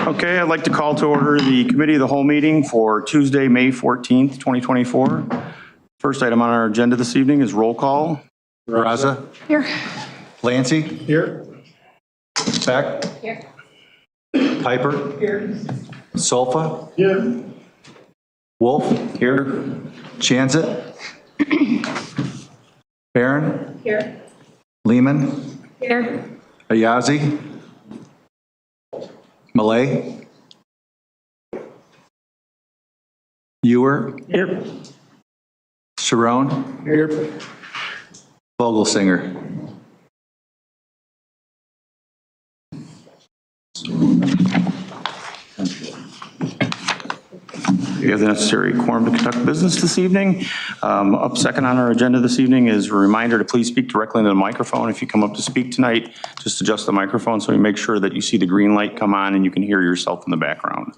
Okay, I'd like to call to order the Committee of the Whole meeting for Tuesday, May 14th, 2024. First item on our agenda this evening is roll call. Raza? Here. Lancy? Here. Beck? Here. Piper? Here. Solfa? Here. Wolf? Here. Chanzit? Barron? Here. Lehman? Here. Ayazi? Malay? Ewer? Here. Sharon? Here. Vogelsinger? We have the necessary quorum to conduct business this evening. Up second on our agenda this evening is a reminder to please speak directly into the microphone. If you come up to speak tonight, just adjust the microphone so you make sure that you see the green light come on and you can hear yourself in the background.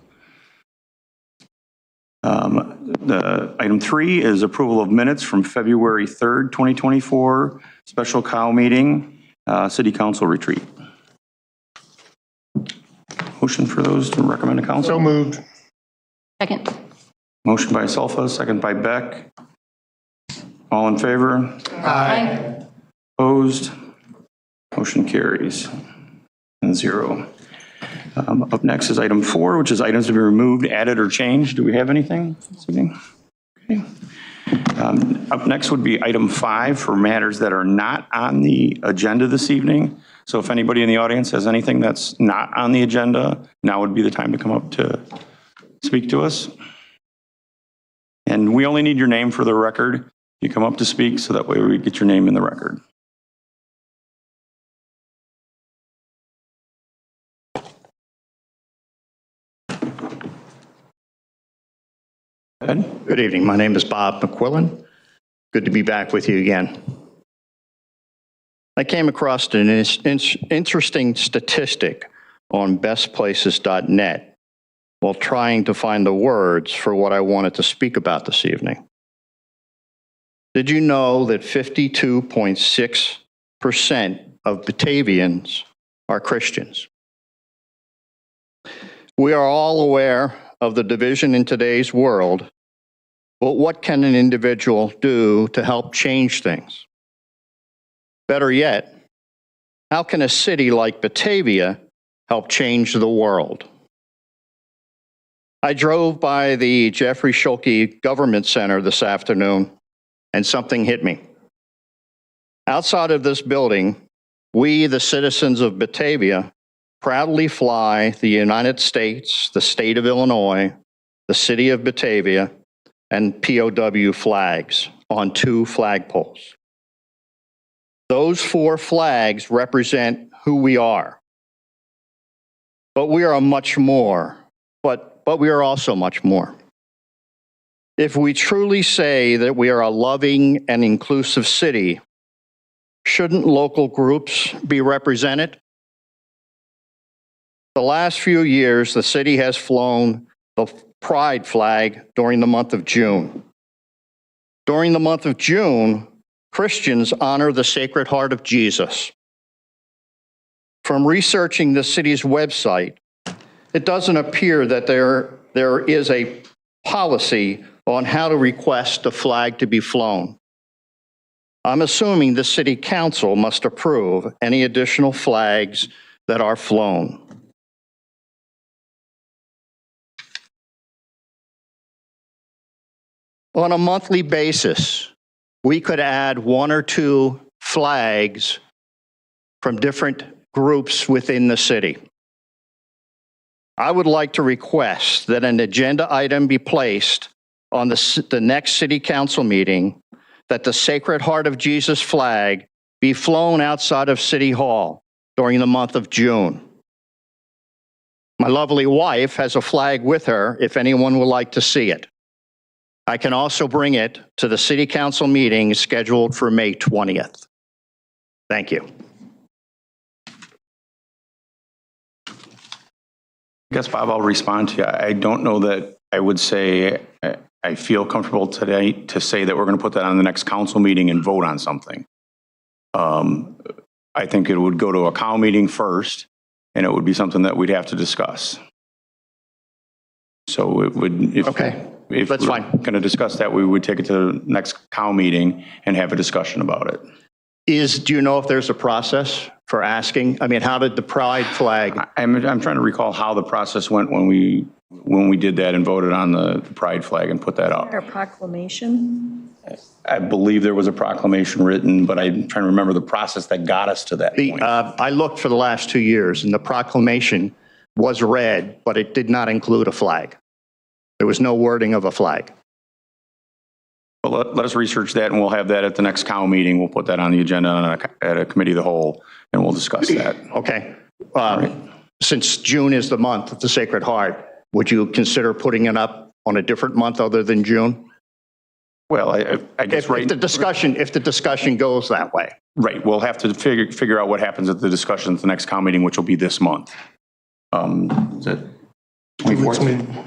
Item 3 is approval of minutes from February 3rd, 2024, special cow meeting, city council retreat. Motion for those to recommend to council? So moved. Second. Motion by Solfa, second by Beck. All in favor? Aye. Opposed? Motion carries. And 0. Up next is item 4, which is items to be removed, added, or changed. Do we have anything this evening? Okay. Up next would be item 5 for matters that are not on the agenda this evening. So if anybody in the audience has anything that's not on the agenda, now would be the time to come up to speak to us. And we only need your name for the record. You come up to speak so that way we get your name in the record. Ed? Good evening. My name is Bob McQuillan. Good to be back with you again. I came across an interesting statistic on bestplaces.net while trying to find the words for what I wanted to speak about this evening. Did you know that 52.6% of Batavians are Christians? We are all aware of the division in today's world, but what can an individual do to help change things? Better yet, how can a city like Batavia help change the world? I drove by the Jeffrey Schulke Government Center this afternoon, and something hit me. Outside of this building, we, the citizens of Batavia, proudly fly the United States, the state of Illinois, the city of Batavia, and POW flags on 2 flagpoles. Those 4 flags represent who we are. But we are much more, but we are also much more. If we truly say that we are a loving and inclusive city, shouldn't local groups be represented? The last few years, the city has flown the Pride flag during the month of June. During the month of June, Christians honor the Sacred Heart of Jesus. From researching the city's website, it doesn't appear that there is a policy on how to request a flag to be flown. I'm assuming the city council must approve any additional flags that are flown. On a monthly basis, we could add 1 or 2 flags from different groups within the city. I would like to request that an agenda item be placed on the next city council meeting, that the Sacred Heart of Jesus flag be flown outside of City Hall during the month of June. My lovely wife has a flag with her if anyone would like to see it. I can also bring it to the city council meeting scheduled for May 20th. Thank you. I guess, Bob, I'll respond to you. I don't know that I would say I feel comfortable today to say that we're going to put that on the next council meeting and vote on something. I think it would go to a cow meeting first, and it would be something that we'd have to discuss. So it would, Okay, if that's we're fine. going to discuss that, we would take it to the next COW meeting and have a discussion about it. Do you know if there's a process for asking? I mean, how did the pride flag? I'm trying to recall how the process went when we did that and voted on the pride flag and put that up. Our proclamation? I believe there was a proclamation written, but I'm trying to remember the process that got us to that point. I looked for the last 2 years, and the proclamation was read, but it did not include a flag. There was no wording of a flag. But let us research that, and we'll have that at the next COW meeting. We'll put that on the agenda at a committee of the whole, and we'll discuss that. Okay. Since June is the month of the Sacred Heart, would you consider putting it up on a different month other than June? Well, I guess If the discussion goes that way. right, we'll have to figure out what happens at the discussion at the next COW meeting, which will be this month. Is it 24th?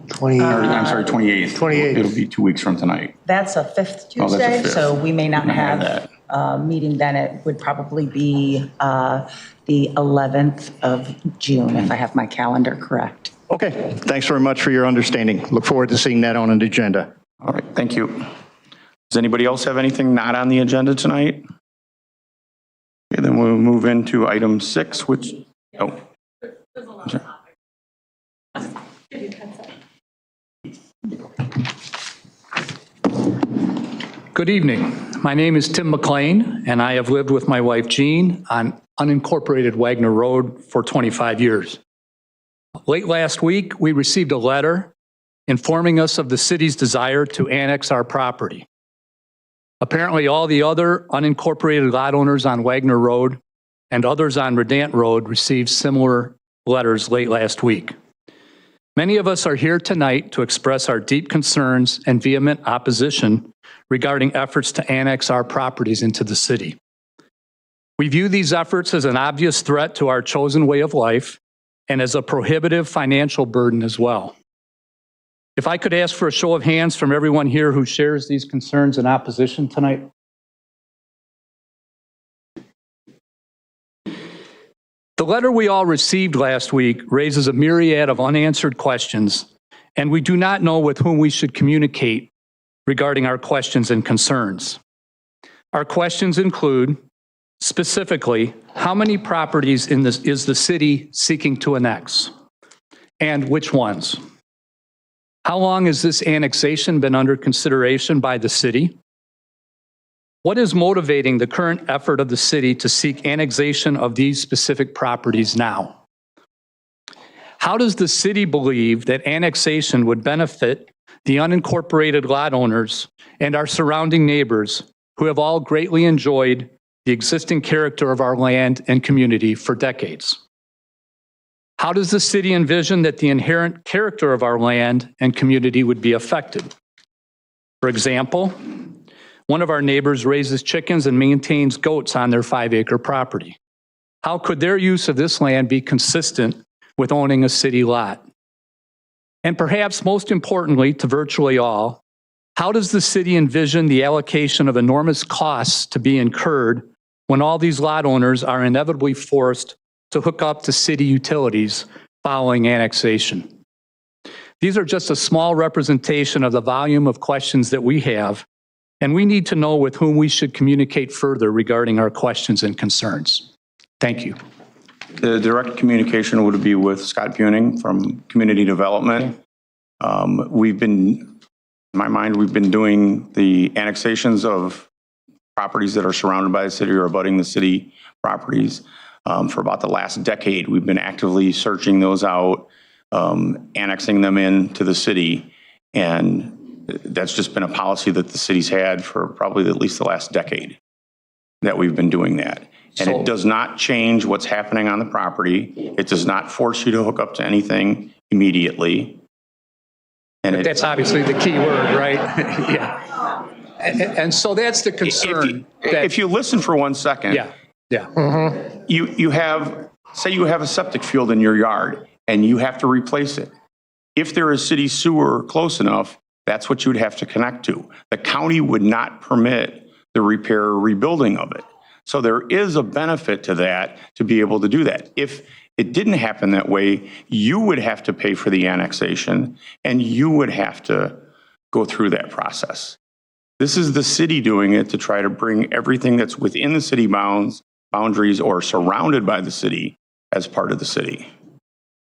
20, I'm sorry, 28th. 28th. It'll be 2 weeks from tonight. That's a fifth Oh, that's a Tuesday, fifth. so we may not Not have have a meeting then. It would probably be the 11th of June, if I have my calendar correct. Okay. Thanks very much for your understanding. Look forward to seeing that on an agenda. All right, thank you. Does anybody else have anything not on the agenda tonight? Okay, then we'll move into item 6, which, oh. Sure. Good evening. My name is Tim McLean, and I have lived with my wife Jean on unincorporated Wagner Road for 25 years. Late last week, we received a letter informing us of the city's desire to annex our property. Apparently, all the other unincorporated lot owners on Wagner Road and others on Redant Road received similar letters late last week. Many of us are here tonight to express our deep concerns and vehement opposition regarding efforts to annex our properties into the city. We view these efforts as an obvious threat to our chosen way of life and as a prohibitive financial burden as well. If I could ask for a show of hands from everyone here who shares these concerns and opposition tonight. The letter we all received last week raises a myriad of unanswered questions, and we do not know with whom we should communicate regarding our questions and concerns. Our questions include, specifically, how many properties is the city seeking to annex, and which ones? How long has this annexation been under consideration by the city? What is motivating the current effort of the city to seek annexation of these specific properties now? How does the city believe that annexation would benefit the unincorporated lot owners and our surrounding neighbors who have all greatly enjoyed the existing character of our land and community for decades? How does the city envision that the inherent character of our land and community would be affected? For example, one of our neighbors raises chickens and maintains goats on their 5-acre property. How could their use of this land be consistent with owning a city lot? And perhaps most importantly to virtually all, how does the city envision the allocation of enormous costs to be incurred when all these lot owners are inevitably forced to hook up to city utilities following annexation? These are just a small representation of the volume of questions that we have, and we need to know with whom we should communicate further regarding our questions and concerns. Thank you. The direct communication would be with Scott Buning from Community Development. We've been, in my mind, we've been doing the annexations of properties that are surrounded by the city or abutting the city properties for about the last decade. We've been actively searching those out, annexing them into the city, and that's just been a policy that the city's had for probably at least the last decade that we've been doing that. And it does not change what's happening on the property. It does not force you to hook up to anything immediately. And That's obviously the key word, right? Yeah. And so that's the concern. if you listen for 1 second, Yeah. you have, say you have a septic field in your yard and you have to replace it. If there is city sewer close enough, that's what you would have to connect to. The county would not permit the repair or rebuilding of it. So there is a benefit to that, to be able to do that. If it didn't happen that way, you would have to pay for the annexation and you would have to go through that process. This is the city doing it to try to bring everything that's within the city boundaries or surrounded by the city as part of the city.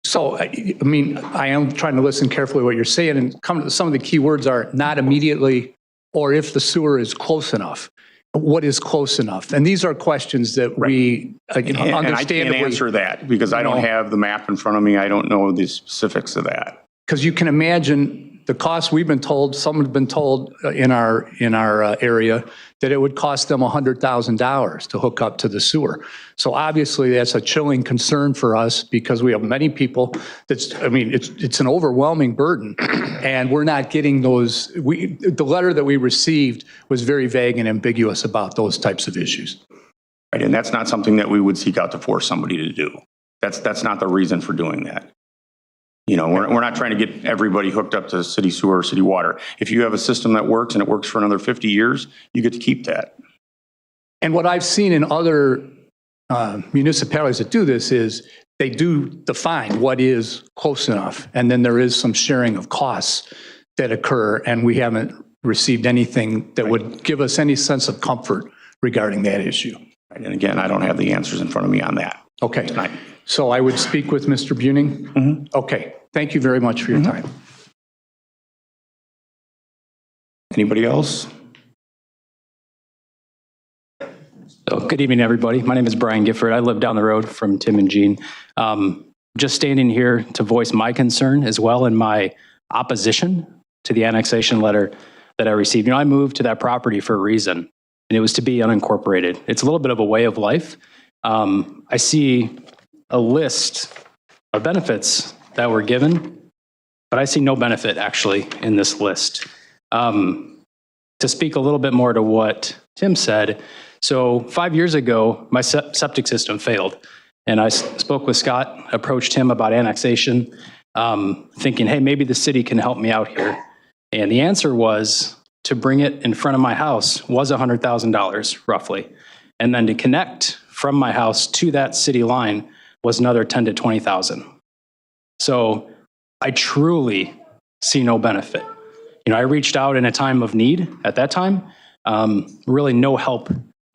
So, I mean, I am trying to listen carefully to what you're saying, and some of the key words are not immediately or if the sewer is close enough. What is close enough? And these are questions that we, And I can't understandably, answer that because I don't have the map in front of me. I don't know the specifics of that. because you can imagine the cost we've been told, someone's been told in our area that it would cost them $100,000 to hook up to the sewer. So obviously that's a chilling concern for us because we have many people it's an overwhelming burden and we're not getting those. The letter that we received was very vague and ambiguous about those types of issues. Right, and that's not something that we would seek out to force somebody to do. That's not the reason for doing that. You know, we're not trying to get everybody hooked up to city sewer or city water. If you have a system that works and it works for another 50 years, you get to keep that. And what I've seen in other municipalities that do this is they do define what is close enough. And then there is some sharing of costs that occur. And we haven't received anything that would give us any sense of comfort regarding that issue. Right, and again, I don't have the answers in front of me on that. Okay. Tonight. So I would speak with Mr. Buning? Mm-hmm. Okay. Thank you very much for your time. Anybody else? So, good evening, everybody. My name is Brian Gifford. I live down the road from Tim and Jean. Just standing here to voice my concern as well in my opposition to the annexation letter that I received. You know, I moved to that property for a reason, and it was to be unincorporated. It's a little bit of a way of life. I see a list of benefits that were given, but I see no benefit actually in this list. To speak a little bit more to what Tim said, so 5 years ago, my septic system failed. And I spoke with Scott, approached him about annexation, thinking, hey, maybe the city can help me out here. And the answer was to bring it in front of my house was $100,000 roughly. And then to connect from my house to that city line was another 10 to 20,000. So I truly see no benefit. You know, I reached out in a time of need at that time. Really no help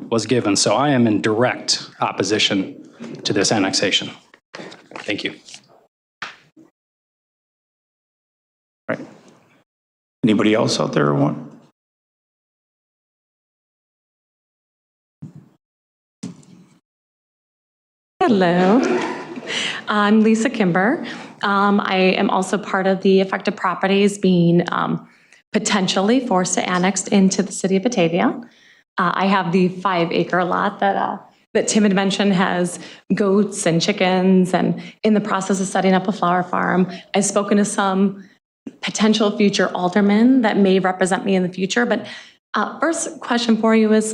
was given. So I am in direct opposition to this annexation. Thank you. Right. Anybody else out there want? Hello, I'm Lisa Kimber. I am also part of the affected properties being potentially forced to annex into the city of Batavia. I have the 5-acre lot that Tim had mentioned has goats and chickens and in the process of setting up a flower farm. I've spoken to some potential future aldermen that may represent me in the future, but first question for you is,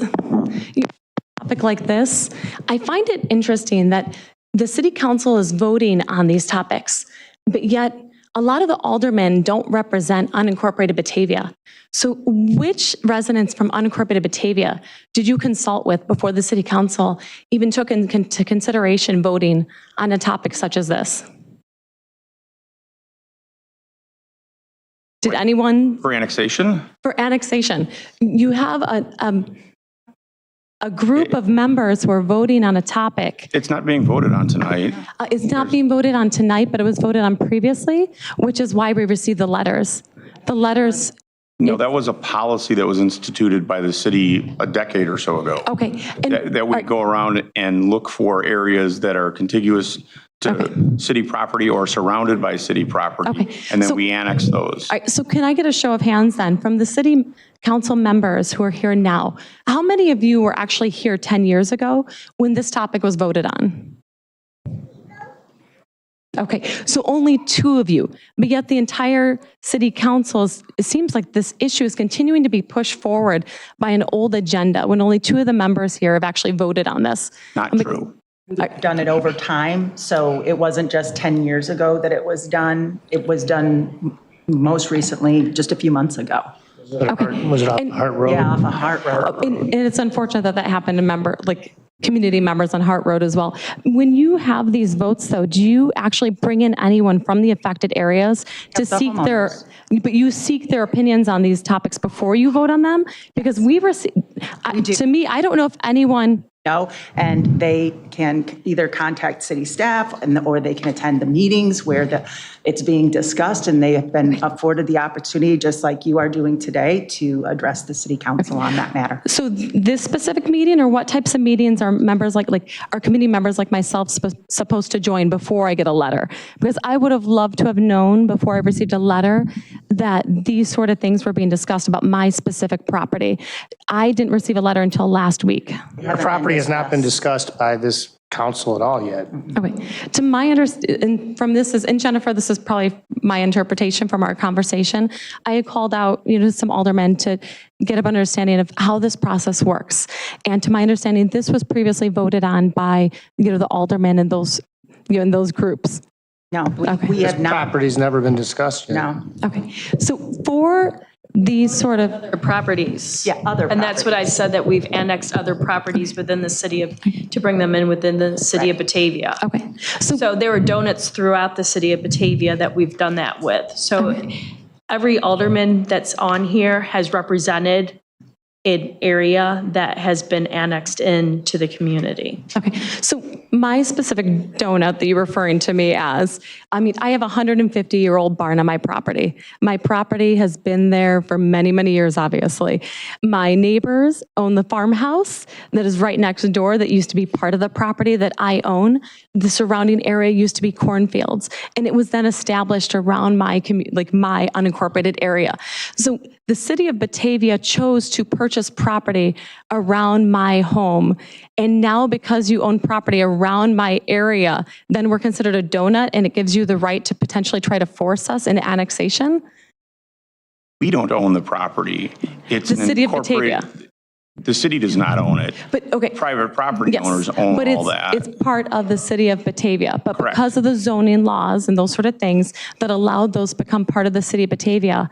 topic like this, I find it interesting that the city council is voting on these topics, but yet a lot of the aldermen don't represent unincorporated Batavia. So which residents from unincorporated Batavia did you consult with before the city council even took into consideration voting on a topic such as this? Did anyone? For annexation? For annexation. You have a group of members who are voting on a topic. It's not being voted on tonight. It's not being voted on tonight, but it was voted on previously, which is why we received the letters. The letters. No, that was a policy that was instituted by the city a decade or so ago. Okay. That we go around and look for areas that are contiguous to city property or surrounded by city property. Okay. And then So- we annex those. All right, so can I get a show of hands then from the city council members who are here now? How many of you were actually here 10 years ago when this topic was voted on? Okay, so only 2 of you, but yet the entire city council, it seems like this issue is continuing to be pushed forward by an old agenda when only 2 of the members here have actually voted on this. Not true. We've done it over time, so it wasn't just 10 years ago that it was done. It was done most recently, just a few months ago. Was it off Hart Road? Yeah, off of Hart Road. And it's unfortunate that that happened to community members on Hart Road as well. When you have these votes, though, do you actually bring in anyone from the affected areas to the seek homeowners. but you seek their opinions on these topics before you vote on them? Because we've received, to me, I don't know if anyone, And they can either contact city staff or they can attend the meetings where it's being discussed, and they have been afforded the opportunity, just like you are doing today, to address the city council on that matter. so this specific meeting, or what types of meetings are members are committee members like myself supposed to join before I get a letter? Because I would have loved to have known before I received a letter that these sort of things were being discussed about my specific property. I didn't receive a letter until last week. Our property has not been discussed by this council at all yet. Okay. To my understanding, from this is, and Jennifer, this is probably my interpretation from our conversation. I had called out, some aldermen to get an understanding of how this process works. And to my understanding, this was previously voted on by, the aldermen and those, in those groups. No, we have not. Property's never been discussed yet. No. Okay. So for these sort of, Other properties. Yeah, other And that's what I said, that we've annexed other properties within the city to bring them in within the city of Batavia. okay. So there are donuts throughout the city of Batavia that we've done that with. So every alderman that's on here has represented an area that has been annexed into the community. Okay, so my specific donut that you're referring to me as, I have a 150-year-old barn on my property. My property has been there for many, many years, obviously. My neighbors own the farmhouse that is right next door that used to be part of the property that I own. The surrounding area used to be cornfields, and it was then established around my my unincorporated area. So the city of Batavia chose to purchase property around my home. And now because you own property around my area, then we're considered a donut, and it gives you the right to potentially try to force us into annexation? We don't own the property. It's The city of Batavia. The city does not own it. But, okay. Private property Yes, owners own but all that. it's part of the city of Batavia. But Correct. because of the zoning laws and those sort of things that allowed those to become part of the city of Batavia,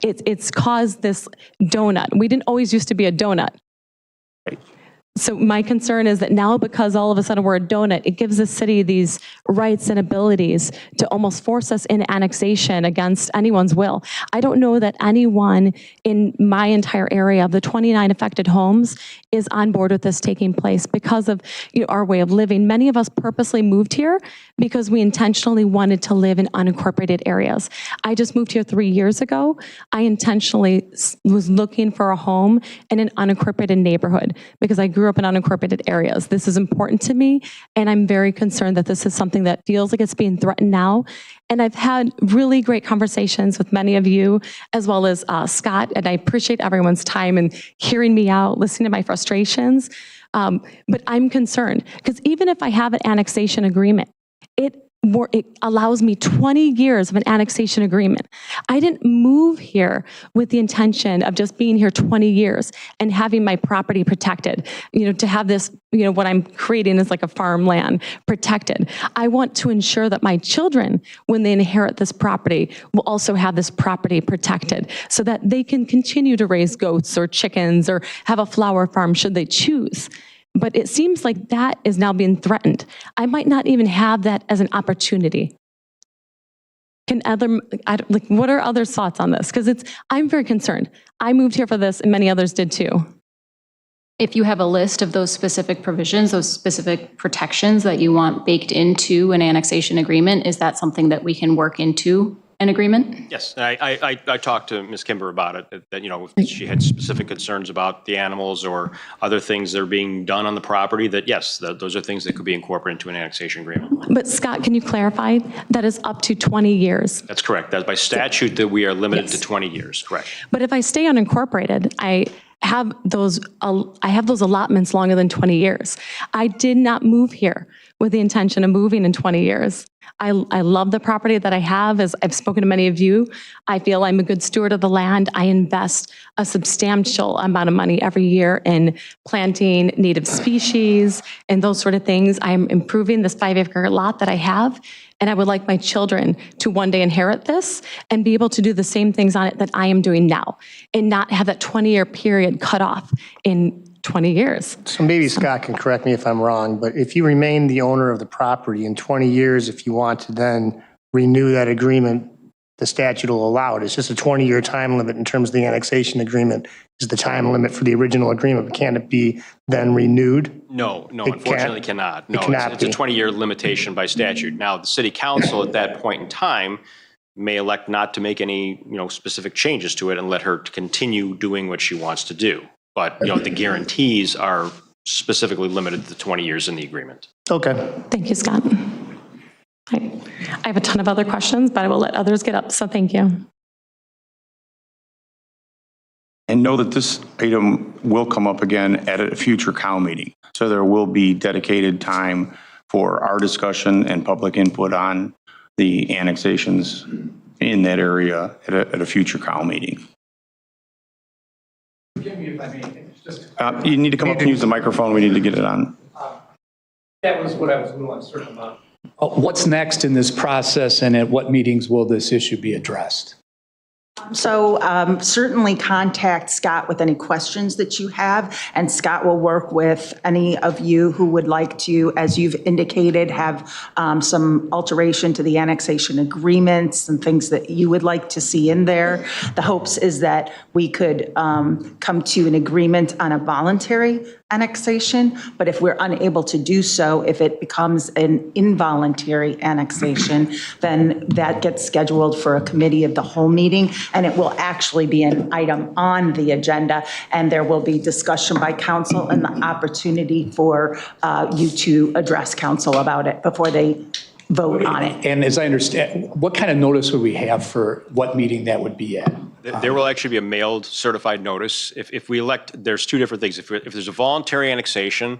it's caused this donut. We didn't always used to be a donut. Right. So my concern is that now, because all of a sudden we're a donut, it gives the city these rights and abilities to almost force us into annexation against anyone's will. I don't know that anyone in my entire area of the 29 affected homes is on board with this taking place because of our way of living. Many of us purposely moved here because we intentionally wanted to live in unincorporated areas. I just moved here 3 years ago. I intentionally was looking for a home in an unincorporated neighborhood because I grew up in unincorporated areas. This is important to me, and I'm very concerned that this is something that feels like it's being threatened now. And I've had really great conversations with many of you, as well as Scott, and I appreciate everyone's time and hearing me out, listening to my frustrations. But I'm concerned, because even if I have an annexation agreement, it allows me 20 years of an annexation agreement. I didn't move here with the intention of just being here 20 years and having my property protected, to have this, what I'm creating is like a farmland protected. I want to ensure that my children, when they inherit this property, will also have this property protected so that they can continue to raise goats or chickens or have a flower farm should they choose. But it seems like that is now being threatened. I might not even have that as an opportunity. What are other thoughts on this? Because I'm very concerned. I moved here for this, and many others did too. If you have a list of those specific provisions, those specific protections that you want baked into an annexation agreement, is that something that we can work into an agreement? Yes, I talked to Ms. Kimber about it, that, if she had specific concerns about the animals or other things that are being done on the property, that yes, those are things that could be incorporated into an annexation agreement. But Scott, can you clarify? That is up to 20 years. That's correct. That's by statute that we are limited to 20 years, correct. But if I stay unincorporated, I have those allotments longer than 20 years. I did not move here with the intention of moving in 20 years. I love the property that I have. As I've spoken to many of you, I feel I'm a good steward of the land. I invest a substantial amount of money every year in planting native species and those sort of things. I'm improving this 5-acre lot that I have, and I would like my children to one day inherit this and be able to do the same things on it that I am doing now, and not have that 20-year period cut off in 20 years. So maybe Scott can correct me if I'm wrong, but if you remain the owner of the property in 20 years, if you want to then renew that agreement, the statute will allow it. It's just a 20-year time limit in terms of the annexation agreement is the time limit for the original agreement. But can it be then renewed? No, It unfortunately cannot. No, cannot it's a be. 20-year limitation by statute. Now, the city council at that point in time may elect not to make any, specific changes to it and let her continue doing what she wants to do. But, the guarantees are specifically limited to 20 years in the agreement. Okay. Thank you, Scott. I have a ton of other questions, but I will let others get up, so thank you. And know that this item will come up again at a future COW meeting. So there will be dedicated time for our discussion and public input on the annexations in that area at a future COW meeting. Forgive me if I may, just. You need to come up and use the microphone. We need to get it on. That was what I was a little uncertain about. What's next in this process, and at what meetings will this issue be addressed? So certainly contact Scott with any questions that you have, and Scott will work with any of you who would like to, as you've indicated, have some alteration to the annexation agreements and things that you would like to see in there. The hopes is that we could come to an agreement on a voluntary annexation, but if we're unable to do so, if it becomes an involuntary annexation, then that gets scheduled for a committee of the whole meeting, and it will actually be an item on the agenda, and there will be discussion by council and the opportunity for you to address council about it before they vote on it. And as I understand, what kind of notice would we have for what meeting that would be at? There will actually be a mailed certified notice. If we elect, there's two different things. If there's a voluntary annexation,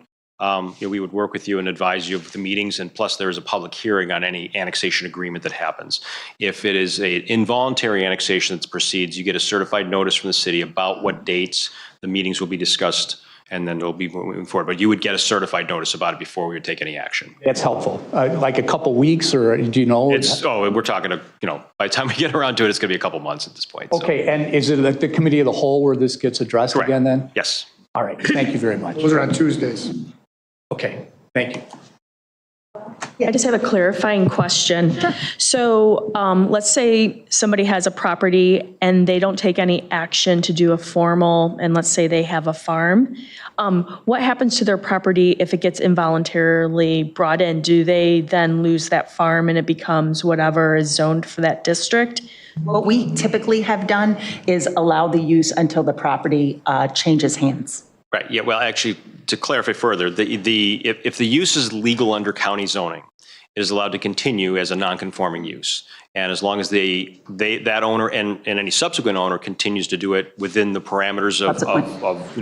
we would work with you and advise you of the meetings, and plus there is a public hearing on any annexation agreement that happens. If it is an involuntary annexation that proceeds, you get a certified notice from the city about what dates the meetings will be discussed, and then it'll be moving forward. But you would get a certified notice about it before we would take any action. That's helpful. Like a couple weeks, or do you know? We're talking, by the time we get around to it, it's going to be a couple months at this point. So. Okay, and is it like the committee of the whole where this gets addressed Correct. again then? Yes. All right, thank you very much. Those are on Tuesdays. Okay, thank you. I just have a clarifying question. So let's say somebody has a property and they don't take any action to do a formal, and let's say they have a farm. What happens to their property if it gets involuntarily brought in? Do they then lose that farm and it becomes whatever is zoned for that district? What we typically have done is allow the use until the property changes hands. Right, yeah, well, actually, to clarify further, if the use is legal under county zoning, it is allowed to continue as a non-conforming use. And as long as that owner and any subsequent owner continues to do it within the parameters of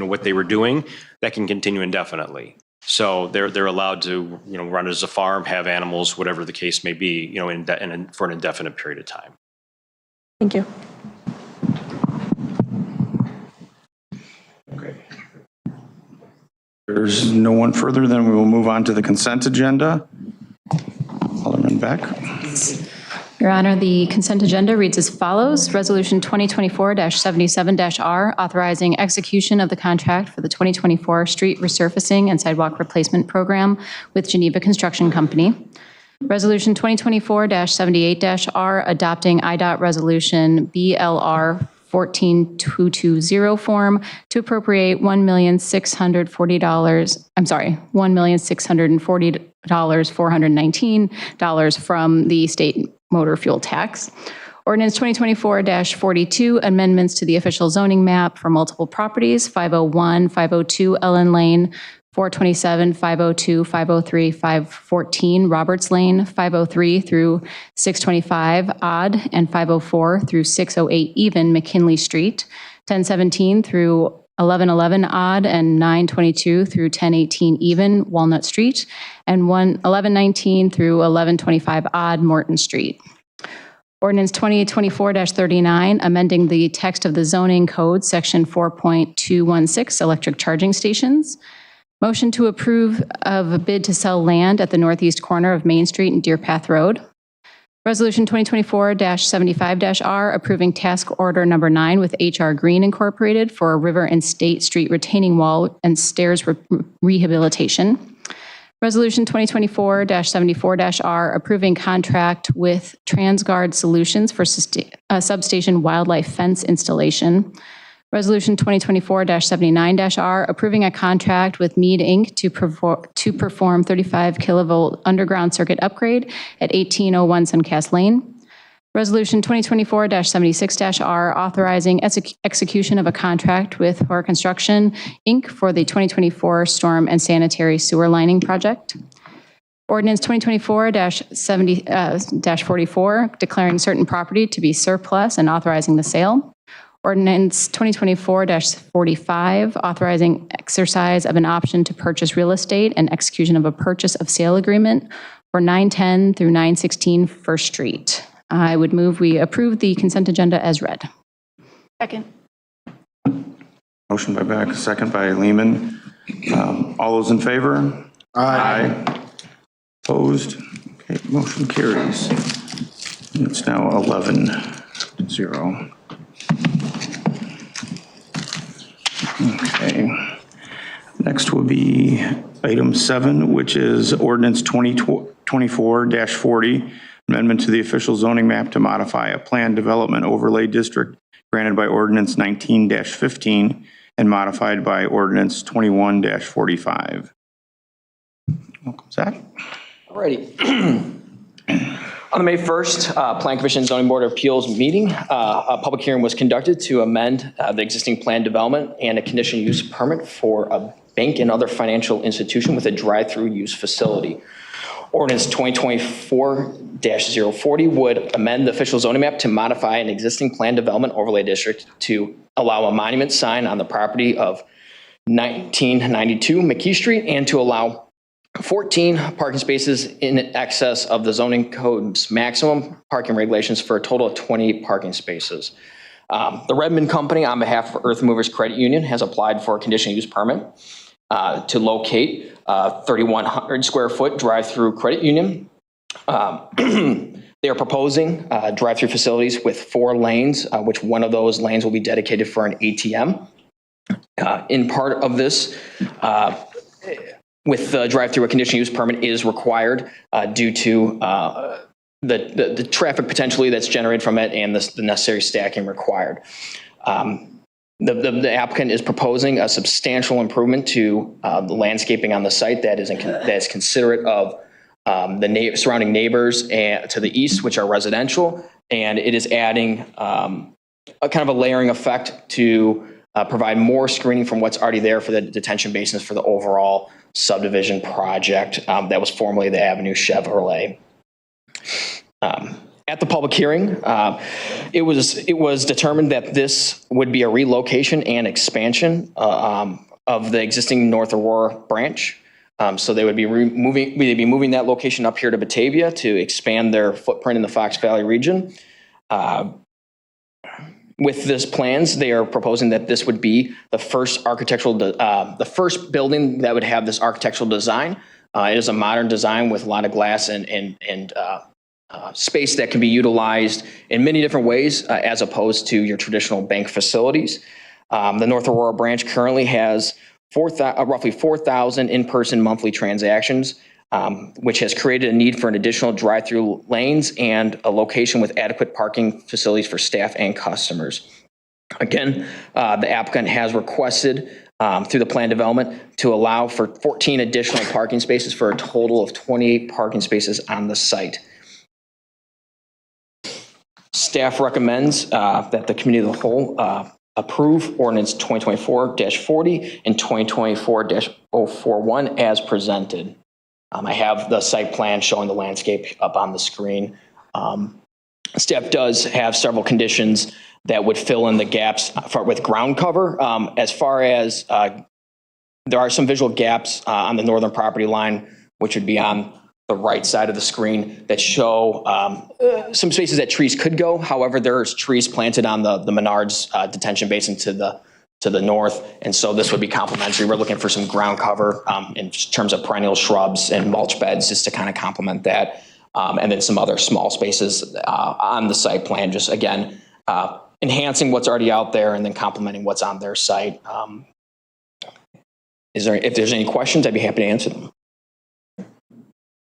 what they were doing, that can continue indefinitely. So they're allowed to run it as a farm, have animals, whatever the case may be, for an indefinite period of time. Thank you. Okay. There's no one further, then we will move on to the consent agenda. Alderman Beck. Your Honor, the consent agenda reads as follows. Resolution 2024-77-R, authorizing execution of the contract for the 2024 street resurfacing and sidewalk replacement program with Geneva Construction Company. Resolution 2024-78-R, adopting IDOT Resolution BLR 14220 form to appropriate $1,640,419 from the state motor fuel tax. Ordinance 2024-42, amendments to the official zoning map for multiple properties, 501, 502 Ellen Lane, 427, 502, 503, 514 Roberts Lane, 503 through 625 Odd, and 504 through 608 Even McKinley Street, 1017 through 1111 odd and 922 through 1018 even Walnut Street, and 1119 through 1125 odd Morton Street. Ordinance 2024-39, amending the text of the zoning code, section 4.216, electric charging stations. Motion to approve of a bid to sell land at the northeast corner of Main Street and Deer Path Road. Resolution 2024-75-R, approving task order number 9 with HR Green Incorporated for a River and State Street retaining wall and stairs rehabilitation. Resolution 2024-74-R, approving contract with TransGuard Solutions for substation wildlife fence installation. Resolution 2024-79-R, approving a contract with Mead Inc. to perform 35 kilovolt underground circuit upgrade at 1801 Suncast Lane. Resolution 2024-76-R, authorizing execution of a contract with Hor Construction Inc. for the 2024 storm and sanitary sewer lining project. Ordinance 2024-44, declaring certain property to be surplus and authorizing the sale. Ordinance 2024-45, authorizing exercise of an option to purchase real estate and execution of a purchase of sale agreement for 910 through 916 First Street. I would move we approve the consent agenda as read. Second. Motion by Beck, second by Lehman. All those in favor? Aye. Opposed? Okay, motion carries. It's now 11-0. Okay. Next will be item 7, which is ordinance 2024-40, amendment to the official zoning map to modify a planned development overlay district granted by ordinance 19-15 and modified by ordinance 21-45. Welcome, Zach. Alrighty. On the May 1st, Plan Commission Zoning Board of Appeals meeting, a public hearing was conducted to amend the existing planned development and a conditional use permit for a bank and other financial institution with a drive-through use facility. Ordinance 2024-040 would amend the official zoning map to modify an existing planned development overlay district to allow a monument sign on the property of 1992 McKee Street and to allow 14 parking spaces in excess of the zoning code's maximum parking regulations for a total of 20 parking spaces. The Redmond Company, on behalf of Earth Movers Credit Union, has applied for a conditional use permit to locate a 3,100 square foot drive-through credit union. They are proposing drive-through facilities with 4 lanes, which one of those lanes will be dedicated for an ATM. In part of this, with the drive-through, a conditional use permit is required due to the traffic potentially that's generated from it and the necessary stacking required. The applicant is proposing a substantial improvement to the landscaping on the site that is considerate of the surrounding neighbors and to the east, which are residential, and it is adding a kind of a layering effect to provide more screening from what's already there for the detention basins for the overall subdivision project that was formerly the Avenue Chevrolet. At the public hearing, it was determined that this would be a relocation and expansion of the existing North Aurora branch. So they would be moving that location up here to Batavia to expand their footprint in the Fox Valley region. With this plans, they are proposing that this would be the first the first building that would have this architectural design. It is a modern design with a lot of glass and space that can be utilized in many different ways as opposed to your traditional bank facilities. The North Aurora branch currently has roughly 4,000 in-person monthly transactions, which has created a need for an additional drive-through lanes and a location with adequate parking facilities for staff and customers. Again, the applicant has requested through the plan development to allow for 14 additional parking spaces for a total of 28 parking spaces on the site. Staff recommends that the committee of the whole approve ordinance 2024-40 and 2024-041 as presented. I have the site plan showing the landscape up on the screen. Staff does have several conditions that would fill in the gaps with ground cover. As far as there are some visual gaps on the northern property line, which would be on the right side of the screen, that show some spaces that trees could go. However, there's trees planted on the Menards detention basin to the north, and so this would be complementary. We're looking for some ground cover in terms of perennial shrubs and mulch beds just to kind of complement that, and then some other small spaces on the site plan, just again, enhancing what's already out there and then complementing what's on their site. If there's any questions, I'd be happy to answer them.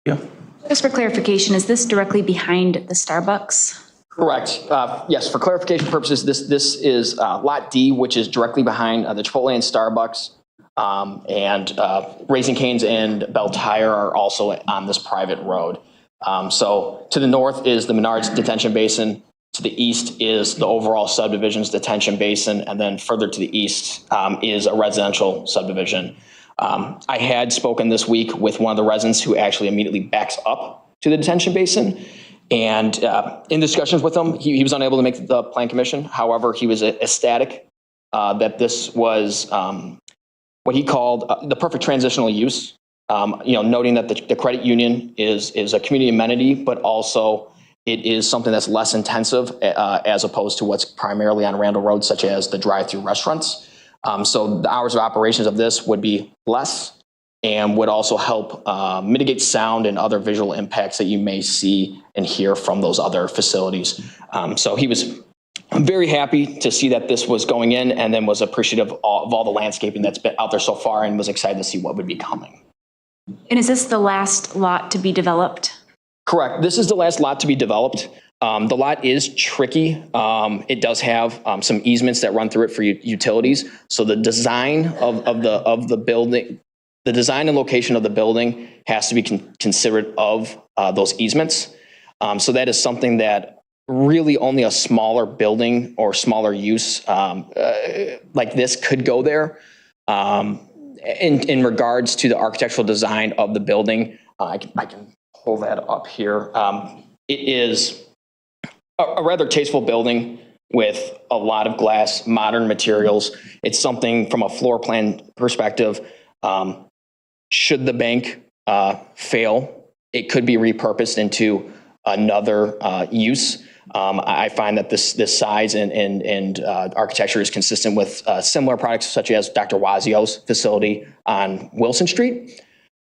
Yeah. Just for clarification, is this directly behind the Starbucks? Correct. Yes, for clarification purposes, this is Lot D, which is directly behind the Chipotle and Starbucks. And Raising Cane's and Bell Tire are also on this private road. So to the north is the Menards detention basin. To the east is the overall subdivision's detention basin. And then further to the east is a residential subdivision. I had spoken this week with one of the residents who actually immediately backs up to the detention basin. And in discussions with him, he was unable to make the plan commission. However, he was ecstatic that this was what he called the perfect transitional use. Noting that the credit union is a community amenity, but also it is something that's less intensive as opposed to what's primarily on Randall Road, such as the drive-through restaurants. So the hours of operations of this would be less and would also help mitigate sound and other visual impacts that you may see and hear from those other facilities. So he was very happy to see that this was going in, and then was appreciative of all the landscaping that's been out there so far, and was excited to see what would be coming. And is this the last lot to be developed? Correct. This is the last lot to be developed. The lot is tricky. It does have some easements that run through it for utilities. So the design of the building, the design and location of the building has to be considerate of those easements. So that is something that really only a smaller building or smaller use like this could go there. In regards to the architectural design of the building, I can pull that up here. It is a rather tasteful building with a lot of glass, modern materials. It's something from a floor plan perspective. Should the bank fail, it could be repurposed into another use. I find that this size and architecture is consistent with similar products such as Dr. Wazio's facility on Wilson Street.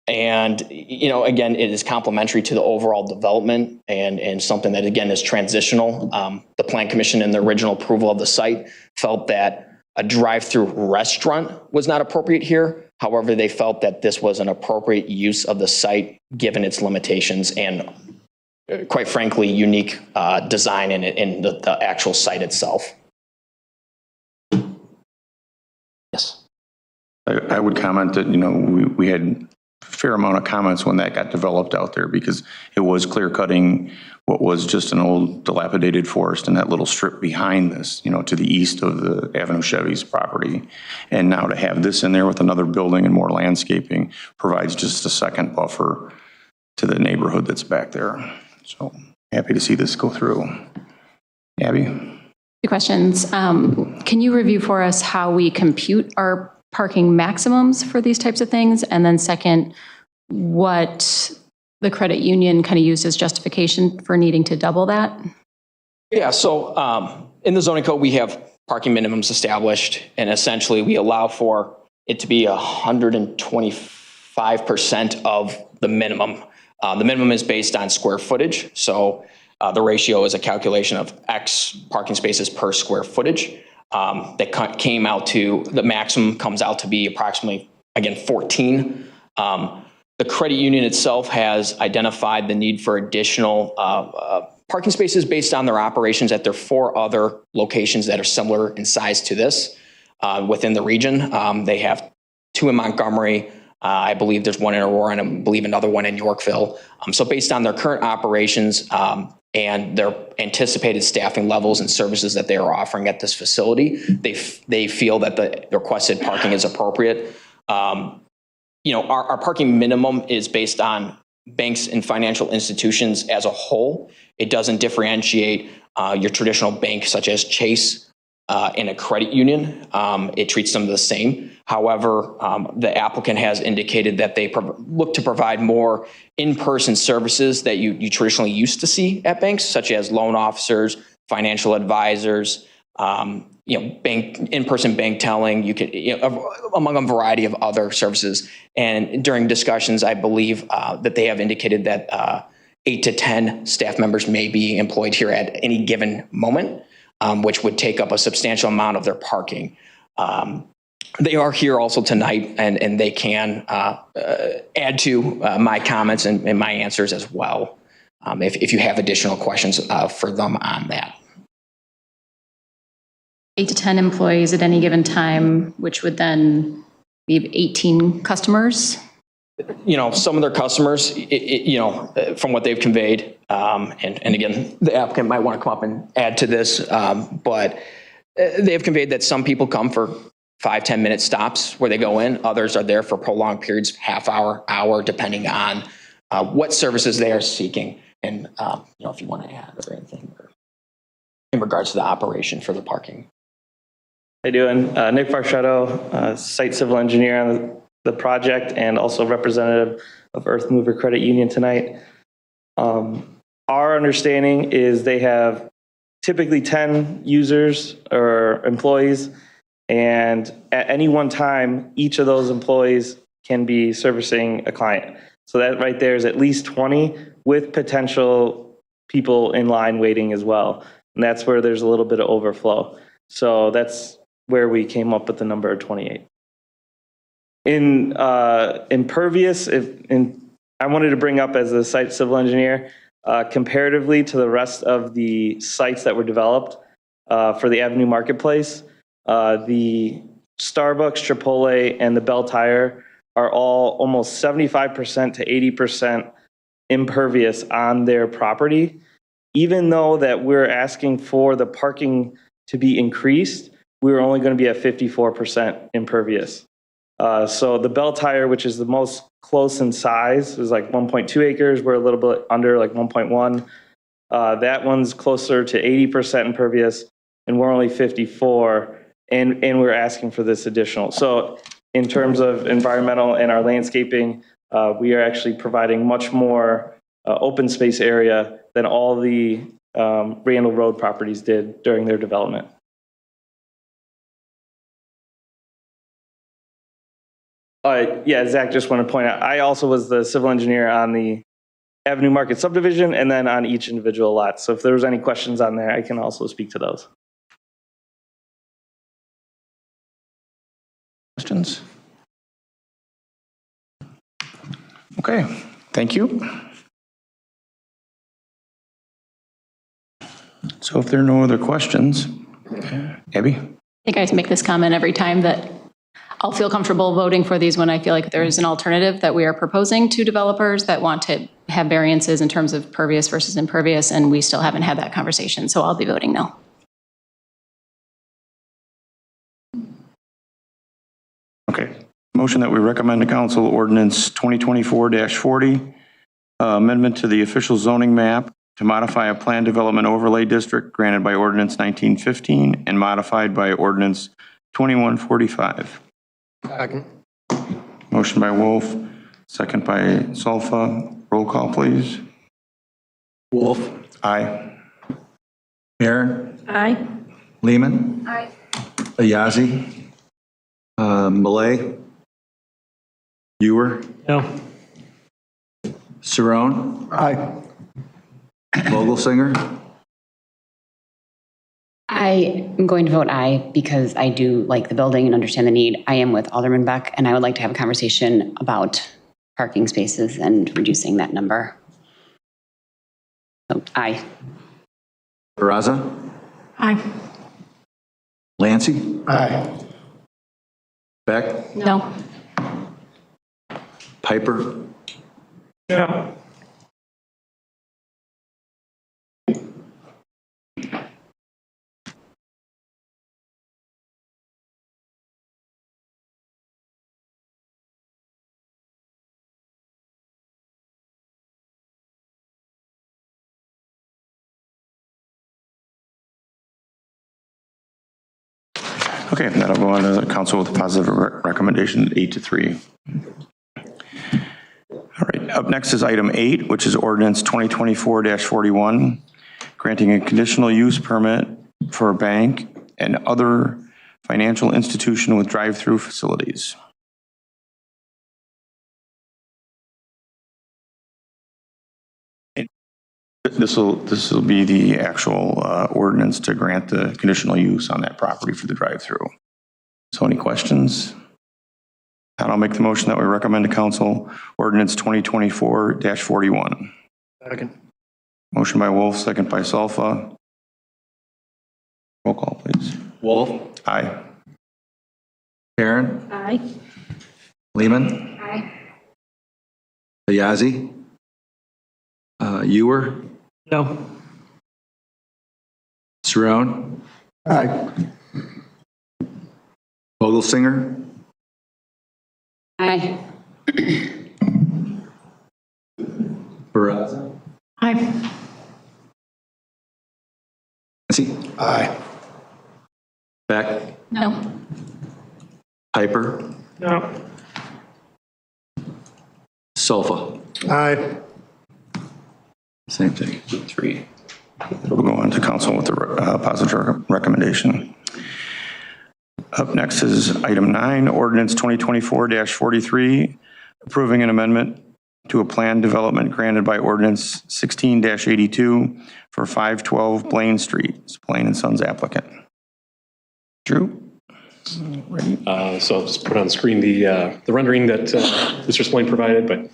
And, again, it is complementary to the overall development and something that, again, is transitional. The Plan Commission in the original approval of the site felt that a drive-through restaurant was not appropriate here. However, they felt that this was an appropriate use of the site given its limitations and, quite frankly, unique design in the actual site itself. Yes. I would comment that, we had a fair amount of comments when that got developed out there, because it was clear cutting what was just an old dilapidated forest in that little strip behind this, to the east of the Avenue Chevy's property. And now to have this in there with another building and more landscaping provides just a second buffer to the neighborhood that's back there. So happy to see this go through. Abby? Two questions. Can you review for us how we compute our parking maximums for these types of things? And then second, what the credit union kind of used as justification for needing to double that? Yeah, so in the zoning code, we have parking minimums established, and essentially we allow for it to be 125% of the minimum. The minimum is based on square footage. So the ratio is a calculation of X parking spaces per square footage. That came out to, the maximum comes out to be approximately, again, 14. The credit union itself has identified the need for additional parking spaces based on their operations at their 4 other locations that are similar in size to this within the region. They have 2 in Montgomery. I believe there's 1 in Aurora, and I believe another 1 in Yorkville. So based on their current operations and their anticipated staffing levels and services that they are offering at this facility, they feel that the requested parking is appropriate. Our parking minimum is based on banks and financial institutions as a whole. It doesn't differentiate your traditional bank such as Chase and a credit union. It treats them the same. However, the applicant has indicated that they look to provide more in-person services that you traditionally used to see at banks, such as loan officers, financial advisors, in-person bank telling, among a variety of other services. And during discussions, I believe that they have indicated that 8 to 10 staff members may be employed here at any given moment, which would take up a substantial amount of their parking. They are here also tonight, and they can add to my comments and my answers as well, if you have additional questions for them on that. 8 to 10 employees at any given time, which would then leave 18 customers. Some of their customers, from what they've conveyed, and again, the applicant might want to come up and add to this, but they have conveyed that some people come for 5-10 minute stops where they go in. Others are there for prolonged periods, half hour, depending on what services they are seeking. And, if you want to add or anything in regards to the operation for the parking. How you doing? Nick Farchetto, site civil engineer on the project and also representative of Earth Mover Credit Union tonight. Our understanding is they have typically 10 users or employees, and at any one time, each of those employees can be servicing a client. So that right there is at least 20 with potential people in line waiting as well. And that's where there's a little bit of overflow. So that's where we came up with the number of 28. In impervious, I wanted to bring up as a site civil engineer, comparatively to the rest of the sites that were developed for the Avenue Marketplace, the Starbucks, Chipotle, and the Bell Tire are all almost 75% to 80% impervious on their property. Even though that we're asking for the parking to be increased, we were only going to be at 54% impervious. So the Bell Tire, which is the most close in size, is like 1.2 acres. We're a little bit under, like 1.1. That one's closer to 80% impervious, and we're only 54, and we're asking for this additional. So in terms of environmental and our landscaping, we are actually providing much more open space area than all the Randall Road properties did during their development. Yeah, Zach, just want to point out, I also was the civil engineer on the Avenue Market subdivision and then on each individual lot. So if there was any questions on there, I can also speak to those. Questions? Okay, thank you. So if there are no other questions, Abby? I think I make this comment every time that I'll feel comfortable voting for these when I feel like there is an alternative that we are proposing to developers that want to have variances in terms of pervious versus impervious, and we still haven't had that conversation, so I'll be voting no. Okay. Motion that we recommend to council ordinance 2024-40, amendment to the official zoning map to modify a planned development overlay district granted by ordinance 1915 and modified by ordinance 2145. Second. Motion by Wolf, second by Solfa. Roll call, please. Wolf. Aye. Aaron. Aye. Lehman. Aye. Ayazi. Malay. Ewer. No. Cerrone. Aye. Vogelsinger. I am going to vote aye because I do like the building and understand the need. I am with Alderman Beck, and I would like to have a conversation about parking spaces and reducing that number. So, aye. Barraza. Aye. Lancy. Aye. Beck. No. Piper. No. Okay, that'll go on to the council with a positive recommendation, 8-3. All right, up next is item 8, which is ordinance 2024-41, granting a conditional use permit for a bank and other financial institution with drive-through facilities. This will be the actual ordinance to grant the conditional use on that property for the drive-through. So any questions? And I'll make the motion that we recommend to council ordinance 2024-41. Second. Motion by Wolf, second by Salfa. Roll call, please. Wolf. Aye. Karen. Aye. Lehman. Aye. Ayazi. Ewer. No. Saron. Aye. Vogelsinger. Aye. Barraza. Aye. Massey. Aye. Beck. No. Piper. No. Solfa. Aye. Same thing. 3. We'll go on to council with the positive recommendation. Up next is item 9, ordinance 2024-43, approving an amendment to a plan development granted by ordinance 16-82 for 512 Blaine Street. It's Blaine and Sons applicant. Drew? Ready? So I'll just put on screen the rendering that Mr. Spillane provided, but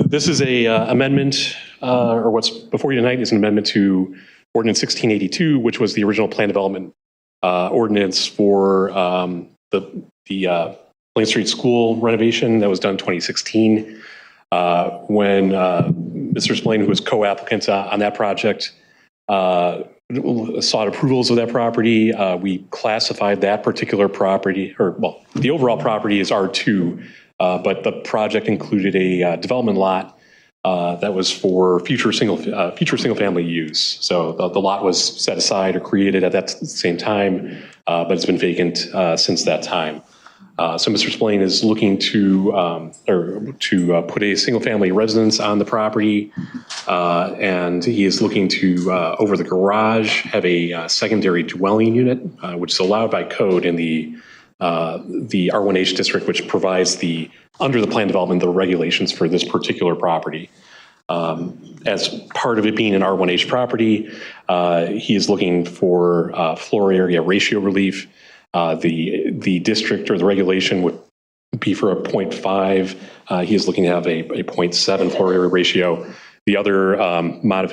this is a amendment, or what's before you tonight is an amendment to ordinance 1682, which was the original plan development ordinance for the Blaine Street School renovation that was done in 2016. When Mr. Spillane, who was co-applicant on that project, sought approvals of that property, we classified that particular property, or well, the overall property is R2, but the project included a development lot that was for future single family use. So the lot was set aside or created at that same time, but it's been vacant since that time. So Mr. Spillane is looking to put a single family residence on the property, and he is looking to over the garage have a secondary dwelling unit, which is allowed by code in the R1H district, which provides under the plan development, the regulations for this particular property. As part of it being an R1H property, he is looking for floor area ratio relief. The district or the regulation would be for a 0.5. He is looking to have a 0.7 floor area ratio. The other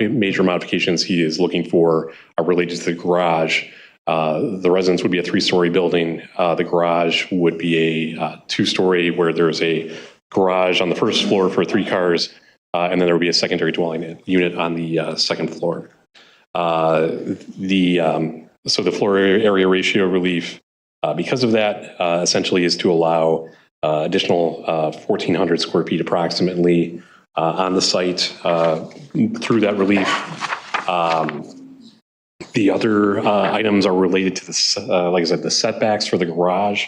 major modifications he is looking for are related to the garage. The residence would be a 3-story building. The garage would be a 2-story where there's a garage on the first floor for 3 cars, and then there would be a secondary dwelling unit on the second floor. So the floor area ratio relief, because of that, essentially is to allow additional 1,400 square feet approximately on the site through that relief. The other items are related to like I said, the setbacks for the garage.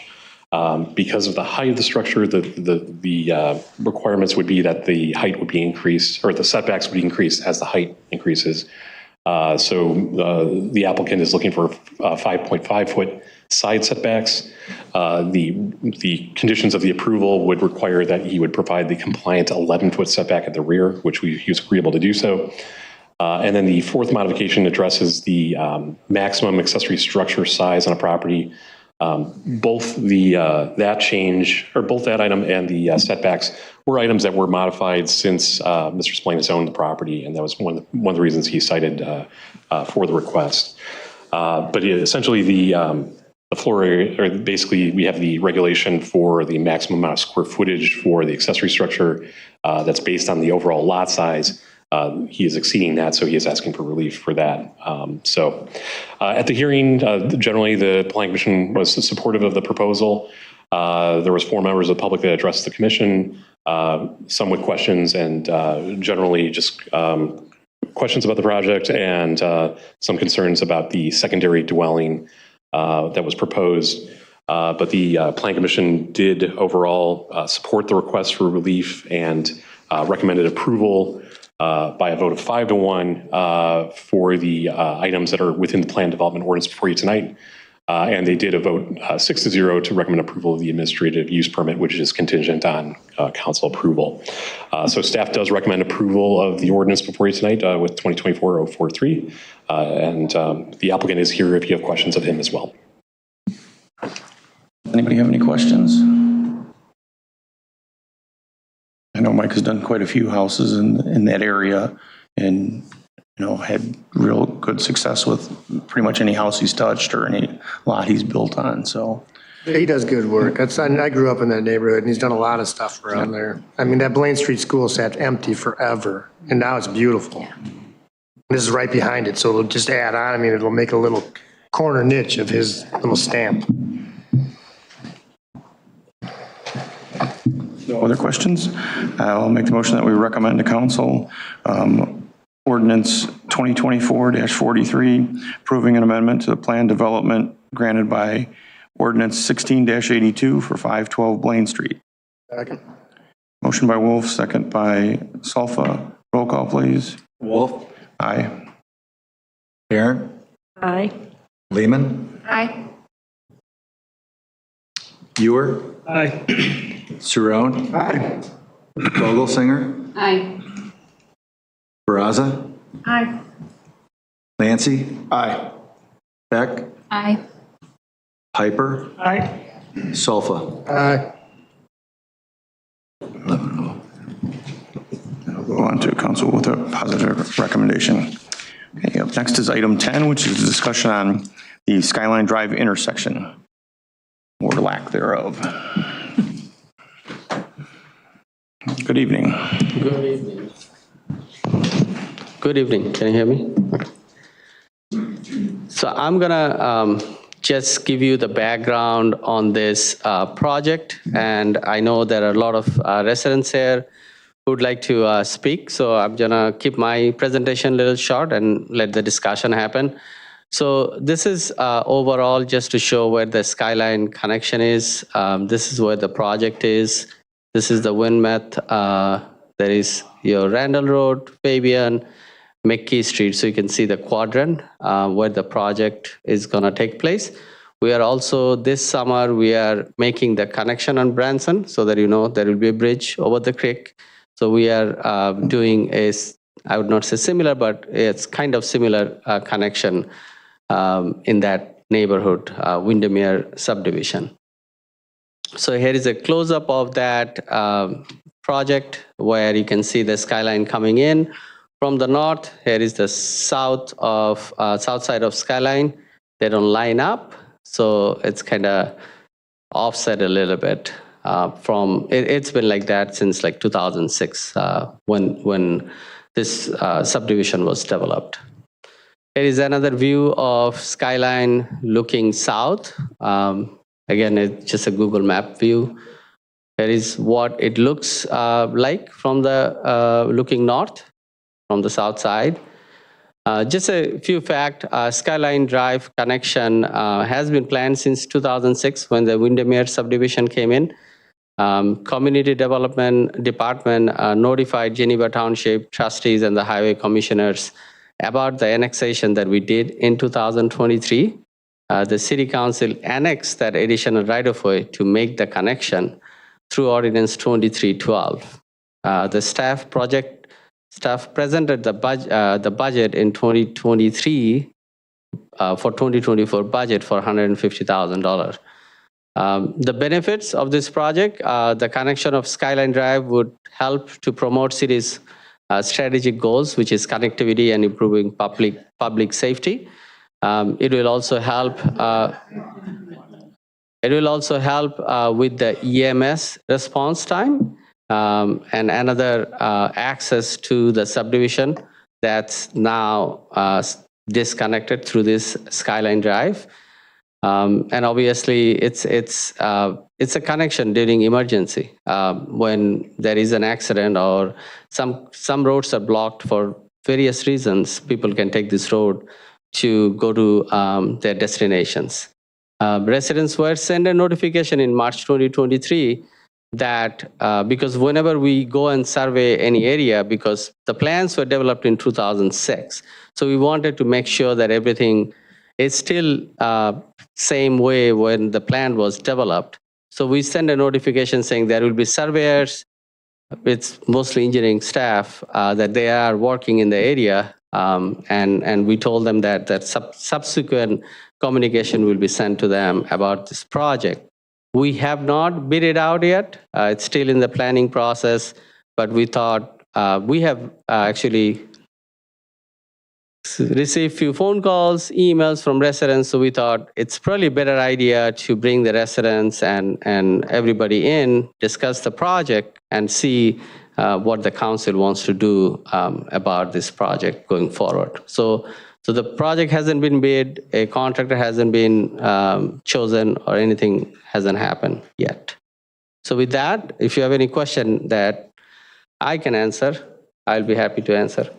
Because of the height of the structure, the requirements would be that the height would be increased, or the setbacks would increase as the height increases. So the applicant is looking for 5.5 foot side setbacks. The conditions of the approval would require that he would provide the compliant 11-foot setback at the rear, which he was agreeable to do so. And then the fourth modification addresses the maximum accessory structure size on a property. Both that change, or both that item and the setbacks, were items that were modified since Mr. Spillane has owned the property, and that was one of the reasons he cited for the request. But essentially, the floor area, or basically, we have the regulation for the maximum amount of square footage for the accessory structure that's based on the overall lot size. He is exceeding that, so he is asking for relief for that. At the hearing, generally the Planning Commission was supportive of the proposal. There was 4 members of the public that addressed the commission, some with questions, and generally just questions about the project and some concerns about the secondary dwelling that was proposed. But the Plan Commission did overall support the request for relief and recommended approval by a vote of 5-1 for the items that are within the plan development ordinance before you tonight. And they did a vote 6-0 to recommend approval of the administrative use permit, which is contingent on council approval. So staff does recommend approval of the ordinance before you tonight with 2024-043. And the applicant is here if you have questions of him as well. Anybody have any questions? I know Mike has done quite a few houses in that area and, had real good success with pretty much any house he's touched or any lot he's built on, so. He does good work. I grew up in that neighborhood, and he's done a lot of stuff around there. I mean, that Blaine Street school sat empty forever, and now it's beautiful. This is right behind it, so it'll just add on. I mean, it'll make a little corner niche of his little stamp. No other questions? I'll make the motion that we recommend to council ordinance 2024-43, approving an amendment to the plan development granted by ordinance 16-82 for 512 Blaine Street. Second. Motion by Wolf, second by Sulfa. Roll call, please. Wolf. Aye. Aaron. Aye. Lehman. Aye. Ewer. Aye. Saron. Aye. Vogelsinger. Aye. Baraza. Aye. Nancy. Aye. Beck. Aye. Piper. Aye. Sulfa. Aye. 11-0. I'll go on to council with a positive recommendation. Okay, up next is item 10, which is a discussion on the Skyline Drive intersection, or lack thereof. Good evening. Good evening. Good evening. Can you hear me? So I'm gonna just give you the background on this project, and I know there are a lot of residents here who'd like to speak, so I'm gonna keep my presentation a little short and let the discussion happen. So this is overall just to show where the Skyline connection is. This is where the project is. This is the Winmeth. There is your Randall Road, Fabian, McKee Street. So you can see the quadrant where the project is gonna take place. We are also, this summer, we are making the connection on Branson so that there will be a bridge over the creek. So we are doing I would not say similar, but it's kind of similar connection in that neighborhood, Windermere subdivision. So here is a close-up of that project where you can see the skyline coming in. From the north, here is the south side of Skyline. They don't line up, so it's kind of offset a little bit from. It's been like that since like 2006 when this subdivision was developed. Here is another view of Skyline looking south. Again, it's just a Google Map view. Here is what it looks like from the looking north. From the south side. Just a few facts, Skyline Drive connection has been planned since 2006 when the Windermere subdivision came in. Community Development Department notified Geneva Township trustees and the highway commissioners about the annexation that we did in 2023. The City Council annexed that additional right-of-way to make the connection through Ordinance 2312. The staff presented the budget in 2023 for 2024 budget for $150,000. The benefits of this project, the connection of Skyline Drive would help to promote city's strategic goals, which is connectivity and improving public safety. It will also help. With the EMS response time. And another access to the subdivision that's now disconnected through this Skyline Drive. And obviously, it's a connection during emergency. When there is an accident or some roads are blocked for various reasons, people can take this road to go to their destinations. residents were sent a notification in March 2023 that because whenever we go and survey any area, because the plans were developed in 2006, so we wanted to make sure that everything is still same way when the plan was developed. So we send a notification saying there will be surveyors, it's mostly engineering staff, that they are working in the area, and we told them that subsequent communication will be sent to them about this project. We have not bid it out yet. It's still in the planning process, but we thought we have actually received few phone calls, emails from residents, so we thought it's probably a better idea to bring the residents and everybody in, discuss the project, and see what the council wants to do about this project going forward. So the project hasn't been bid, a contractor hasn't been chosen, or anything hasn't happened yet. So with that, if you have any question that I can answer, I'll be happy to answer.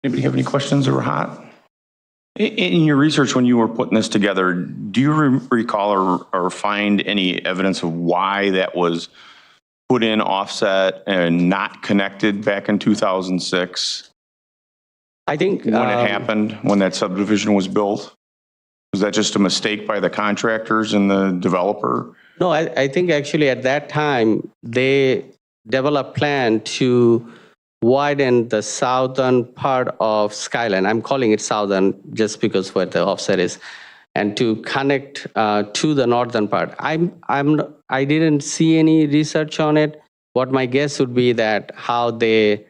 Anybody have any questions that were hot? In your research, when you were putting this together, do you recall or find any evidence of why that was put in offset and not connected back in 2006? I think when it happened, when that subdivision was built, was that just a mistake by the contractors and the developer? No, I think actually at that time, they developed a plan to widen the southern part of Skyline. I'm calling it southern just because where the offset is, and to connect to the northern part. I didn't see any research on it. What my guess would be that how they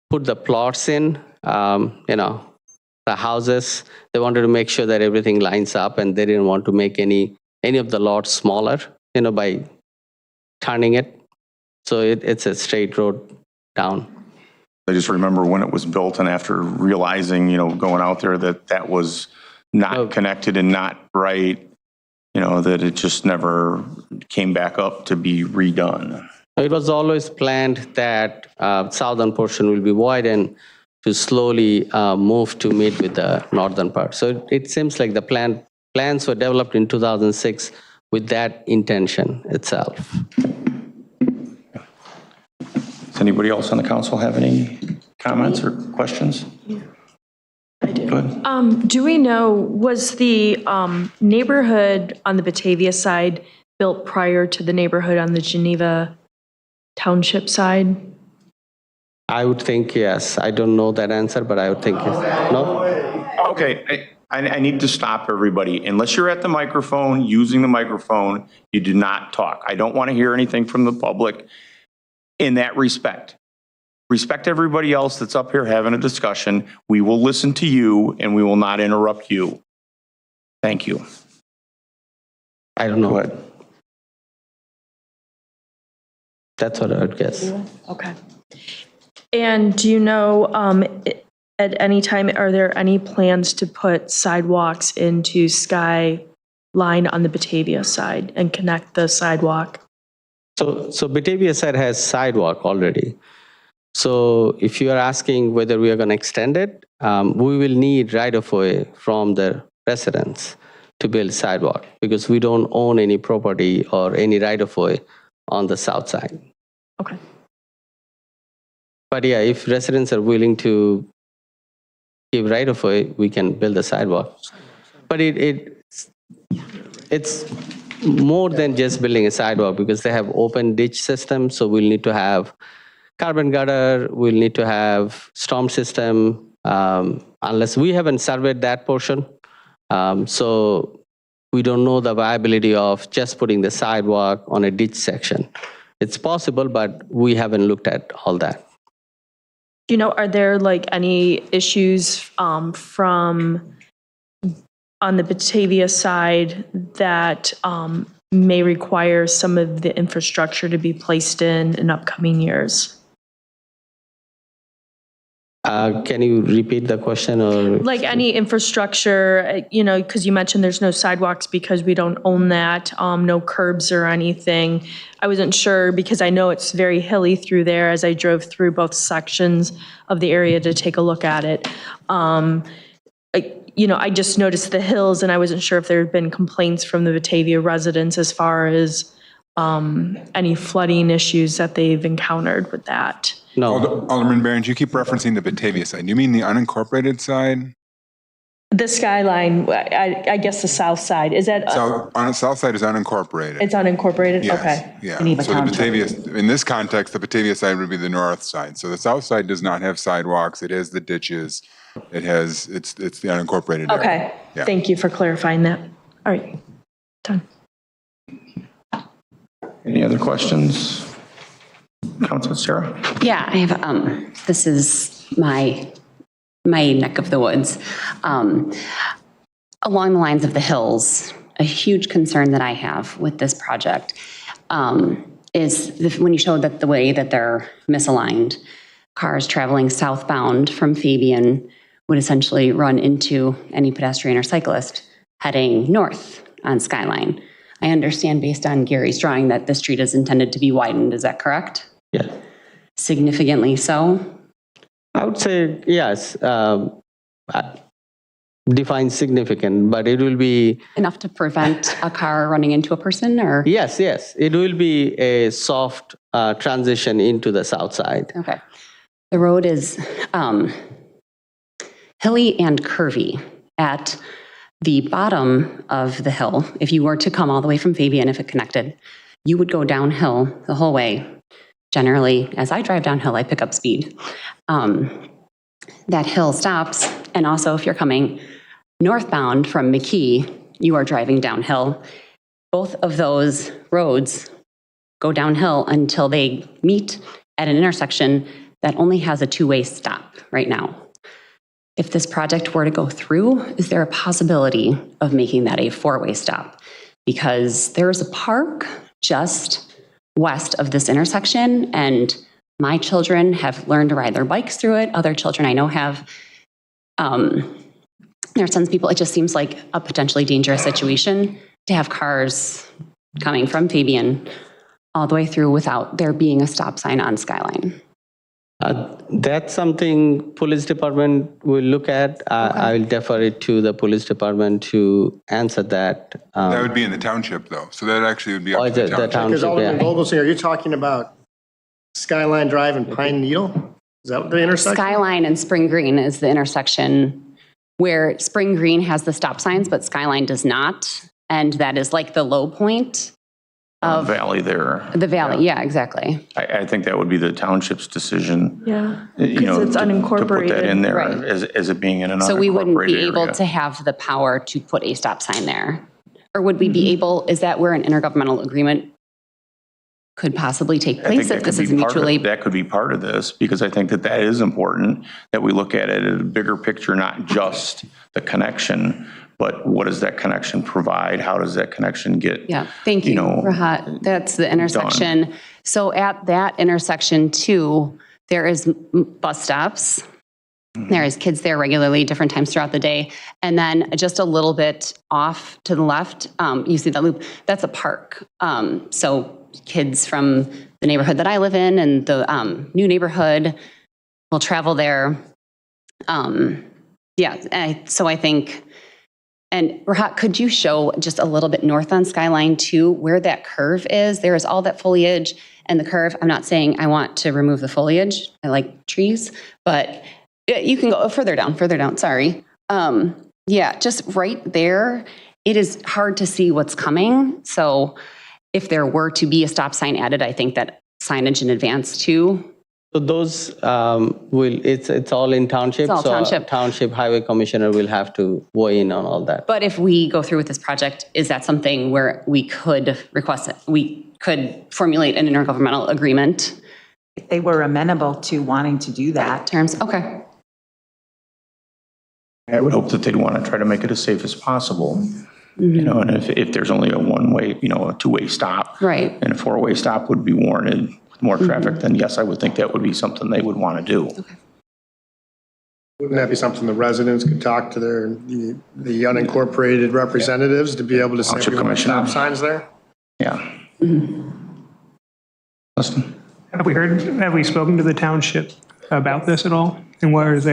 put the plots in, the houses, they wanted to make sure that everything lines up, and they didn't want to make any of the lots smaller, by turning it. So it's a straight road down. I just remember when it was built and after realizing, going out there that was not connected and not right, that it just never came back up to be redone. It was always planned that southern portion will be widened to slowly move to meet with the northern part. So it seems like the plans were developed in 2006 with that intention itself. Does anybody else on the council have any comments or questions? Yeah, I do. Go ahead. Do we know, was the neighborhood on the Batavia side built prior to the neighborhood on the Geneva Township side? I would think yes. I don't know that answer, but I would think yes. No? Okay, I need to stop everybody. Unless you're at the microphone, using the microphone, you do not talk. I don't want to hear anything from the public in that respect. Respect everybody else that's up here having a discussion. We will listen to you and we will not interrupt you. Thank you. I don't know. Go ahead. That's what I would guess. Okay. And do you know, at any time, are there any plans to put sidewalks into Skyline on the Batavia side and connect the sidewalk? So Batavia side has sidewalk already. So if you are asking whether we are going to extend it, we will need right-of-way from the residents to build sidewalk because we don't own any property or any right-of-way on the south side. Okay. But yeah, if residents are willing to give right-of-way, we can build the sidewalk. But it's more than just building a sidewalk because they have open ditch system, so we'll need to have carbon gutter, we'll need to have storm system, unless we haven't surveyed that portion. So we don't know the viability of just putting the sidewalk on a ditch section. It's possible, but we haven't looked at all that. Do you know, are there any issues from on the Batavia side that may require some of the infrastructure to be placed in upcoming years? Can you repeat the question? Or Any infrastructure, because you mentioned there's no sidewalks because we don't own that, no curbs or anything. I wasn't sure because I know it's very hilly through there as I drove through both sections of the area to take a look at it. I just noticed the hills and I wasn't sure if there had been complaints from the Batavia residents as far as any flooding issues that they've encountered with that. No. Alderman Behrens, you keep referencing the Batavia side. You mean the unincorporated side? The skyline, I guess the south side, is that, On the south side is unincorporated. it's unincorporated? Yes, Okay. yeah. Geneva So the Township. Batavia, in this context, the Batavia side would be the north side. So the south side does not have sidewalks. It has the ditches. It's the unincorporated area. Okay, Yeah. thank you for clarifying that. All right, done. Any other questions? Councilor Sarah? Yeah, I have, this is my neck of the woods. Along the lines of the hills, a huge concern that I have with this project is when you showed that the way that they're misaligned, cars traveling southbound from Fabian would essentially run into any pedestrian or cyclist heading north on Skyline. I understand based on Gary's drawing that the street is intended to be widened, is that correct? Yeah. Significantly so? I would say yes. Define significant, but it will be. Enough to prevent a car running into a person, or? Yes, yes. It will be a soft transition into the south side. Okay. The road is hilly and curvy. At the bottom of the hill, if you were to come all the way from Fabian, if it connected, you would go downhill the whole way. Generally, as I drive downhill, I pick up speed. That hill stops, and also if you're coming northbound from McKee, you are driving downhill. Both of those roads go downhill until they meet at an intersection that only has a two-way stop right now. If this project were to go through, is there a possibility of making that a four-way stop? Because there is a park just west of this intersection, and my children have learned to ride their bikes through it. Other children I know have. Their sons, people, it just seems like a potentially dangerous situation to have cars coming from Fabian all the way through without there being a stop sign on Skyline. That's something police department will look at. I will defer it to the police department to answer that. That would be in the township, though. So that actually would be up to the the township. Because Alderman yeah. Vogelson, are you talking about Skyline Drive and Pine Needle? Is that the intersection? Skyline and Spring Green is the intersection where Spring Green has the stop signs, but Skyline does not. And that is like the low point of Valley there. the valley. Yeah, exactly. I think that would be the township's decision. Yeah, You know, because it's to put that unincorporated. in there Right. as it being in an unincorporated area. So we wouldn't be able to have the power to put a stop sign there? Or would we be able, is that where an intergovernmental agreement could possibly take I think place that if this could is be part of- mutually? That could be part of this, because I think that that is important, that we look at it at a bigger picture, not just the connection, but what does that connection provide? How does that connection get? Yeah, thank you, Rahat. That's the intersection. So at that intersection too, there is bus stops. There is kids there regularly, different times throughout the day. And then just a little bit off to the left, you see that loop, that's a park. So kids from the neighborhood that I live in and the new neighborhood will travel there. So I think, and Rahat, could you show just a little bit north on Skyline too, where that curve is? There is all that foliage and the curve. I'm not saying I want to remove the foliage. I like trees, but you can go further down, sorry. Just right there, it is hard to see what's coming. So if there were to be a stop sign added, I think that signage in advance too. So those it's all in township. It's all so township. Township highway commissioner will have to weigh in on all that. But if we go through with this project, is that something where we could request it? We could formulate an intergovernmental agreement? If they were amenable to wanting to do that. Terms, okay. I would hope that they'd want to try to make it as safe as possible. You know, and if there's only a one-way, a two-way stop. Right. And a four-way stop would be warranted with more traffic, then yes, I would think that would be something they would want to do. Wouldn't that be something the residents could talk to the unincorporated representatives to be able to say Township we want stop commissioner. signs there? Yeah. Listen. Have we spoken to the township about this at all? And what have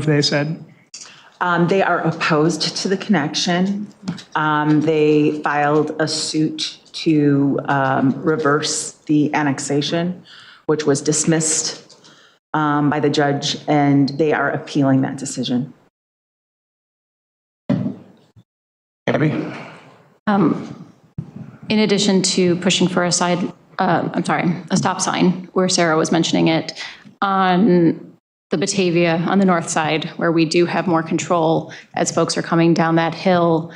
they said? They are opposed to the connection. They filed a suit to reverse the annexation, which was dismissed by the judge, and they are appealing that decision. Abby? In addition to pushing for a stop sign, where Sarah was mentioning it, on the Batavia, on the north side, where we do have more control as folks are coming down that hill,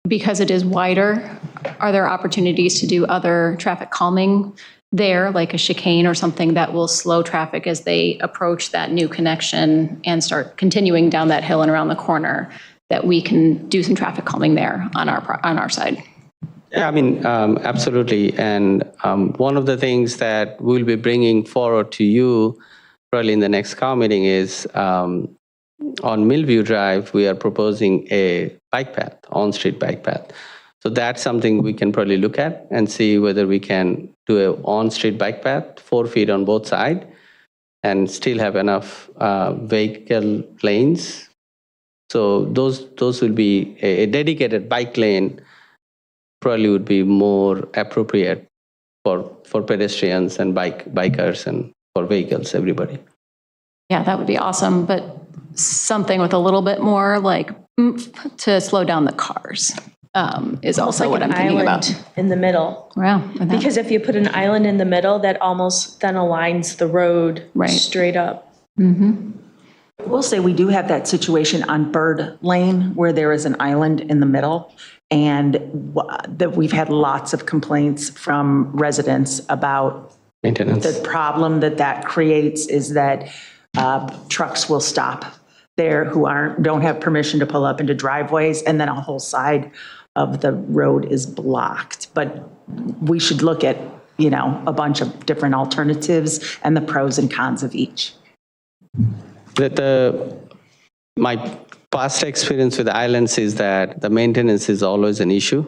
because it is wider, are there opportunities to do other traffic calming there, like a chicane or something that will slow traffic as they approach that new connection and start continuing down that hill and around the corner, that we can do some traffic calming there on our side? Yeah, I mean, absolutely. And one of the things that we'll be bringing forward to you probably in the next COW meeting is on Millview Drive, we are proposing a bike path, on-street bike path. So that's something we can probably look at and see whether we can do an on-street bike path, 4 feet on both sides, and still have enough vehicle lanes. So those will be a dedicated bike lane. Probably would be more appropriate for pedestrians and bikers and for vehicles, everybody. Yeah, that would be awesome, but something with a little bit more like oomph to slow down the cars is also what I'm thinking about. In the middle. Wow. Because if you put an island in the middle, that almost then aligns the road straight up. Mm-hmm. I will say we do have that situation on Bird Lane where there is an island in the middle, and that we've had lots of complaints from residents about maintenance. The problem that creates is that trucks will stop there who don't have permission to pull up into driveways, and then a whole side of the road is blocked. But we should look at, a bunch of different alternatives and the pros and cons of each. My past experience with islands is that the maintenance is always an issue.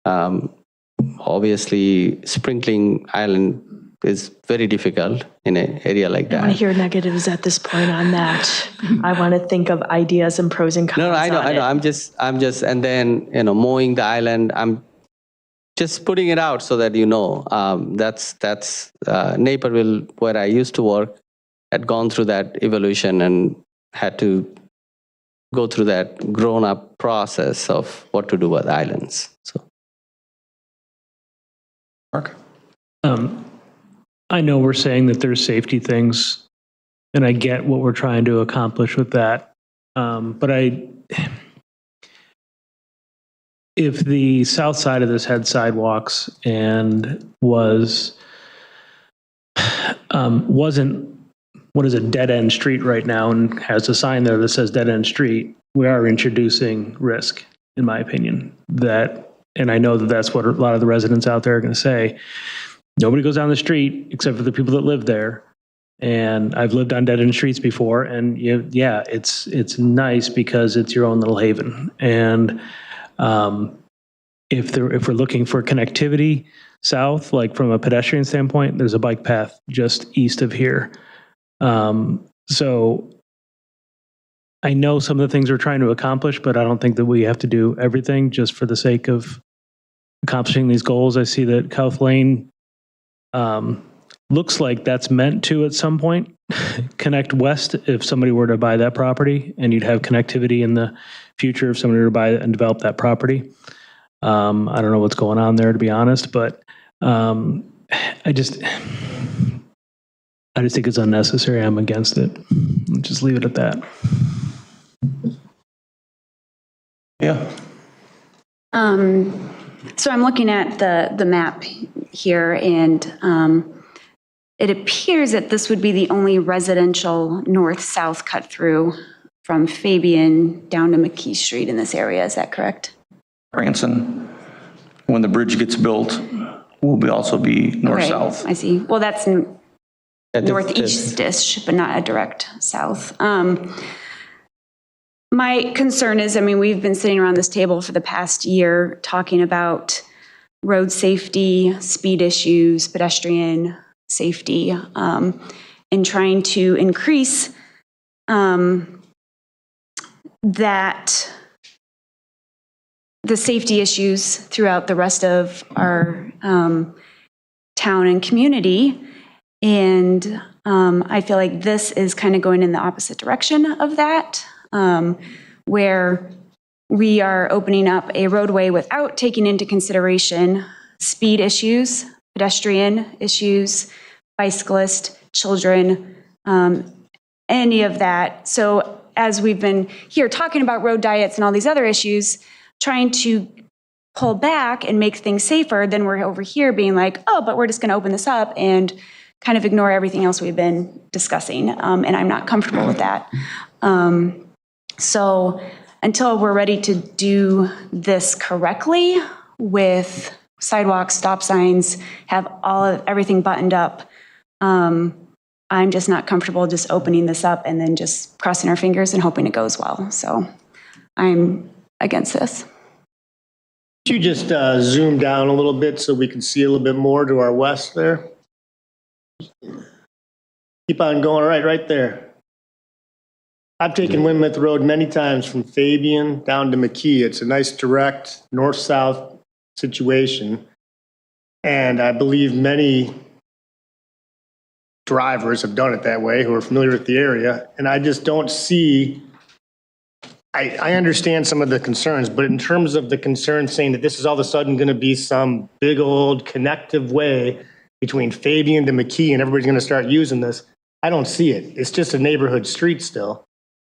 Obviously, sprinkling island is very difficult in an area like I that. want to hear negatives at this point on that. I want to think of ideas and pros and cons. No, I know. I'm just, and then, mowing the island, I'm just putting it out so that that's Naperville, where I used to work, had gone through that evolution and had to go through that grown-up process of what to do with islands. So, Mark? I know we're saying that there's safety things, and I get what we're trying to accomplish with that. But if the south side of this had sidewalks and wasn't, what is a dead-end street right now and has a sign there that says dead-end street, we are introducing risk, in my opinion. And I know that's what a lot of the residents out there are going to say. Nobody goes down the street except for the people that live there. And I've lived on dead-end streets before, and it's nice because it's your own little haven. And if we're looking for connectivity south, like from a pedestrian standpoint, there's a bike path just east of here. So I know some of the things we're trying to accomplish, but I don't think that we have to do everything just for the sake of accomplishing these goals. I see that South Lane looks like that's meant to, at some point, connect west if somebody were to buy that property, and you'd have connectivity in the future if somebody were to buy and develop that property. I don't know what's going on there, to be honest, but I just think it's unnecessary. I'm against it. I'll just leave it at that. Yeah. So I'm looking at the map here, and it appears that this would be the only residential north-south cut through from Fabian down to McKee Street in this area. Is that correct? Branson, when the bridge gets built, will also be north-south. Okay, I see. Well, that's northeast-ish, but not a direct south. My concern is, we've been sitting around this table for the past year talking about road safety, speed issues, pedestrian safety, and trying to increase that the safety issues throughout the rest of our town and community. And I feel like this is kind of going in the opposite direction of that, where we are opening up a roadway without taking into consideration speed issues, pedestrian issues, bicyclists, children, any of that. So as we've been here talking about road diets and all these other issues, trying to pull back and make things safer, then we're over here being like, oh, but we're just going to open this up and kind of ignore everything else we've been discussing. And I'm not comfortable with that. So until we're ready to do this correctly with sidewalks, stop signs, have everything buttoned up, I'm just not comfortable just opening this up and then just crossing our fingers and hoping it goes well. So I'm against this. Could you just zoom down a little bit so we can see a little bit more to our west there? Keep on going, right there. I've taken Windmith Road many times from Fabian down to McKee. It's a nice direct north-south situation. And I believe many drivers have done it that way who are familiar with the area. And I just don't see, I understand some of the concerns, but in terms of the concerns saying that this is all of a sudden going to be some big old connective way between Fabian to McKee and everybody's going to start using this, I don't see it. It's just a neighborhood street still.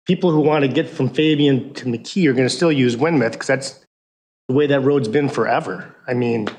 People who want to get from Fabian to McKee are going to still use Windmith because that's the way that road's been forever. I mean,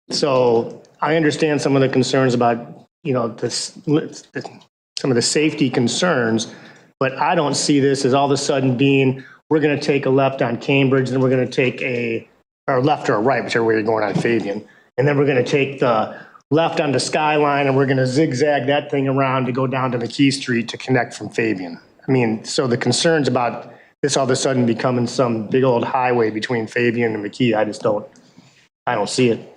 so I understand some of the concerns about, you know, some of the safety concerns, but I don't see this as all of a sudden being, we're going to take a left on Cambridge, and we're going to take or left or a right, whichever way you're going on Fabian. And then we're going to take the left onto Skyline, and we're going to zigzag that thing around to go down to McKee Street to connect from Fabian. I mean, so the concerns about this all of a sudden becoming some big old highway between Fabian and McKee, I don't see it.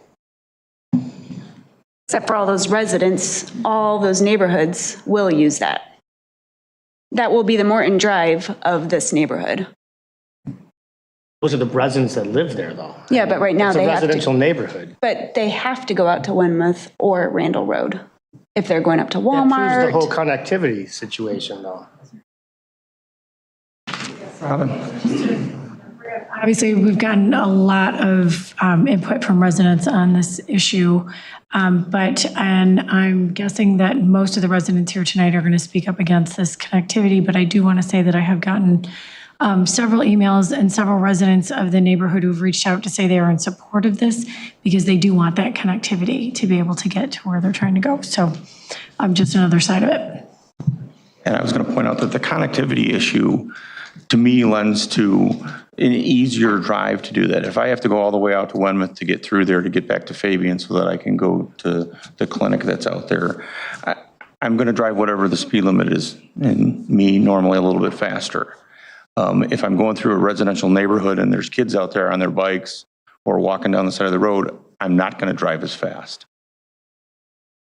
Except for all those residents, all those neighborhoods will use that. That will be the Morton Drive of this neighborhood. Those are the residents that live there, though. Yeah, but right now It's a they have to. residential neighborhood. But they have to go out to Windmouth or Randall Road if they're going up to That proves the Walmart. whole connectivity situation, though. Obviously, we've gotten a lot of input from residents on this issue, and I'm guessing that most of the residents here tonight are going to speak up against this connectivity, but I do want to say that I have gotten several emails and several residents of the neighborhood who've reached out to say they are in support of this because they do want that connectivity to be able to get to where they're trying to go. So just another side of it. And I was going to point out that the connectivity issue, to me, lends to an easier drive to do that. If I have to go all the way out to Windmouth to get through there to get back to Fabian so that I can go to the clinic that's out there, I'm going to drive whatever the speed limit is, and me normally a little bit faster. If I'm going through a residential neighborhood and there's kids out there on their bikes or walking down the side of the road, I'm not going to drive as fast.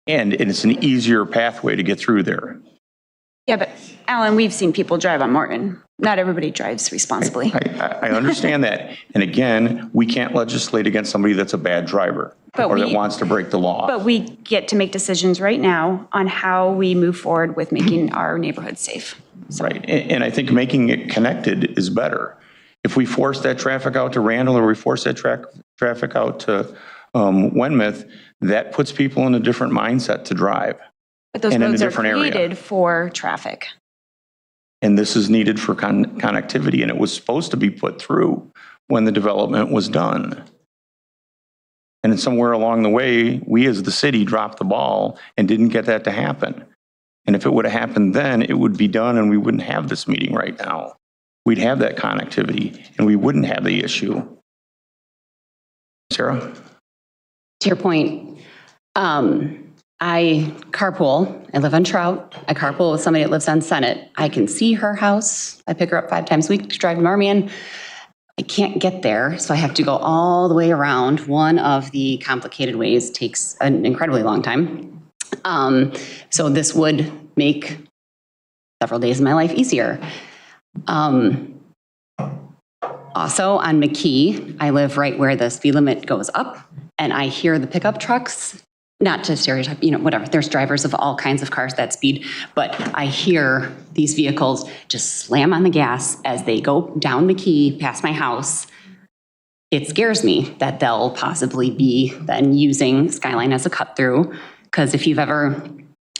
And it's an easier pathway to get through there. Yeah, but Alan, we've seen people drive on Morton. Not everybody drives responsibly. I understand that. And again, we can't legislate against somebody that's a bad driver or that wants to break the law. But we get to make decisions right now on how we move forward with making our neighborhood safe. Right. And I think making it connected is better. If we force that traffic out to Randall or we force that traffic out to Windmouth, that puts people in a different mindset to drive. But those and roads in a are different created area. for traffic. And this is needed for connectivity, and it was supposed to be put through when the development was done. And somewhere along the way, we as the city dropped the ball and didn't get that to happen. And if it would have happened then, it would be done and we wouldn't have this meeting right now. We'd have that connectivity and we wouldn't have the issue. Sarah? To your point, I carpool. I live on Trout. I carpool with somebody that lives on Senate. I can see her house. I pick her up 5 times a week to drive to Marmion. I can't get there, so I have to go all the way around. One of the complicated ways takes an incredibly long time. So this would make several days of my life easier. Also on McKee, I live right where the speed limit goes up, and I hear the pickup trucks, not to stereotype, whatever, there's drivers of all kinds of cars that speed, but I hear these vehicles just slam on the gas as they go down McKee past my house. It scares me that they'll possibly be then using Skyline as a cut through, because if you've ever,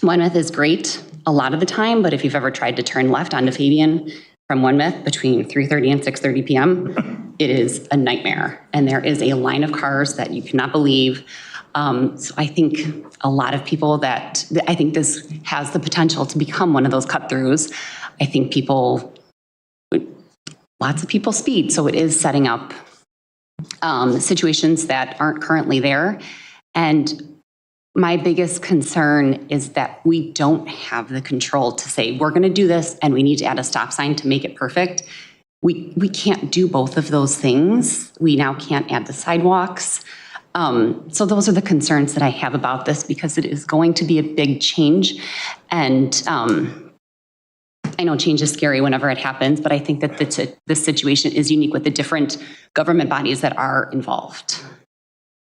Weymouth is great a lot of the time, but if you've ever tried to turn left onto Fabian from Weymouth between 3:30 and 6:30 p.m., it is a nightmare. And there is a line of cars that you cannot believe. So I think a lot of people I think this has the potential to become one of those cut throughs. I think lots of people speed, so it is setting up situations that aren't currently there. And my biggest concern is that we don't have the control to say, we're going to do this and we need to add a stop sign to make it perfect. We can't do both of those things. We now can't add the sidewalks. So those are the concerns that I have about this, because it is going to be a big change. And I know change is scary whenever it happens, but I think that this situation is unique with the different government bodies that are involved.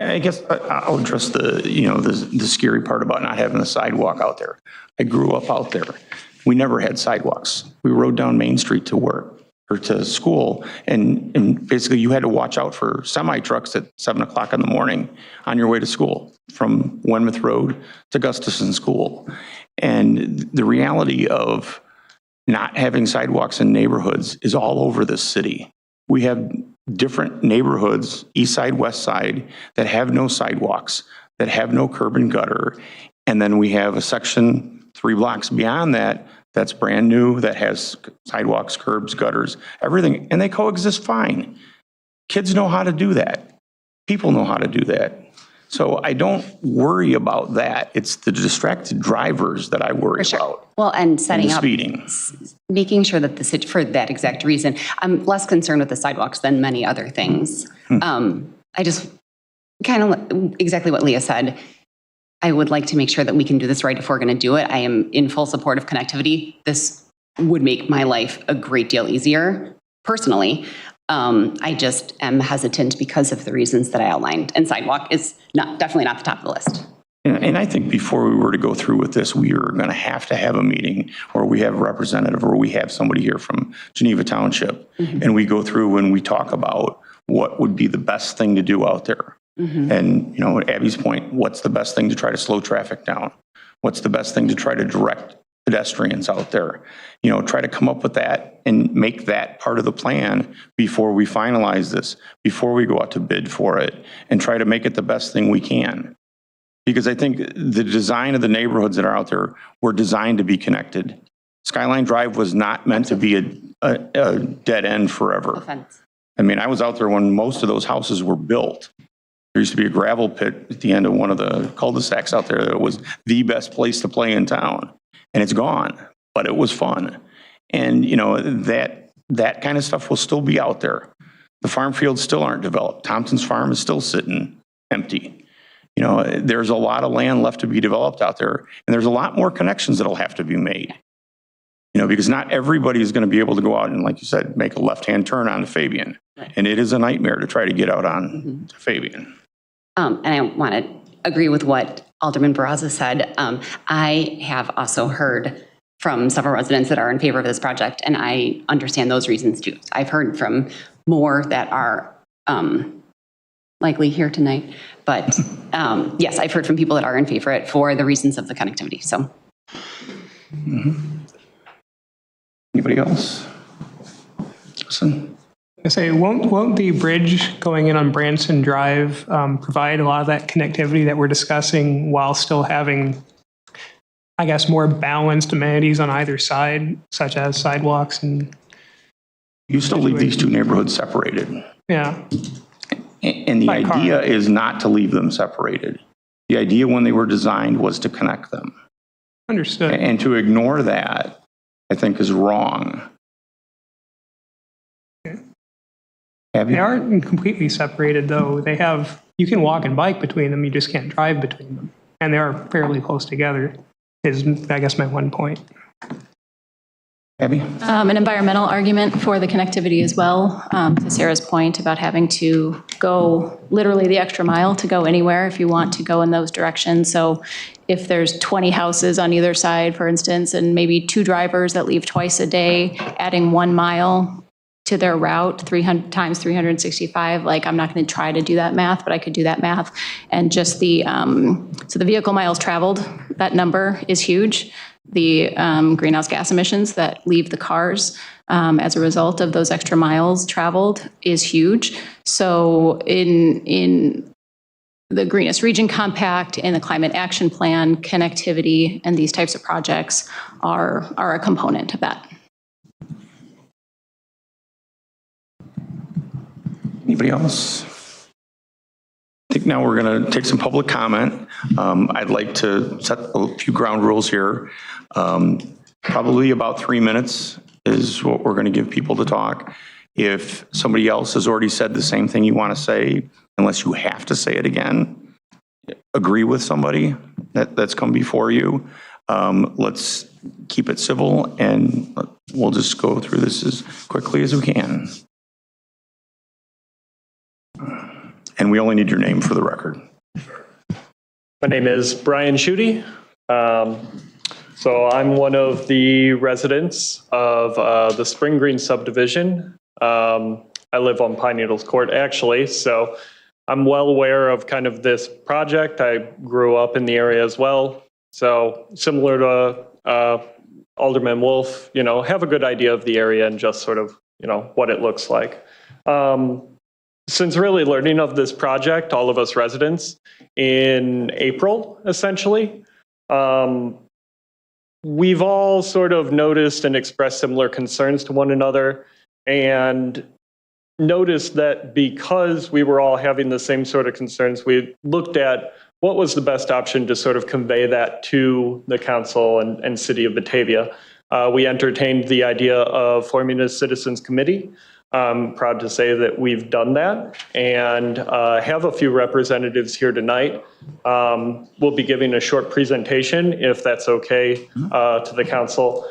I guess I'll address the scary part about not having a sidewalk out there. I grew up out there. We never had sidewalks. We rode down Main Street to work or to school, and basically you had to watch out for semi trucks at 7 o'clock in the morning on your way to school from Weymouth Road to Gustafson School. And the reality of not having sidewalks in neighborhoods is all over this city. We have different neighborhoods, east side, west side, that have no sidewalks, that have no curb and gutter. And then we have a section 3 blocks beyond that that's brand new, that has sidewalks, curbs, gutters, everything, and they coexist fine. Kids know how to do that. People know how to do that. So I don't worry about that. It's the distracted drivers that I worry about. Well, and setting the up, speeding. making sure that for that exact reason, I'm less concerned with the sidewalks than many other things. I just kind of exactly what Leah said. I would like to make sure that we can do this right if we're going to do it. I am in full support of connectivity. This would make my life a great deal easier personally. I just am hesitant because of the reasons that I outlined, and sidewalk is definitely not the top of the list. And I think before we were to go through with this, we are going to have a meeting where we have a representative or we have somebody here from Geneva Township, and we go through and we talk about what would be the best thing to do out there. And, at Abby's point, what's the best thing to try to slow traffic down? What's the best thing to try to direct pedestrians out there? Try to come up with that and make that part of the plan before we finalize this, before we go out to bid for it, and try to make it the best thing we can. Because I think the design of the neighborhoods that are out there were designed to be connected. Skyline Drive was not meant to be a dead end forever. I mean, I was out there when most of those houses were built. There used to be a gravel pit at the end of one of the cul-de-sacs out there that was the best place to play in town. And it's gone, but it was fun. And, that kind of stuff will still be out there. The farm fields still aren't developed. Thompson's Farm is still sitting empty. There's a lot of land left to be developed out there, and there's a lot more connections that'll have to be made. Because not everybody is going to be able to go out and, like you said, make a left-hand turn onto Fabian. And it is a nightmare to try to get out on to Fabian. And I want to agree with what Alderman Barraza said. I have also heard from several residents that are in favor of this project, and I understand those reasons too. I've heard from more that are likely here tonight, but yes, I've heard from people that are in favor of it for the reasons of the connectivity. So, Anybody else? Listen. I say, won't the bridge going in on Branson Drive provide a lot of that connectivity that we're discussing while still having, I guess, more balanced amenities on either side, such as sidewalks and... You still leave these two neighborhoods separated. Yeah. And the idea is not to leave them separated. The idea when they were designed was to connect them. Understood. And to ignore that, I think, is wrong. They aren't completely separated, though. You can walk and bike between them, you just can't drive between them. And they are fairly close together, is, I guess, my one point. Abby? An environmental argument for the connectivity as well, to Sarah's point about having to go literally the extra mile to go anywhere if you want to go in those directions. So if there's 20 houses on either side, for instance, and maybe 2 drivers that leave twice a day, adding 1 mile to their route, 300 times 365, like I'm not going to try to do that math, but I could do that math. And just the, so the vehicle miles traveled, that number is huge. The greenhouse gas emissions that leave the cars as a result of those extra miles traveled is huge. So in the Greenest Region Compact and the Climate Action Plan, connectivity and these types of projects are a component of that. Anybody else? I think now we're going to take some public comment. I'd like to set a few ground rules here. Probably about 3 minutes is what we're going to give people to talk. If somebody else has already said the same thing you want to say, unless you have to say it again, agree with somebody that's come before you. Let's keep it civil and we'll just go through this as quickly as we can. And we only need your name for the record. My name is Brian Schutte. So I'm one of the residents of the Spring Green subdivision. I live on Pine Needles Court, actually, so I'm well aware of kind of this project. I grew up in the area as well. So similar to Alderman Wolf, you know, have a good idea of the area and just sort of, you know, what it looks like. Since really learning of this project, all of us residents, in April, essentially, we've all sort of noticed and expressed similar concerns to one another and noticed that because we were all having the same sort of concerns, we looked at what was the best option to sort of convey that to the council and city of Batavia. We entertained the idea of forming a citizens committee. I'm proud to say that we've done that and have a few representatives here tonight. We'll be giving a short presentation, if that's okay, to the council.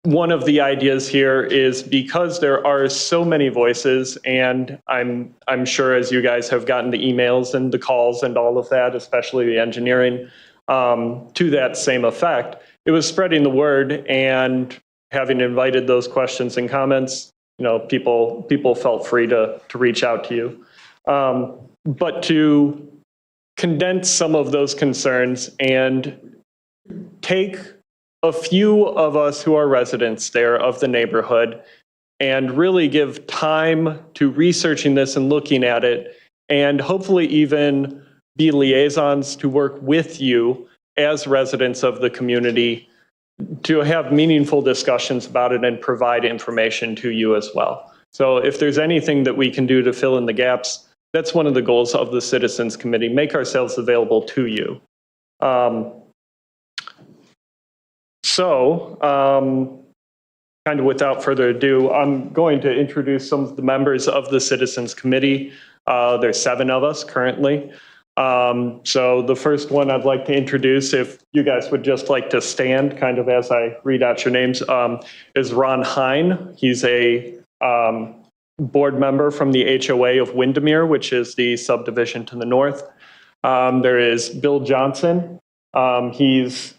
One of the ideas here is because there are so many voices, and I'm sure as you guys have gotten the emails and the calls and all of that, especially the engineering, to that same effect, it was spreading the word and having invited those questions and comments. You know, people felt free to reach out to you. But to condense some of those concerns and take a few of us who are residents there of the neighborhood and really give time to researching this and looking at it, and hopefully even be liaisons to work with you as residents of the community to have meaningful discussions about it and provide information to you as well. So if there's anything that we can do to fill in the gaps, that's one of the goals of the Citizens Committee, make ourselves available to you. Kind of without further ado, I'm going to introduce some of the members of the Citizens Committee. There's 7 of us currently. So the first one I'd like to introduce, if you guys would just like to stand kind of as I read out your names, is Ron Hine. He's a board member from the HOA of Windermere, which is the subdivision to the north. There is Bill Johnson. He's,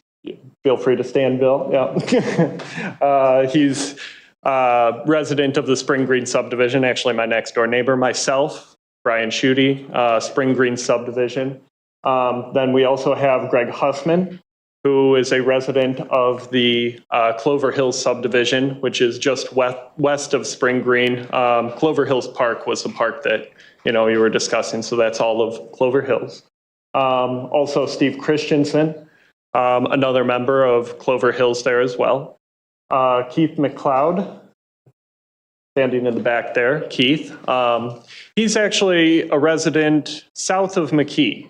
feel free to stand, Bill. Yeah. He's resident of the Spring Green subdivision, actually my next door neighbor. Myself, Brian Schutte, Spring Green subdivision. Then we also have Greg Hussman, who is a resident of the Clover Hills subdivision, which is just west of Spring Green. Clover Hills Park was the park that you were discussing, so that's all of Clover Hills. Also Steve Christensen, another member of Clover Hills there as well. Keith McLeod, standing in the back there, Keith. He's actually a resident south of McKee.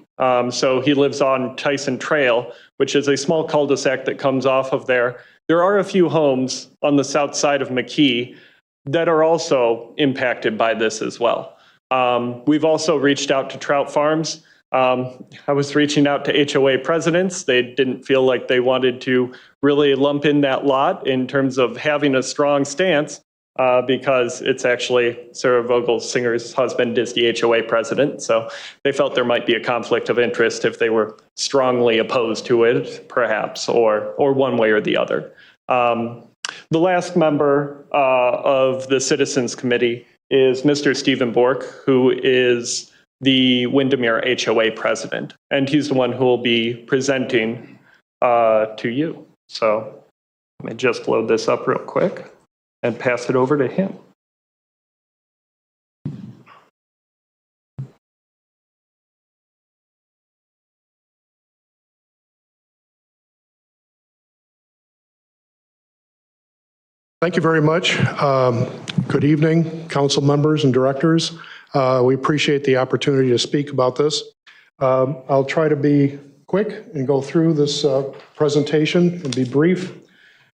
So he lives on Tyson Trail, which is a small cul-de-sac that comes off of there. There are a few homes on the south side of McKee that are also impacted by this as well. We've also reached out to Trout Farms. I was reaching out to HOA presidents. They didn't feel like they wanted to really lump in that lot in terms of having a strong stance because it's actually Sarah Vogelsinger's husband is the HOA president. So they felt there might be a conflict of interest if they were strongly opposed to it, perhaps, or one way or the other. The last member of the Citizens Committee is Mr. Stephen Bork, who is the Windermere HOA president, and he's the one who will be presenting to you. So let me just load this up real quick and pass it over to him. Thank you very much. Good evening, council members and directors. We appreciate the opportunity to speak about this. I'll try to be quick and go through this presentation and be brief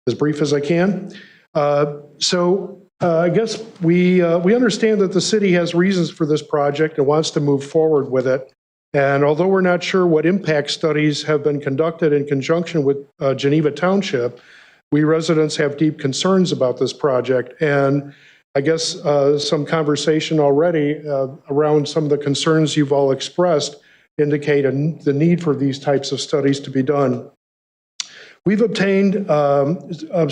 as I can. I guess we understand that the city has reasons for this project and wants to move forward with it. And although we're not sure what impact studies have been conducted in conjunction with Geneva Township, we residents have deep concerns about this project. And I guess some conversation already around some of the concerns you've all expressed indicate the need for these types of studies to be done. We've obtained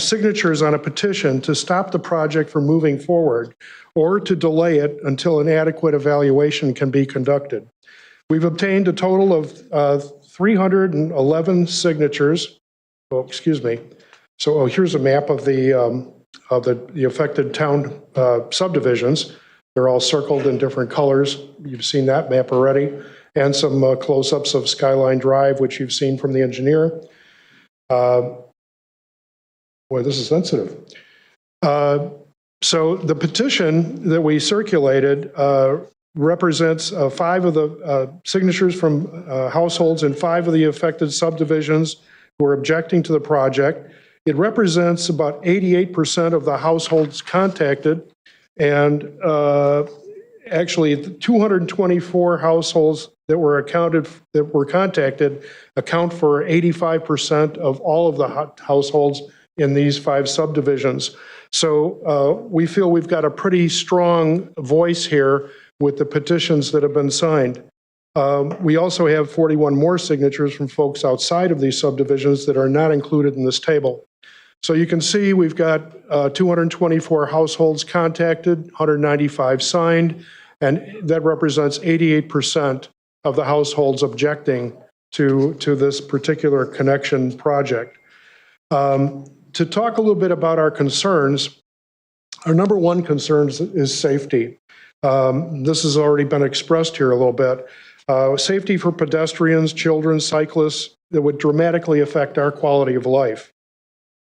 signatures on a petition to stop the project from moving forward or to delay it until an adequate evaluation can be conducted. We've obtained a total of 311 signatures. Oh, excuse me. So here's a map of the affected town subdivisions. They're all circled in different colors. You've seen that map already. And some close-ups of Skyline Drive, which you've seen from the engineer. Boy, this is sensitive. So the petition that we circulated represents 5 of the signatures from households in 5 of the affected subdivisions who are objecting to the project. It represents about 88% of the households contacted, and actually 224 households that were contacted account for 85% of all of the households in these 5 subdivisions. So we feel we've got a pretty strong voice here with the petitions that have been signed. We also have 41 more signatures from folks outside of these subdivisions that are not included in this table. So you can see we've got 224 households contacted, 195 signed, and that represents 88% of the households objecting to this particular connection project. To talk a little bit about our concerns, our number one concern is safety. This has already been expressed here a little bit. Safety for pedestrians, children, cyclists, that would dramatically affect our quality of life.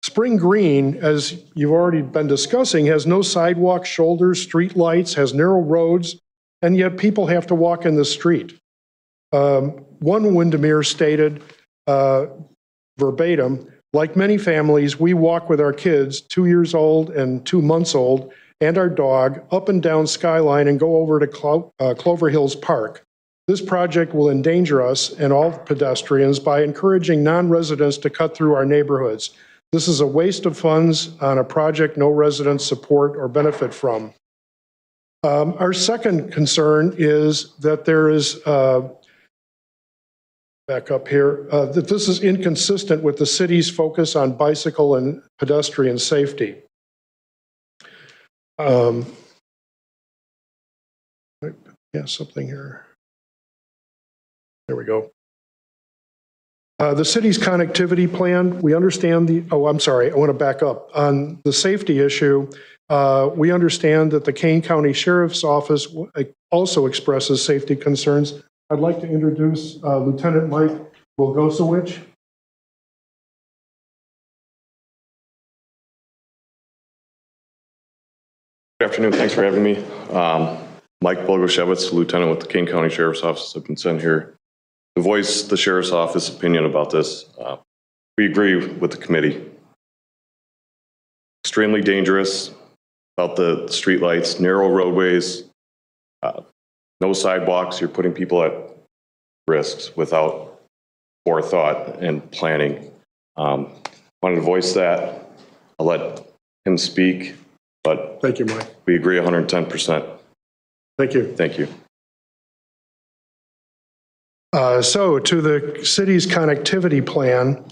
Spring Green, as you've already been discussing, has no sidewalks, shoulders, street lights, has narrow roads, and yet people have to walk in the street. One Windermere stated verbatim, like many families, we walk with our kids, 2 years old and 2 months old, and our dog up and down Skyline and go over to Clover Hills Park. This project will endanger us and all pedestrians by encouraging non-residents to cut through our neighborhoods. This is a waste of funds on a project no residents support or benefit from. Our second concern is that there is, back up here, that this is inconsistent with the city's focus on bicycle and pedestrian safety. Yeah, something here. There we go. The city's connectivity plan, we understand I'm sorry, I want to back up. On the safety issue, we understand that the Kane County Sheriff's Office also expresses safety concerns. I'd like to introduce Lieutenant Mike Wilgosewicz. Good afternoon, thanks for having me. Mike Wilgosewicz, Lieutenant with the Kane County Sheriff's Office. I've been sent here to voice the Sheriff's Office opinion about this. We agree with the committee. Extremely dangerous about the streetlights, narrow roadways, no sidewalks. You're putting people at risks without forethought and planning. Wanted to voice that. I'll let him speak, but Thank you, Mike. we agree 110%. Thank you. Thank you. So to the city's connectivity plan,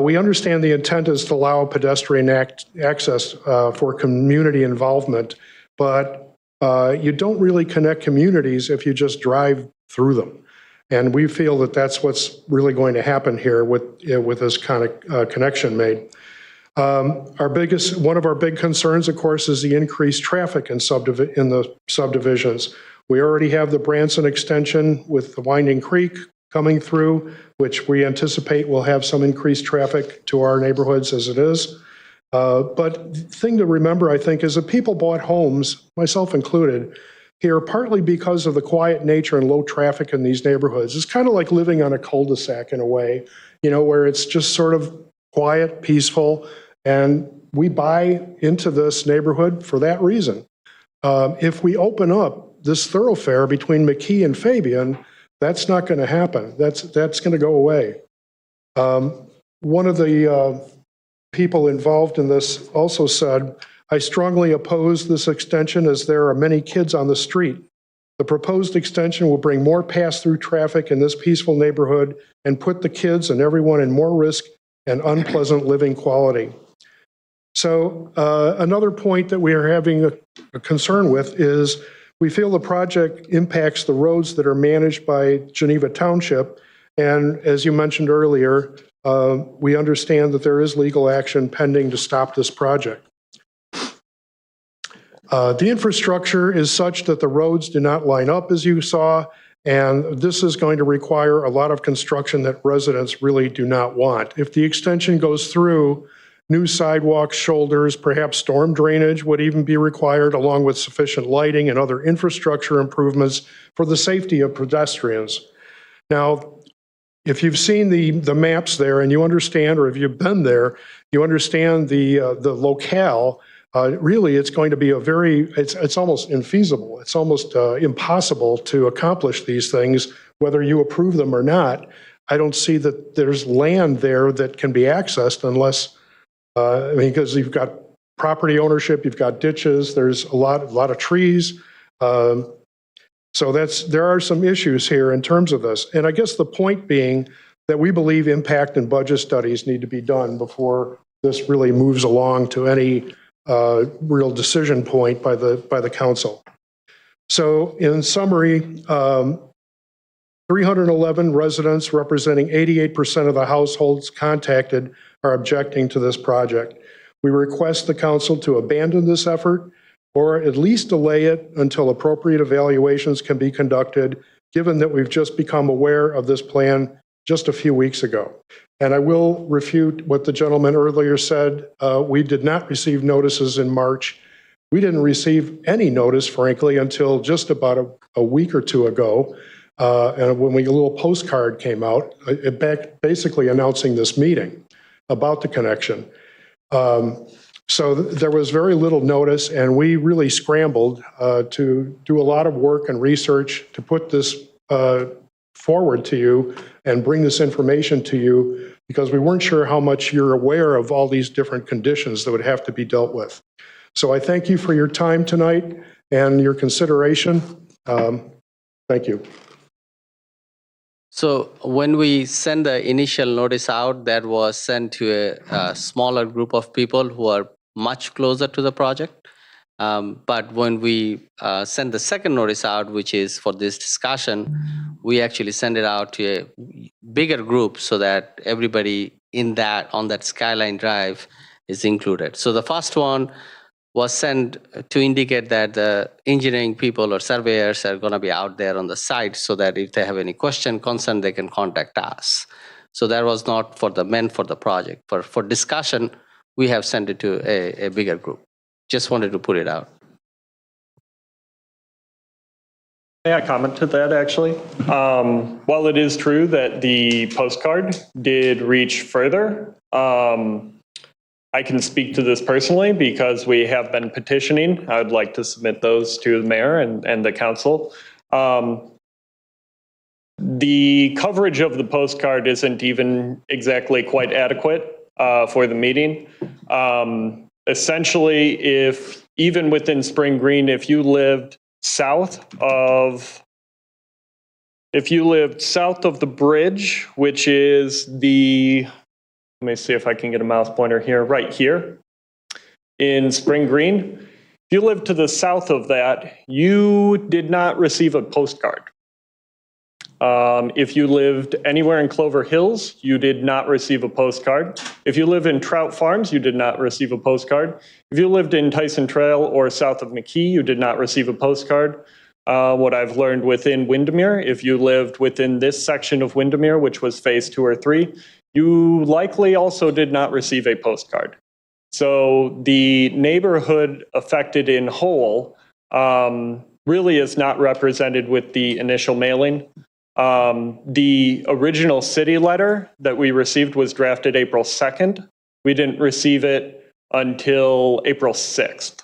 we understand the intent is to allow pedestrian access for community involvement, but you don't really connect communities if you just drive through them. And we feel that that's what's really going to happen here with this kind of connection made. One of our big concerns, of course, is the increased traffic in the subdivisions. We already have the Branson extension with the Winding Creek coming through, which we anticipate will have some increased traffic to our neighborhoods as it is. But the thing to remember, I think, is that people bought homes, myself included, here partly because of the quiet nature and low traffic in these neighborhoods. It's kind of like living on a cul-de-sac in a way, where it's just sort of quiet, peaceful, and we buy into this neighborhood for that reason. If we open up this thoroughfare between McKee and Fabian, that's not going to happen. That's going to go away. One of the people involved in this also said, I strongly oppose this extension as there are many kids on the street. The proposed extension will bring more pass-through traffic in this peaceful neighborhood and put the kids and everyone in more risk and unpleasant living quality. So another point that we are having a concern with is we feel the project impacts the roads that are managed by Geneva Township. And as you mentioned earlier, we understand that there is legal action pending to stop this project. The infrastructure is such that the roads do not line up, as you saw, and this is going to require a lot of construction that residents really do not want. If the extension goes through, new sidewalks, shoulders, perhaps storm drainage would even be required, along with sufficient lighting and other infrastructure improvements for the safety of pedestrians. Now, if you've seen the maps there and you understand, or if you've been there, you understand the locale. Really, it's going to be it's almost infeasible. It's almost impossible to accomplish these things, whether you approve them or not. I don't see that there's land there that can be accessed unless, because you've got property ownership, you've got ditches, there's a lot of trees. So there are some issues here in terms of this. And I guess the point being that we believe impact and budget studies need to be done before this really moves along to any real decision point by the council. So in summary, 311 residents representing 88% of the households contacted are objecting to this project. We request the council to abandon this effort or at least delay it until appropriate evaluations can be conducted, given that we've just become aware of this plan just a few weeks ago. And I will refute what the gentleman earlier said. We did not receive notices in March. We didn't receive any notice, frankly, until just about a week or two ago. And when a little postcard came out, basically announcing this meeting about the connection. So there was very little notice, and we really scrambled to do a lot of work and research to put this forward to you and bring this information to you, because we weren't sure how much you're aware of all these different conditions that would have to be dealt with. So I thank you for your time tonight and your consideration. Thank you. So when we send the initial notice out, that was sent to a smaller group of people who are much closer to the project. But when we send the second notice out, which is for this discussion, we actually send it out to a bigger group so that everybody on that Skyline Drive is included. So the first one was sent to indicate that the engineering people or surveyors are going to be out there on the site, so that if they have any question, concern, they can contact us. So that was not meant for the project. For discussion, we have sent it to a bigger group. Just wanted to put it out. May I comment to that, actually? While it is true that the postcard did reach further, I can speak to this personally because we have been petitioning. I would like to submit those to the mayor and the council. The coverage of the postcard isn't even exactly quite adequate for the meeting. Essentially, even within Spring Green, if you lived south of the bridge, which is let me see if I can get a mouse pointer here, right here in Spring Green. If you lived to the south of that, you did not receive a postcard. If you lived anywhere in Clover Hills, you did not receive a postcard. If you live in Trout Farms, you did not receive a postcard. If you lived in Tyson Trail or south of McKee, you did not receive a postcard. What I've learned within Windermere, if you lived within this section of Windermere, which was phase 2 or 3, you likely also did not receive a postcard. So the neighborhood affected in whole really is not represented with the initial mailing. The original city letter that we received was drafted April 2nd. We didn't receive it until April 6th.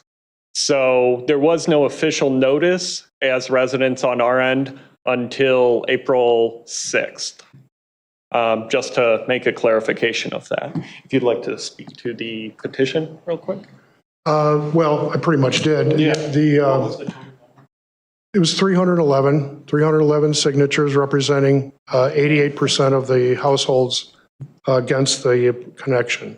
So there was no official notice as residents on our end until April 6th. Just to make a clarification of that. If you'd like to speak to the petition real quick. Well, I pretty much did. Yeah. It was 311 signatures representing 88% of the households against the connection.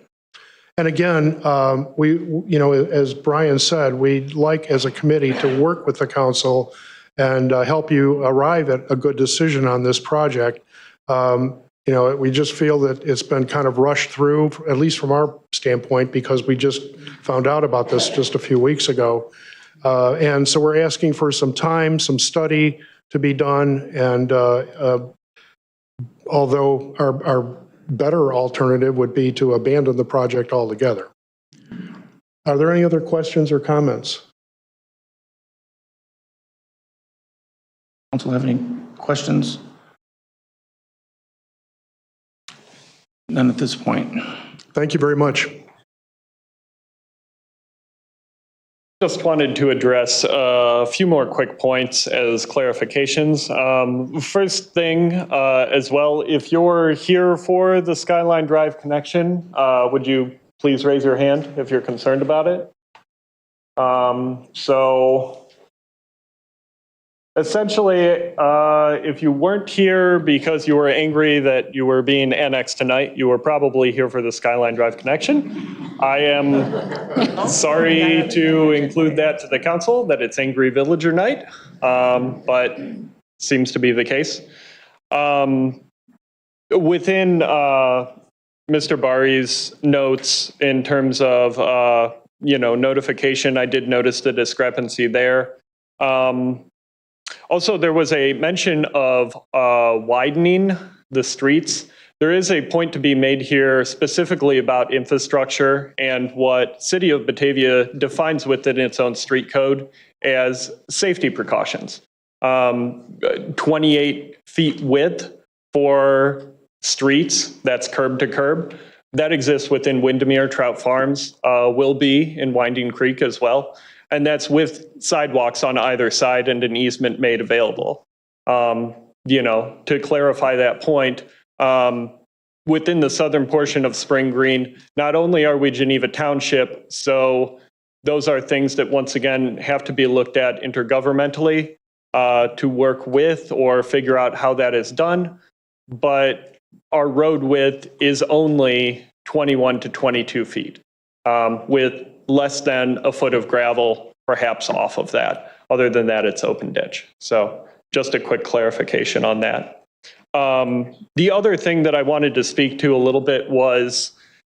And again, as Brian said, we'd like as a committee to work with the council and help you arrive at a good decision on this project. We just feel that it's been kind of rushed through, at least from our standpoint, because we just found out about this just a few weeks ago. And so we're asking for some time, some study to be done. And although our better alternative would be to abandon the project altogether. Are there any other questions or comments? Council have any questions? None at this point. Thank you very much. Just wanted to address a few more quick points as clarifications. First thing as well, if you're here for the Skyline Drive connection, would you please raise your hand if you're concerned about it? So essentially, if you weren't here because you were angry that you were being annexed tonight, you were probably here for the Skyline Drive connection. I am sorry to include that to the council, that it's Angry Villager night, but seems to be the case. Within Mr. Bari's notes in terms of notification, I did notice the discrepancy there. Also, there was a mention of widening the streets. There is a point to be made here specifically about infrastructure and what City of Batavia defines within its own street code as safety precautions. 28 feet width for streets, that's curb to curb. That exists within Windermere, Trout Farms, will be in Winding Creek as well. And that's with sidewalks on either side and an easement made available. To clarify that point, within the southern portion of Spring Green, not only are we Geneva Township, so those are things that once again have to be looked at intergovernmentally to work with or figure out how that is done. But our road width is only 21 to 22 feet with less than a foot of gravel perhaps off of that. Other than that, it's open ditch. So just a quick clarification on that. The other thing that I wanted to speak to a little bit was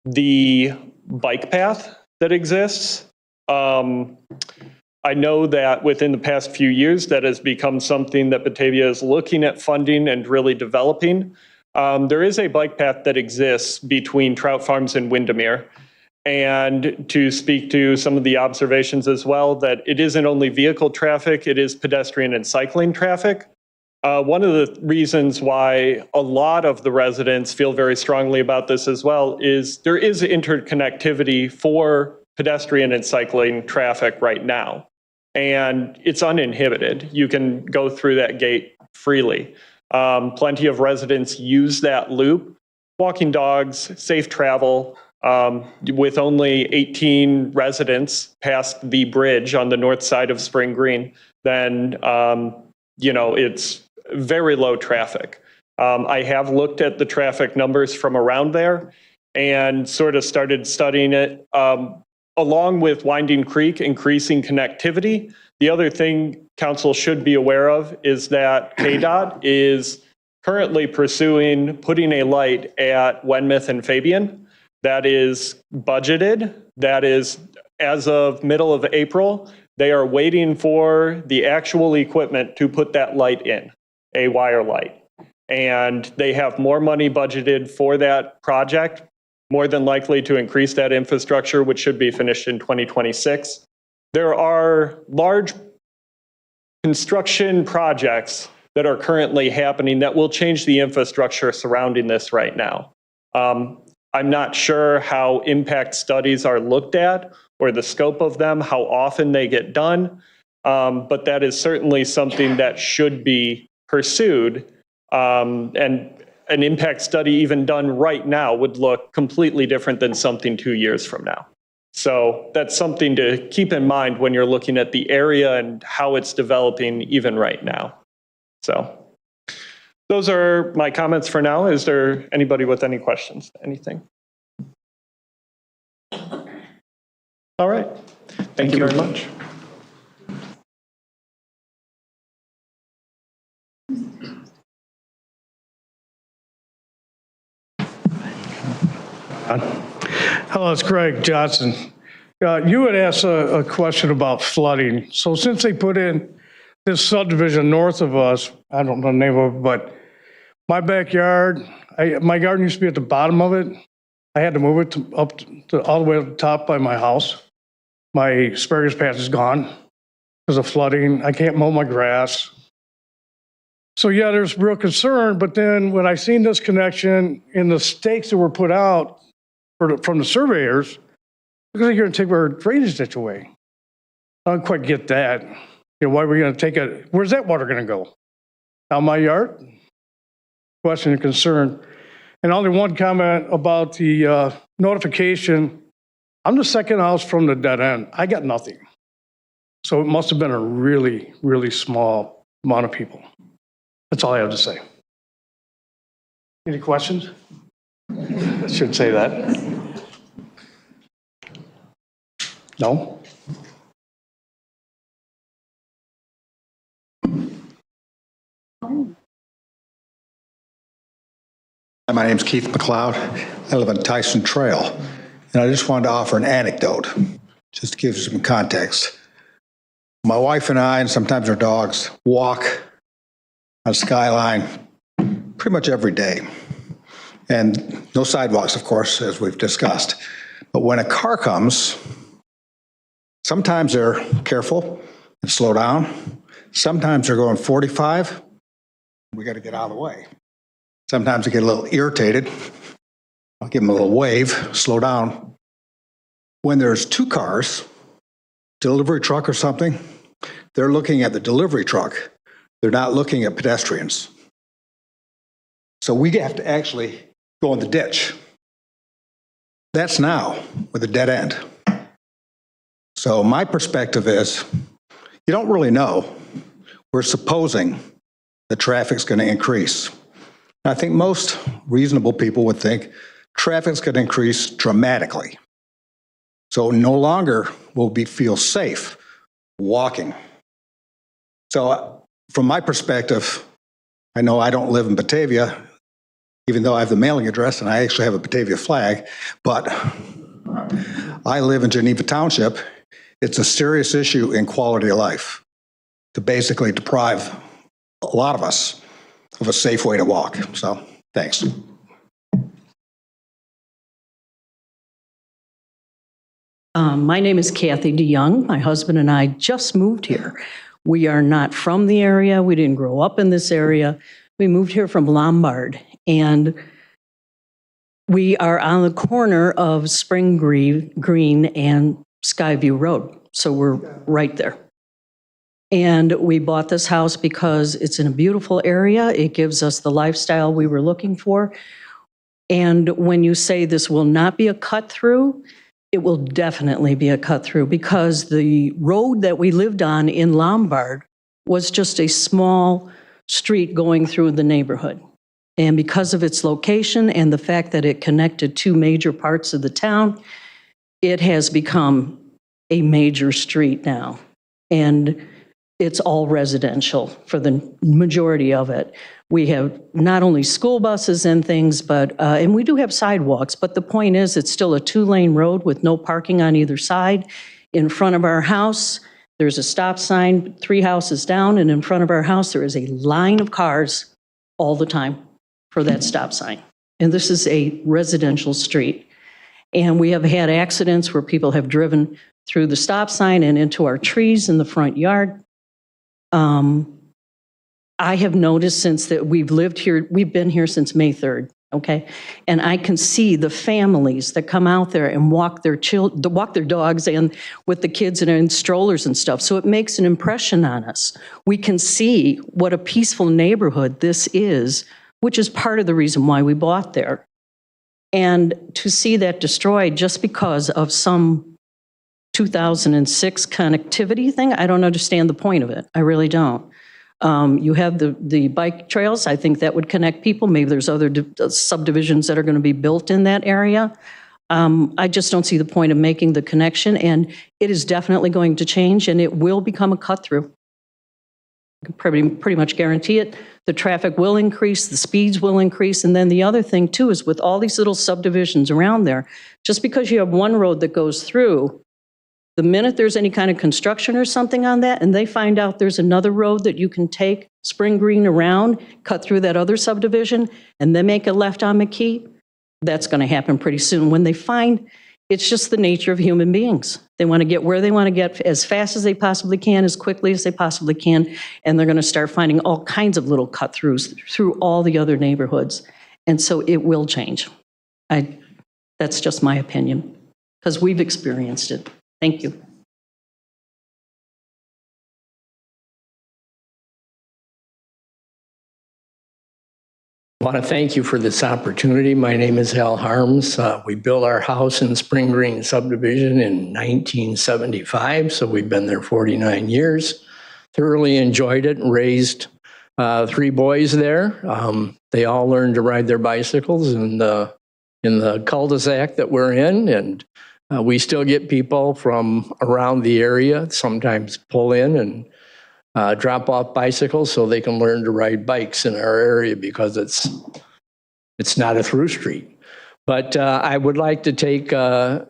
the bike path that exists. I know that within the past few years, that has become something that Batavia is looking at funding and really developing. There is a bike path that exists between Trout Farms and Windermere. And to speak to some of the observations as well, that it isn't only vehicle traffic, it is pedestrian and cycling traffic. One of the reasons why a lot of the residents feel very strongly about this as well is there is interconnectivity for pedestrian and cycling traffic right now. And it's uninhibited. You can go through that gate freely. Plenty of residents use that loop. Walking dogs, safe travel. With only 18 residents past the bridge on the north side of Spring Green, then, it's very low traffic. I have looked at the traffic numbers from around there and sort of started studying it. Along with Winding Creek increasing connectivity, the other thing council should be aware of is that KDOT is currently pursuing putting a light at Wenmouth and Fabian. That is budgeted. That is, as of middle of April, they are waiting for the actual equipment to put that light in, a wire light. And they have more money budgeted for that project, more than likely to increase that infrastructure, which should be finished in 2026. There are large construction projects that are currently happening that will change the infrastructure surrounding this right now. I'm not sure how impact studies are looked at or the scope of them, how often they get done, but that is certainly something that should be pursued. And an impact study even done right now would look completely different than something 2 years from now. So that's something to keep in mind when you're looking at the area and how it's developing even right now. So those are my comments for now. Is there anybody with any questions? Anything? All right. Thank you very much. Hello, it's Greg Johnson. You had asked a question about flooding. So since they put in this subdivision north of us, I don't know the name of it, but my backyard, my garden used to be at the bottom of it. I had to move it all the way up to the top by my house. My asparagus patch is gone because of flooding. I can't mow my grass. So yeah, there's real concern. But then when I seen this connection in the stakes that were put out from the surveyors, because you're going to take our drainage ditch away. I don't quite get that. Why are we going to take it? Where's that water going to go? Out my yard? Question and concern. And only one comment about the notification. I'm the second house from the dead end. I got nothing. So it must have been a really, really small amount of people. That's all I have to say. Any questions? I should say that. No? My name's Keith McLeod. I live on Tyson Trail, and I just wanted to offer an anecdote, just to give you some context. My wife and I, and sometimes our dogs, walk on Skyline pretty much every day. And no sidewalks, of course, as we've discussed. But when a car comes, sometimes they're careful and slow down. Sometimes they're going 45. We got to get out of the way. Sometimes I get a little irritated. I'll give them a little wave, slow down. When there's two cars, delivery truck or something, they're looking at the delivery truck. They're not looking at pedestrians. So we have to actually go in the ditch. That's now with a dead end. So my perspective is, you don't really know. We're supposing the traffic's going to increase. I think most reasonable people would think traffic's going to increase dramatically. So no longer will we feel safe walking. So from my perspective, I know I don't live in Batavia, even though I have the mailing address and I actually have a Batavia flag, but I live in Geneva Township. It's a serious issue in quality of life to basically deprive a lot of us of a safe way to walk. So, thanks. My name is Kathy DeYoung. My husband and I just moved here. We are not from the area. We didn't grow up in this area. We moved here from Lombard, and we are on the corner of Spring Green and Skyview Road. So we're right there. And we bought this house because it's in a beautiful area. It gives us the lifestyle we were looking for. And when you say this will not be a cut through, it will definitely be a cut through, because the road that we lived on in Lombard was just a small street going through the neighborhood. And because of its location and the fact that it connected two major parts of the town, it has become a major street now. And it's all residential for the majority of it. We have not only school buses and things, but, and we do have sidewalks, but the point is it's still a 2-lane road with no parking on either side. In front of our house, there's a stop sign 3 houses down, and in front of our house, there is a line of cars all the time for that stop sign. And this is a residential street. And we have had accidents where people have driven through the stop sign and into our trees in the front yard. I have noticed since that we've lived here, we've been here since May 3rd, okay? And I can see the families that come out there and walk their dogs and with the kids in strollers and stuff. So it makes an impression on us. We can see what a peaceful neighborhood this is, which is part of the reason why we bought there. And to see that destroyed just because of some 2006 connectivity thing, I don't understand the point of it. I really don't. You have the bike trails. I think that would connect people. Maybe there's other subdivisions that are going to be built in that area. I just don't see the point of making the connection, and it is definitely going to change, and it will become a cut-through. I can pretty much guarantee it. The traffic will increase, the speeds will increase, and then the other thing, too, is with all these little subdivisions around there, just because you have one road that goes through, the minute there's any kind of construction or something on that, and they find out there's another road that you can take Spring Green around, cut through that other subdivision, and then make a left on McKee, that's going to happen pretty soon. When they find, it's just the nature of human beings. They want to get where they want to get as fast as they possibly can, as quickly as they possibly can, and they're going to start finding all kinds of little cut-throughs through all the other neighborhoods. And so it will change. That's just my opinion, because we've experienced it. Thank you. I want to thank you for this opportunity. My name is Al Harms. We built our house in Spring Green subdivision in 1975, so we've been there 49 years. Thoroughly enjoyed it and raised 3 boys there. They all learned to ride their bicycles in the cul-de-sac that we're in, and we still get people from around the area sometimes pull in and drop off bicycles so they can learn to ride bikes in our area, because it's not a through street. But I would like to take a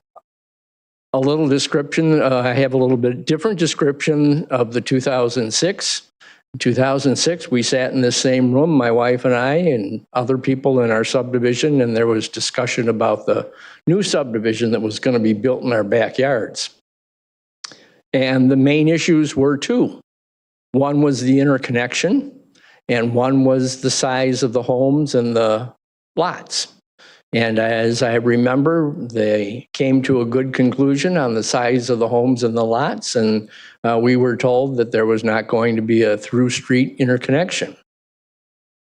little description. I have a little bit different description of the 2006. In 2006, we sat in this same room, my wife and I and other people in our subdivision, and there was discussion about the new subdivision that was going to be built in our backyards. And the main issues were 2. One was the interconnection, and one was the size of the homes and the lots. And as I remember, they came to a good conclusion on the size of the homes and the lots, and we were told that there was not going to be a through street interconnection.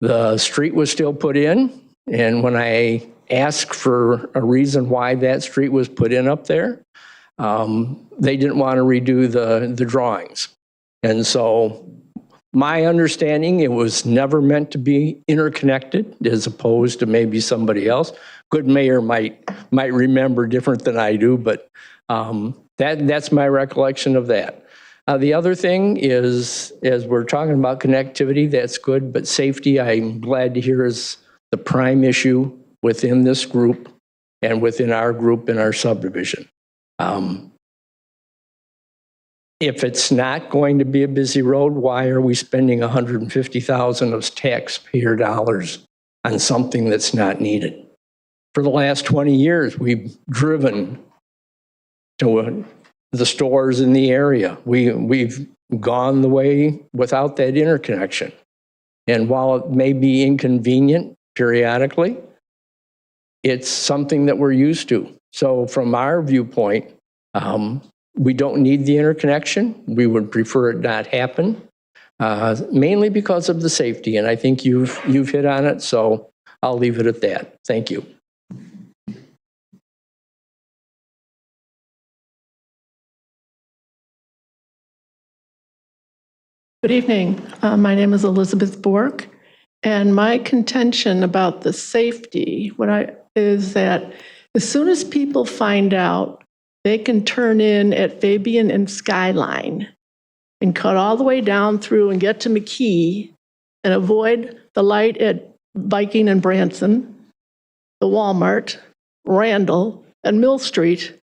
The street was still put in, and when I asked for a reason why that street was put in up there, they didn't want to redo the drawings. And so my understanding, it was never meant to be interconnected, as opposed to maybe somebody else. Good mayor might remember different than I do, but that's my recollection of that. The other thing is, as we're talking about connectivity, that's good, but safety, I'm glad to hear, is the prime issue within this group and within our group in our subdivision. If it's not going to be a busy road, why are we spending $150,000 of taxpayer dollars on something that's not needed? For the last 20 years, we've driven to the stores in the area. We've gone the way without that interconnection. And while it may be inconvenient periodically, it's something that we're used to. So from our viewpoint, We don't need the interconnection. We would prefer it not happen, mainly because of the safety. And I think you've hit on it, so I'll leave it at that. Thank you. Good evening. My name is Elizabeth Bork, and my contention about the safety is that as soon as people find out they can turn in at Fabian and Skyline and cut all the way down through and get to McKee and avoid the light at Viking and Branson, the Walmart, Randall, and Mill Street,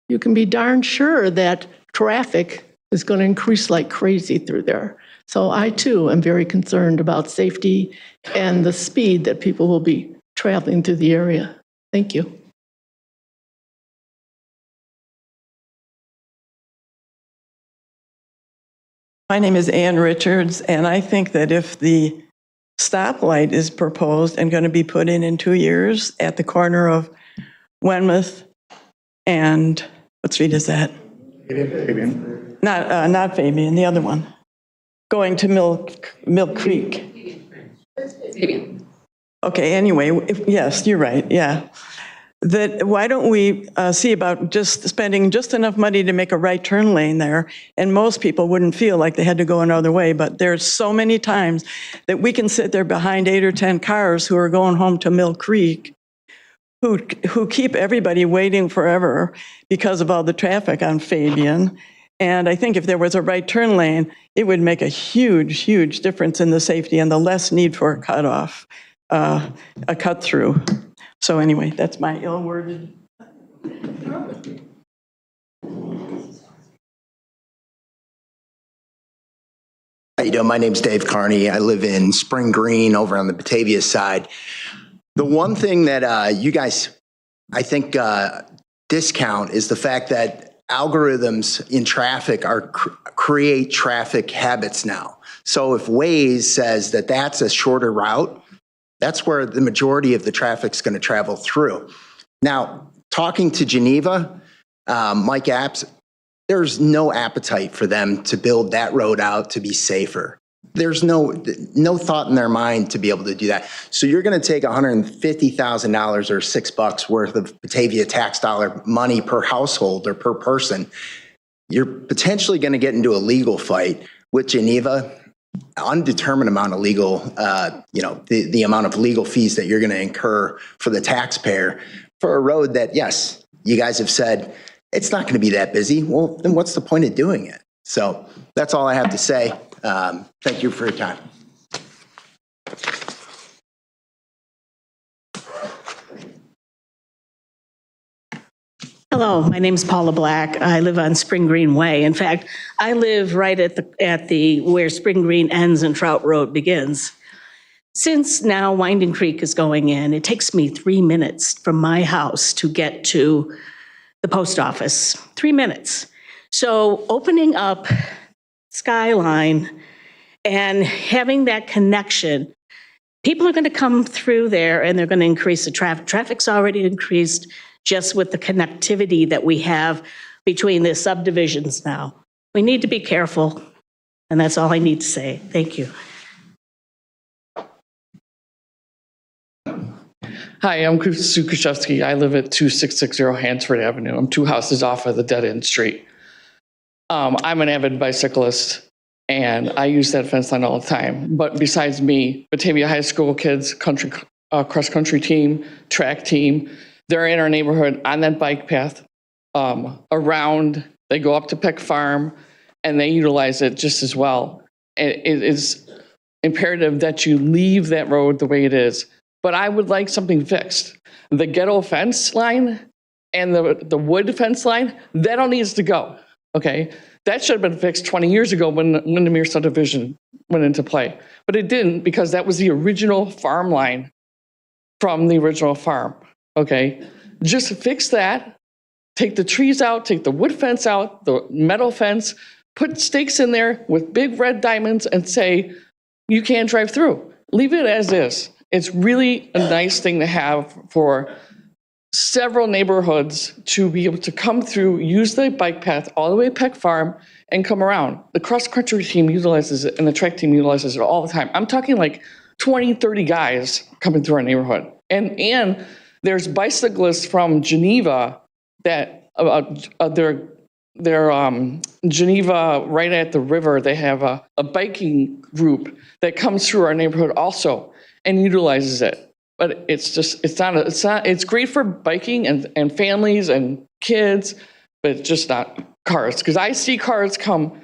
you can be darn sure that traffic is going to increase like crazy through there. So I too am very concerned about safety and the speed that people will be traveling through the area. Thank you. My name is Ann Richards, and I think that if the stoplight is proposed and going to be put in 2 years at the corner of Wenmouth and, what street is that? Fabian. Not Fabian, the other one. Going to Mill Creek. Fabian. Okay, anyway, yes, you're right, yeah. Why don't we see about just spending just enough money to make a right turn lane there, and most people wouldn't feel like they had to go another way, but there's so many times that we can sit there behind 8 or 10 cars who are going home to Mill Creek who keep everybody waiting forever because of all the traffic on Fabian. And I think if there was a right turn lane, it would make a huge, huge difference in the safety and the less need for a cutoff, a cut through. So anyway, that's my ill-worded. How you doing? My name's Dave Carney. I live in Spring Green over on the Batavia side. The one thing that you guys, I think, discount is the fact that algorithms in traffic create traffic habits now. So if Waze says that that's a shorter route, that's where the majority of the traffic's going to travel through. Now, talking to Geneva, Mike Apps, there's no appetite for them to build that road out to be safer. There's no thought in their mind to be able to do that. So you're going to take $150,000 or $6 worth of Batavia tax dollar money per household or per person. You're potentially going to get into a legal fight with Geneva. Undetermined amount of legal, the amount of legal fees that you're going to incur for the taxpayer for a road that, yes, you guys have said it's not going to be that busy. Well, then what's the point of doing it? So that's all I have to say. Thank you for your time. Hello, my name is Paula Black. I live on Spring Green Way. In fact, I live right at the where Spring Green ends and Trout Road begins. Since now Winding Creek is going in, it takes me 3 minutes from my house to get to the post office. 3 minutes. So opening up Skyline and having that connection, people are going to come through there and they're going to increase the traffic. Traffic's already increased just with the connectivity that we have between the subdivisions now. We need to be careful, and that's all I need to say. Thank you. Hi, I'm Sue Krzyzewski. I live at 2660 Hansford Avenue. I'm 2 houses off of the dead-end street. I'm an avid bicyclist, and I use that fence line all the time. But besides me, Batavia High School kids, cross-country team, track team, they're in our neighborhood on that bike path around. They go up to Peck Farm, and they utilize it just as well. It is imperative that you leave that road the way it is. But I would like something fixed. The ghetto fence line and the wood fence line, that all needs to go, okay? That should have been fixed 20 years ago when the Windermere subdivision went into play. But it didn't, because that was the original farm line from the original farm, okay? Just fix that, take the trees out, take the wood fence out, the metal fence, put stakes in there with big red diamonds and say, you can't drive through. Leave it as is. It's really a nice thing to have for several neighborhoods to be able to come through, use the bike path all the way to Peck Farm and come around. The cross-country team utilizes it and the track team utilizes it all the time. I'm talking like 20, 30 guys coming through our neighborhood. And there's bicyclists from Geneva that they're Geneva, right at the river, they have a biking group that comes through our neighborhood also and utilizes it. But it's great for biking and families and kids, but it's just not cars. Because I see cars come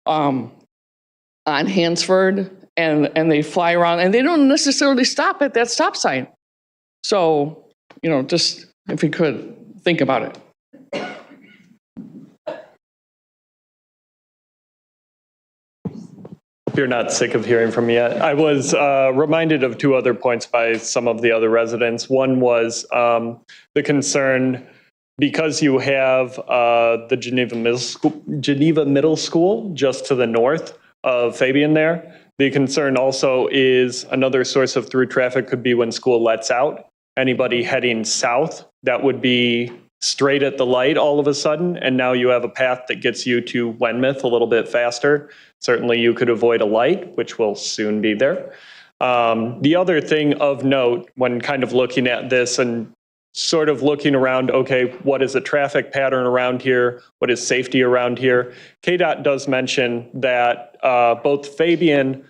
on Hansford and they fly around and they don't necessarily stop at that stop sign. So, just if we could think about it. If you're not sick of hearing from me yet, I was reminded of two other points by some of the other residents. One was the concern because you have the Geneva Middle School just to the north of Fabian there. The concern also is another source of through traffic could be when school lets out. Anybody heading south, that would be straight at the light all of a sudden, and now you have a path that gets you to Wenmouth a little bit faster. Certainly you could avoid a light, which will soon be there. The other thing of note when kind of looking at this and sort of looking around, okay, what is the traffic pattern around here? What is safety around here? KDOT does mention that both Fabian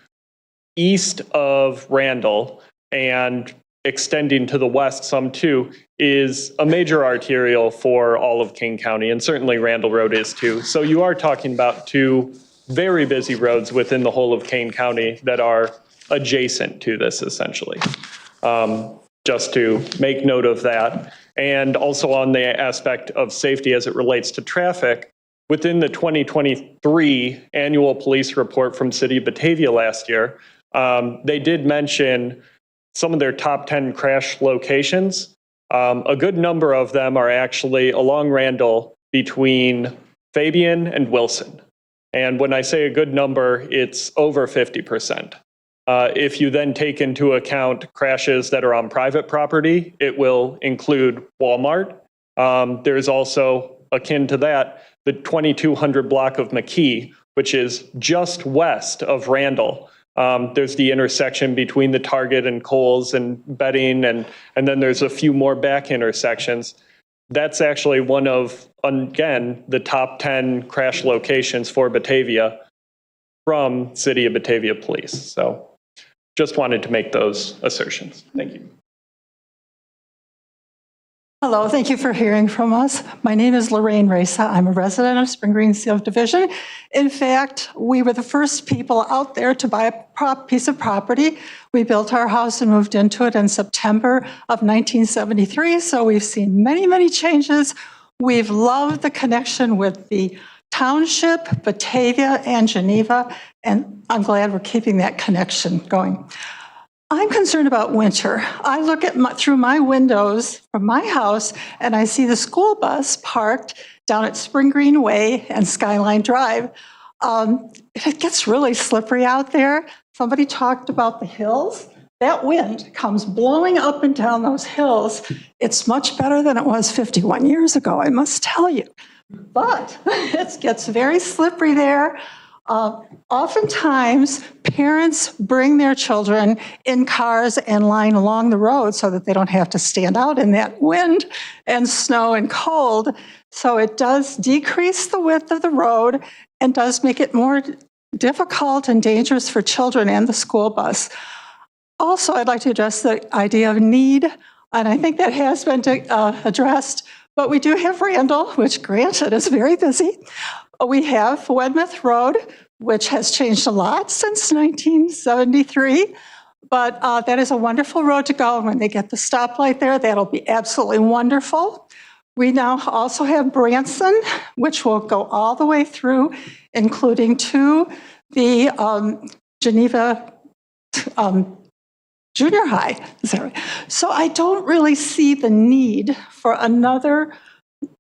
east of Randall and extending to the west some too is a major arterial for all of King County, and certainly Randall Road is too. So you are talking about two very busy roads within the whole of Kane County that are adjacent to this essentially. Just to make note of that. And also on the aspect of safety as it relates to traffic, within the 2023 annual police report from City of Batavia last year, they did mention some of their top 10 crash locations. A good number of them are actually along Randall between Fabian and Wilson. And when I say a good number, it's over 50%. If you then take into account crashes that are on private property, it will include Walmart. There's also, akin to that, the 2200 block of McKee, which is just west of Randall. There's the intersection between the Target and Kohl's and Bedding, and then there's a few more back intersections. That's actually one of, again, the top 10 crash locations for Batavia from City of Batavia Police. So just wanted to make those assertions. Thank you. Hello, thank you for hearing from us. My name is Lorraine Reza. I'm a resident of Spring Green Subdivision. In fact, we were the first people out there to buy a piece of property. We built our house and moved into it in September of 1973, so we've seen many, many changes. We've loved the connection with the township, Batavia, and Geneva, and I'm glad we're keeping that connection going. I'm concerned about winter. I look at through my windows from my house and I see the school bus parked down at Spring Green Way and Skyline Drive. It gets really slippery out there. Somebody talked about the hills. That wind comes blowing up and down those hills. It's much better than it was 51 years ago, I must tell you. But it gets very slippery there. Oftentimes, parents bring their children in cars and line along the road so that they don't have to stand out in that wind and snow and cold. So it does decrease the width of the road and does make it more difficult and dangerous for children and the school bus. Also, I'd like to address the idea of need, and I think that has been addressed, but we do have Randall, which granted is very busy. We have Wenmouth Road, which has changed a lot since 1973, but that is a wonderful road to go. And when they get the stoplight there, that'll be absolutely wonderful. We now also have Branson, which will go all the way through, including to the Geneva Junior High. Is that right? So I don't really see the need for another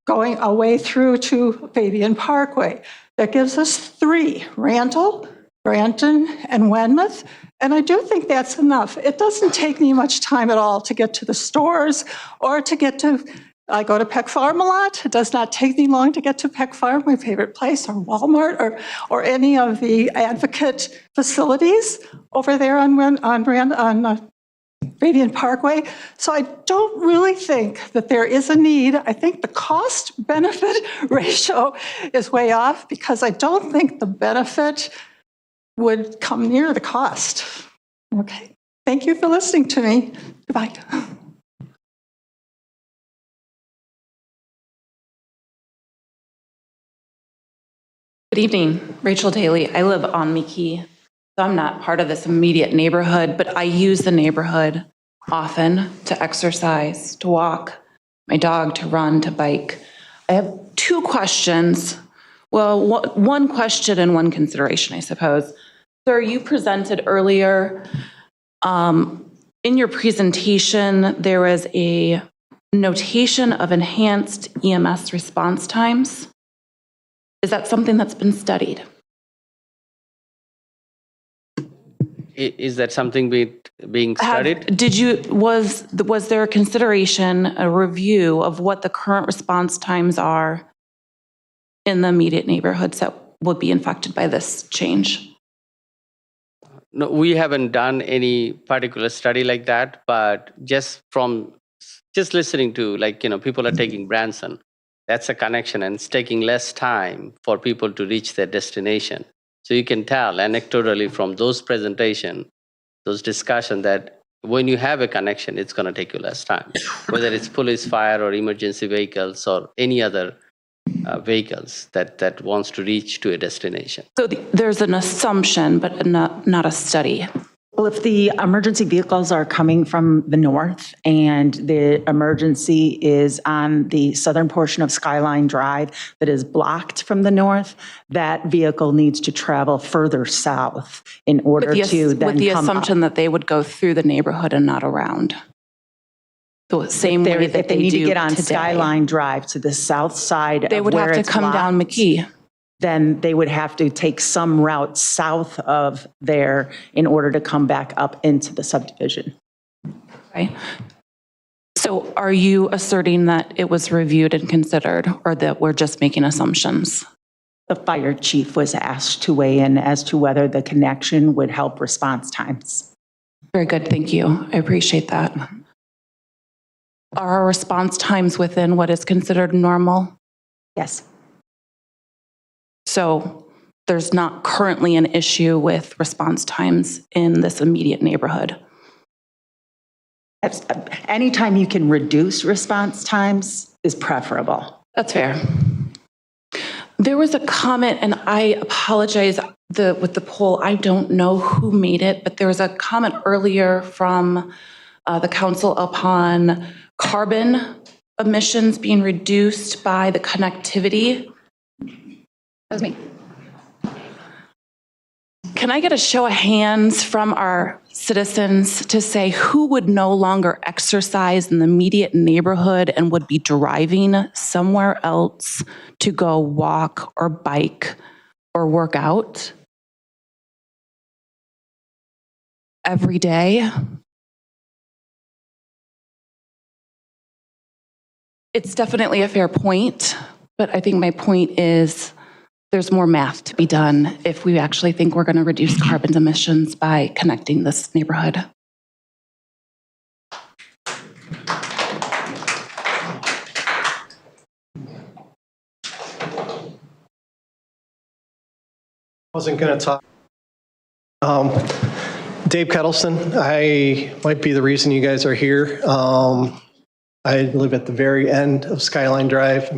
going away through to Fabian Parkway. That gives us three: Randall, Brandon, and Weymouth. And I do think that's enough. It doesn't take me much time at all to get to the stores or to get to, I go to Peck Farm a lot. It does not take me long to get to Peck Farm, my favorite place, or Walmart, or any of the Advocate facilities over there on Radiant Parkway. So I don't really think that there is a need. I think the cost-benefit ratio is way off because I don't think the benefit would come near the cost. Okay, thank you for listening to me. Goodbye. Good evening, Rachel Daly. I live on McKee, so I'm not part of this immediate neighborhood, but I use the neighborhood often to exercise, to walk, my dog to run, to bike. I have two questions. Well, one question and one consideration, I suppose. Sir, you presented earlier, in your presentation, there was a notation of enhanced EMS response times. Is that something that's been studied? Is that something being studied? Was there a consideration, a review of what the current response times are in the immediate neighborhoods that would be affected by this change? No, we haven't done any particular study like that, but just listening to, people are taking Branson. That's a connection, and it's taking less time for people to reach their destination. So you can tell anecdotally from those presentations, those discussions, that when you have a connection, it's going to take you less time, whether it's police, fire, or emergency vehicles, or any other vehicles that wants to reach to a destination. So there's an assumption, but not a study. Well, if the emergency vehicles are coming from the north and the emergency is on the southern portion of Skyline Drive that is blocked from the north, that vehicle needs to travel further south in order to then with the come assumption up. that they would go through the neighborhood and not around. The same way that If they need to get on today. Skyline Drive to the south side They of would where have to it's come down blocked, McKee. then they would have to take some route south of there in order to come back up into the subdivision. Okay. So are you asserting that it was reviewed and considered, or that we're just making assumptions? The fire chief was asked to weigh in as to whether the connection would help response times. Very good, thank you. I appreciate that. Are our response times within what is considered normal? Yes. So there's not currently an issue with response times in this immediate neighborhood? Anytime you can reduce response times is preferable. That's fair. There was a comment, and I apologize with the poll, I don't know who made it, but there was a comment earlier from the council upon carbon emissions being reduced by the connectivity. That was me. Can I get a show of hands from our citizens to say who would no longer exercise in the immediate neighborhood and would be driving somewhere else to go walk or bike or work out every day? It's definitely a fair point, but I think my point is there's more math to be done if we actually think we're going to reduce carbon emissions by connecting this neighborhood. Wasn't going to talk. Dave Kettleson, I might be the reason you guys are here. I live at the very end of Skyline Drive.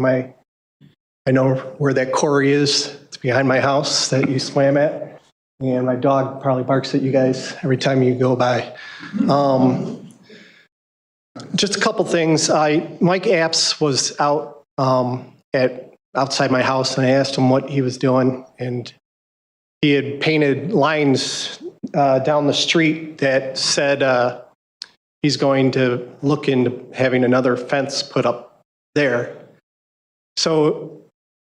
I know where that quarry is. It's behind my house that you swam at. And my dog probably barks at you guys every time you go by. Just a couple things. Mike Apps was out outside my house, and I asked him what he was doing, and he had painted lines down the street that said he's going to look into having another fence put up there. So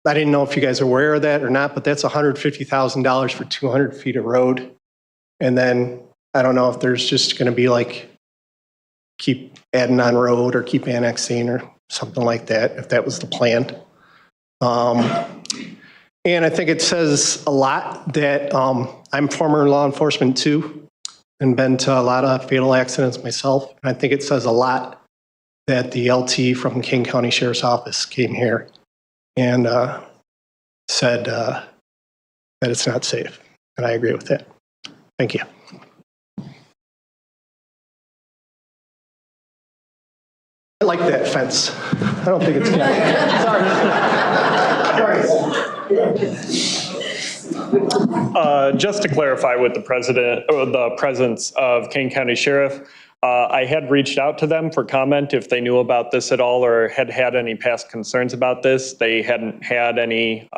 I didn't know if you guys are aware of that or not, but that's $150,000 for 200 feet of road. And then I don't know if there's just going to be like, keep adding on road or keep annexing or something like that, if that was the plan. And I think it says a lot that I'm former law enforcement too, and been to a lot of fatal accidents myself. And I think it says a lot that the LT from King County Sheriff's Office came here and said that it's not safe. And I agree with that. Thank you. I like that fence. I don't think it's bad. Sorry. Just to clarify with the president, or the presence of Kane County Sheriff, I had reached out to them for comment if they knew about this at all or had had any past concerns about this. They hadn't had any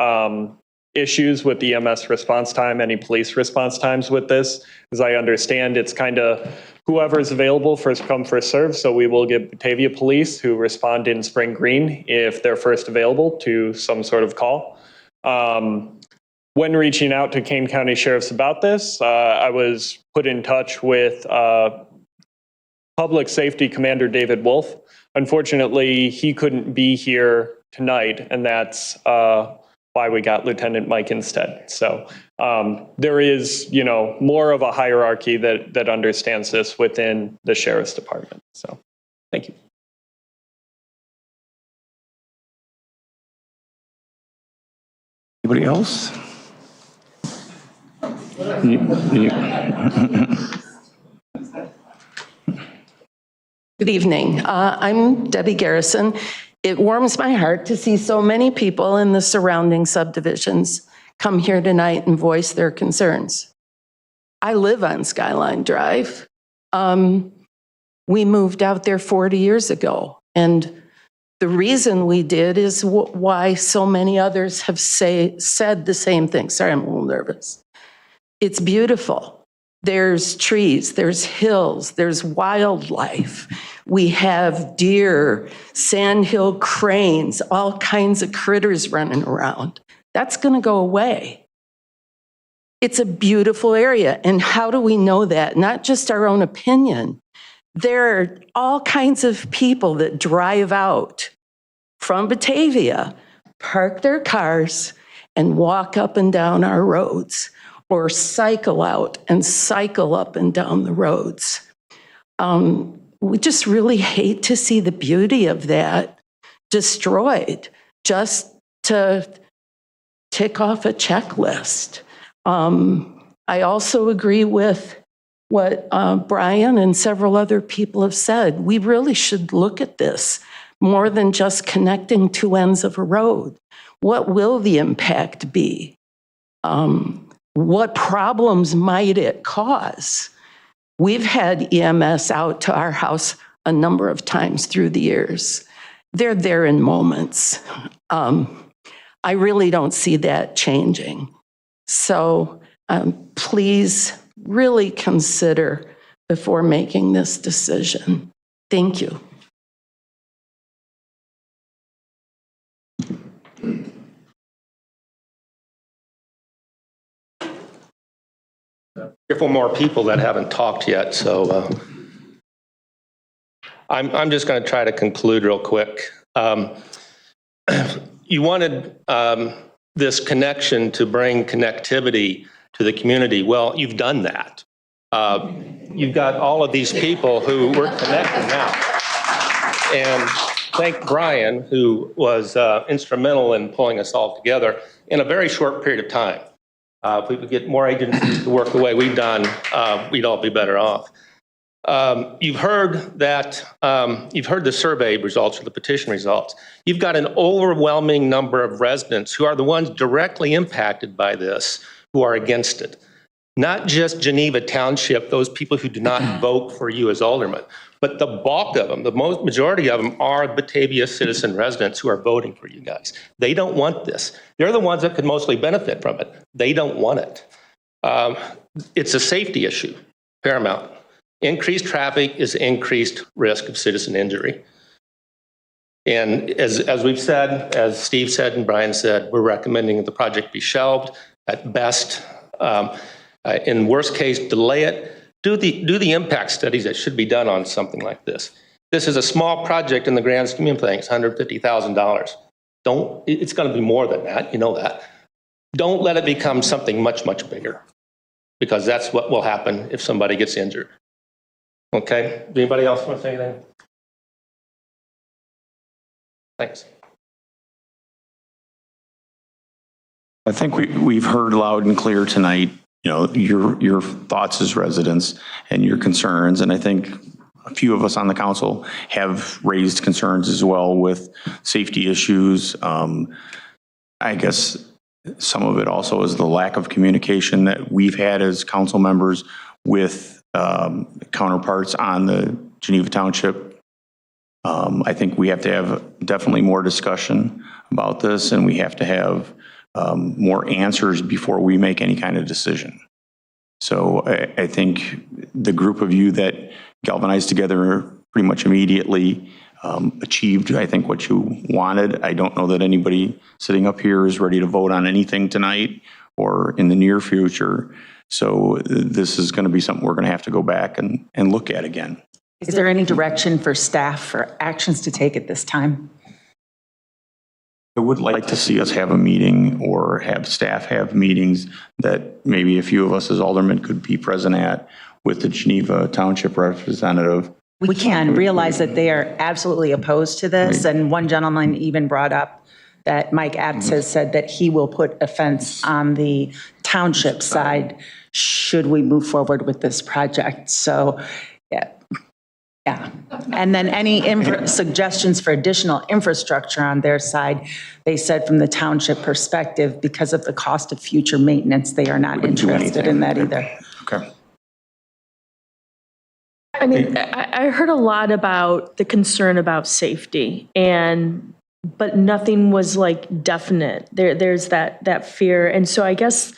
issues with EMS response time, any police response times with this. As I understand, it's kind of whoever's available, first come, first serve. So we will get Batavia police who respond in Spring Green if they're first available to some sort of call. When reaching out to Kane County Sheriffs about this, I was put in touch with Public Safety Commander David Wolf. Unfortunately, he couldn't be here tonight, and that's why we got Lieutenant Mike instead. So there is, more of a hierarchy that understands this within the Sheriff's Department. So thank you. Anybody else? Good evening. I'm Debbie Garrison. It warms my heart to see so many people in the surrounding subdivisions come here tonight and voice their concerns. I live on Skyline Drive. We moved out there 40 years ago, and the reason we did is why so many others have said the same thing. Sorry, I'm a little nervous. It's beautiful. There's trees, there's hills, there's wildlife. We have deer, sandhill cranes, all kinds of critters running around. That's going to go away. It's a beautiful area. And how do we know that? Not just our own opinion. There are all kinds of people that drive out from Batavia, park their cars, and walk up and down our roads, or cycle out and cycle up and down the roads. We just really hate to see the beauty of that destroyed just to tick off a checklist. I also agree with what Brian and several other people have said. We really should look at this more than just connecting two ends of a road. What will the impact be? What problems might it cause? We've had EMS out to our house a number of times through the years. They're there in moments. I really don't see that changing. So please really consider before making this decision. Thank you. Fearful more people that haven't talked yet, so I'm just going to try to conclude real quick. You wanted this connection to bring connectivity to the community. Well, you've done that. You've got all of these people who we're connecting now. And thank Brian, who was instrumental in pulling us all together in a very short period of time. If we could get more agencies to work the way we've done, we'd all be better off. You've heard that, you've heard the survey results or the petition results. You've got an overwhelming number of residents who are the ones directly impacted by this, who are against it. Not just Geneva Township, those people who do not vote for you as alderman, but the bulk of them, the majority of them are Batavia citizen residents who are voting for you guys. They don't want this. They're the ones that could mostly benefit from it. They don't want it. It's a safety issue, paramount. Increased traffic is increased risk of citizen injury. And as we've said, as Steve said and Brian said, we're recommending that the project be shelved at best. In worst case, delay it. Do the impact studies that should be done on something like this. This is a small project in the grand scheme of things, $150,000. It's going to be more than that, you know that. Don't let it become something much, much bigger, because that's what will happen if somebody gets injured. Okay, anybody else want to say anything? Thanks. I think we've heard loud and clear tonight, you know, your thoughts as residents and your concerns. And I think a few of us on the council have raised concerns as well with safety issues. I guess some of it also is the lack of communication that we've had as council members with counterparts on the Geneva Township. I think we have to have definitely more discussion about this, and we have to have more answers before we make any kind of decision. So I think the group of you that galvanized together pretty much immediately achieved, I think, what you wanted. I don't know that anybody sitting up here is ready to vote on anything tonight or in the near future. So this is going to be something we're going to have to go back and look at again. Is there any direction for staff for actions to take at this time? I would like to see us have a meeting or have staff have meetings that maybe a few of us as aldermen could be present at with the Geneva Township representative. We can realize that they are absolutely opposed to this. Right. And one gentleman even brought up that Mike Abtz has said that he will put a fence on the township side should we move forward with this project. So, yeah. And then any suggestions for additional infrastructure on their side, they said from the township perspective, because of the cost of future maintenance, they are not interested in that either. Okay. I mean, I heard a lot about the concern about safety, but nothing was like definite. There's that fear. And so I guess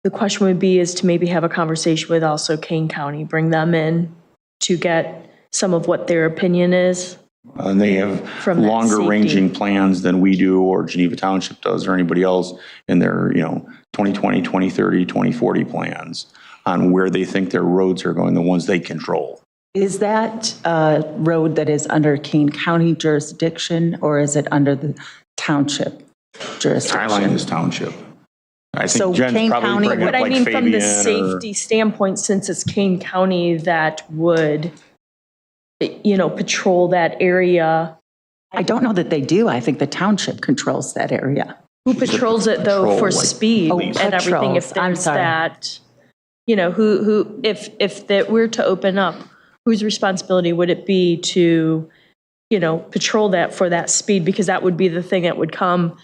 the question would be is to maybe have a conversation with also Kane County, bring them in to get some of what their opinion is. And they have longer ranging plans than we do or Geneva Township does or anybody else in their, 2020, 2030, 2040 plans on where they think their roads are going, the ones they control. Is that a road that is under Kane County jurisdiction or is it under the township jurisdiction? Skyline is township. I think so Jen's Kane probably County, bringing up But I like mean, from the Fabian safety standpoint, since it's Kane County that would, patrol that area. I don't know that they do. I think the township controls that area. Who patrols it though for speed and everything? If there's that, who if that we're to open up, whose responsibility would it be to, patrol that for that speed? Because that would be the thing that would come,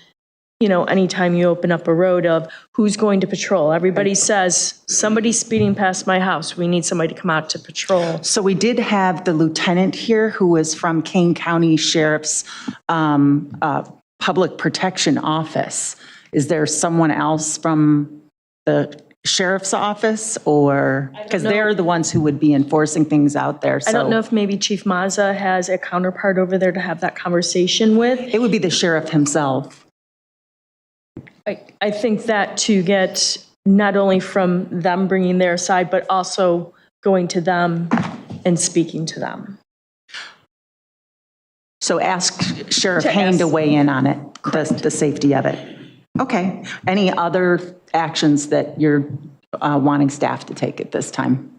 anytime you open up a road of who's going to patrol. Everybody says, somebody's speeding past my house. We need somebody to come out to patrol. So we did have the lieutenant here who was from Kane County Sheriff's Public Protection Office. Is there someone else from the sheriff's office or, because they're the ones who would be enforcing things out there. So I don't know if maybe Chief Mazza has a counterpart over there to have that conversation with. It would be the sheriff himself. I think that to get not only from them bringing their side, but also going to them and speaking to them. So ask Sheriff Hain to weigh in on it, the safety of it. Okay. Any other actions that you're wanting staff to take at this time?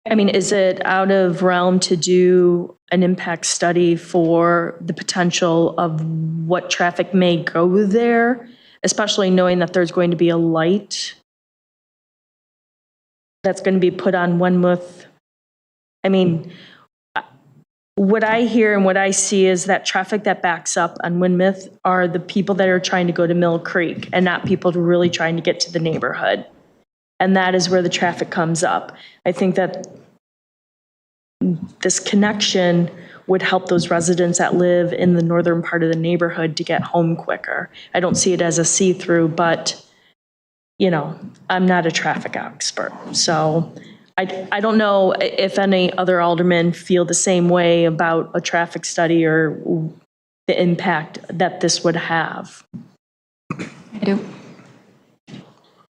I mean, is it out of realm to do an impact study for the potential of what traffic may go there, especially knowing that there's going to be a light that's going to be put on Wenmouth? I mean, what I hear and what I see is that traffic that backs up on Wenmouth are the people that are trying to go to Mill Creek and not people really trying to get to the neighborhood. And that is where the traffic comes up. I think that this connection would help those residents that live in the northern part of the neighborhood to get home quicker. I don't see it as a see-through, but, I'm not a traffic expert. So I don't know if any other aldermen feel the same way about a traffic study or the impact that this would have. I do.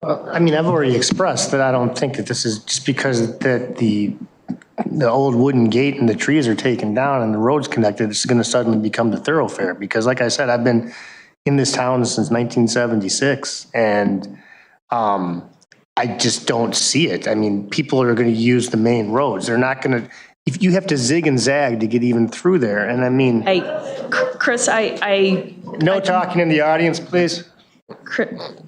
Well, I mean, I've already expressed that I don't think that this is just because that the old wooden gate and the trees are taken down and the road's connected, it's going to suddenly become the thoroughfare. Because like I said, I've been in this town since 1976, and I just don't see it. I mean, people are going to use the main roads. They're not going to, if you have to zig and zag to get even through there. And I mean, Chris, no talking in the audience, please.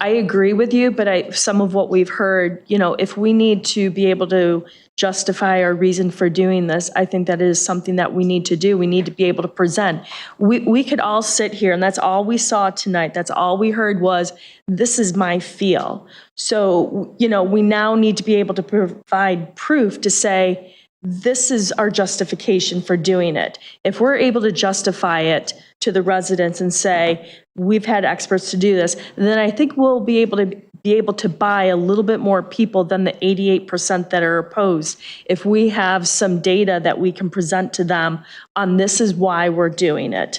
I agree with you, but some of what we've heard, if we need to be able to justify our reason for doing this, I think that is something that we need to do. We need to be able to present. We could all sit here, and that's all we saw tonight. That's all we heard was, this is my feel. So, we now need to be able to provide proof to say, this is our justification for doing it. If we're able to justify it to the residents and say, we've had experts to do this, then I think we'll be able to buy a little bit more people than the 88% that are opposed. If we have some data that we can present to them on this is why we're doing it.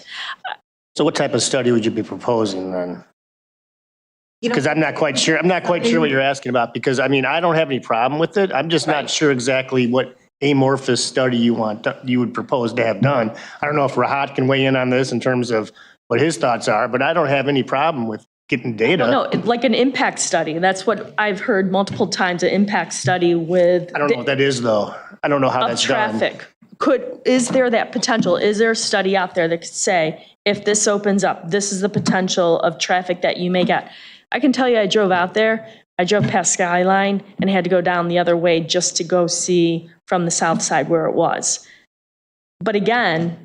So what type of study would you be proposing then? Because I'm not quite sure. I'm not quite sure what you're asking about, because I mean, I don't have any problem with it. I'm just not sure exactly what amorphous study you would propose to have done. I don't know if Rahat can weigh in on this in terms of what his thoughts are, but I don't have any problem with getting data. No, like an impact study. That's what I've heard multiple times, an impact study with. I don't know what that is though. I don't know how that's done. Traffic. Is there that potential? Is there a study out there that could say, if this opens up, this is the potential of traffic that you may get? I can tell you, I drove out there. I drove past Skyline and had to go down the other way just to go see from the south side where it was. But again,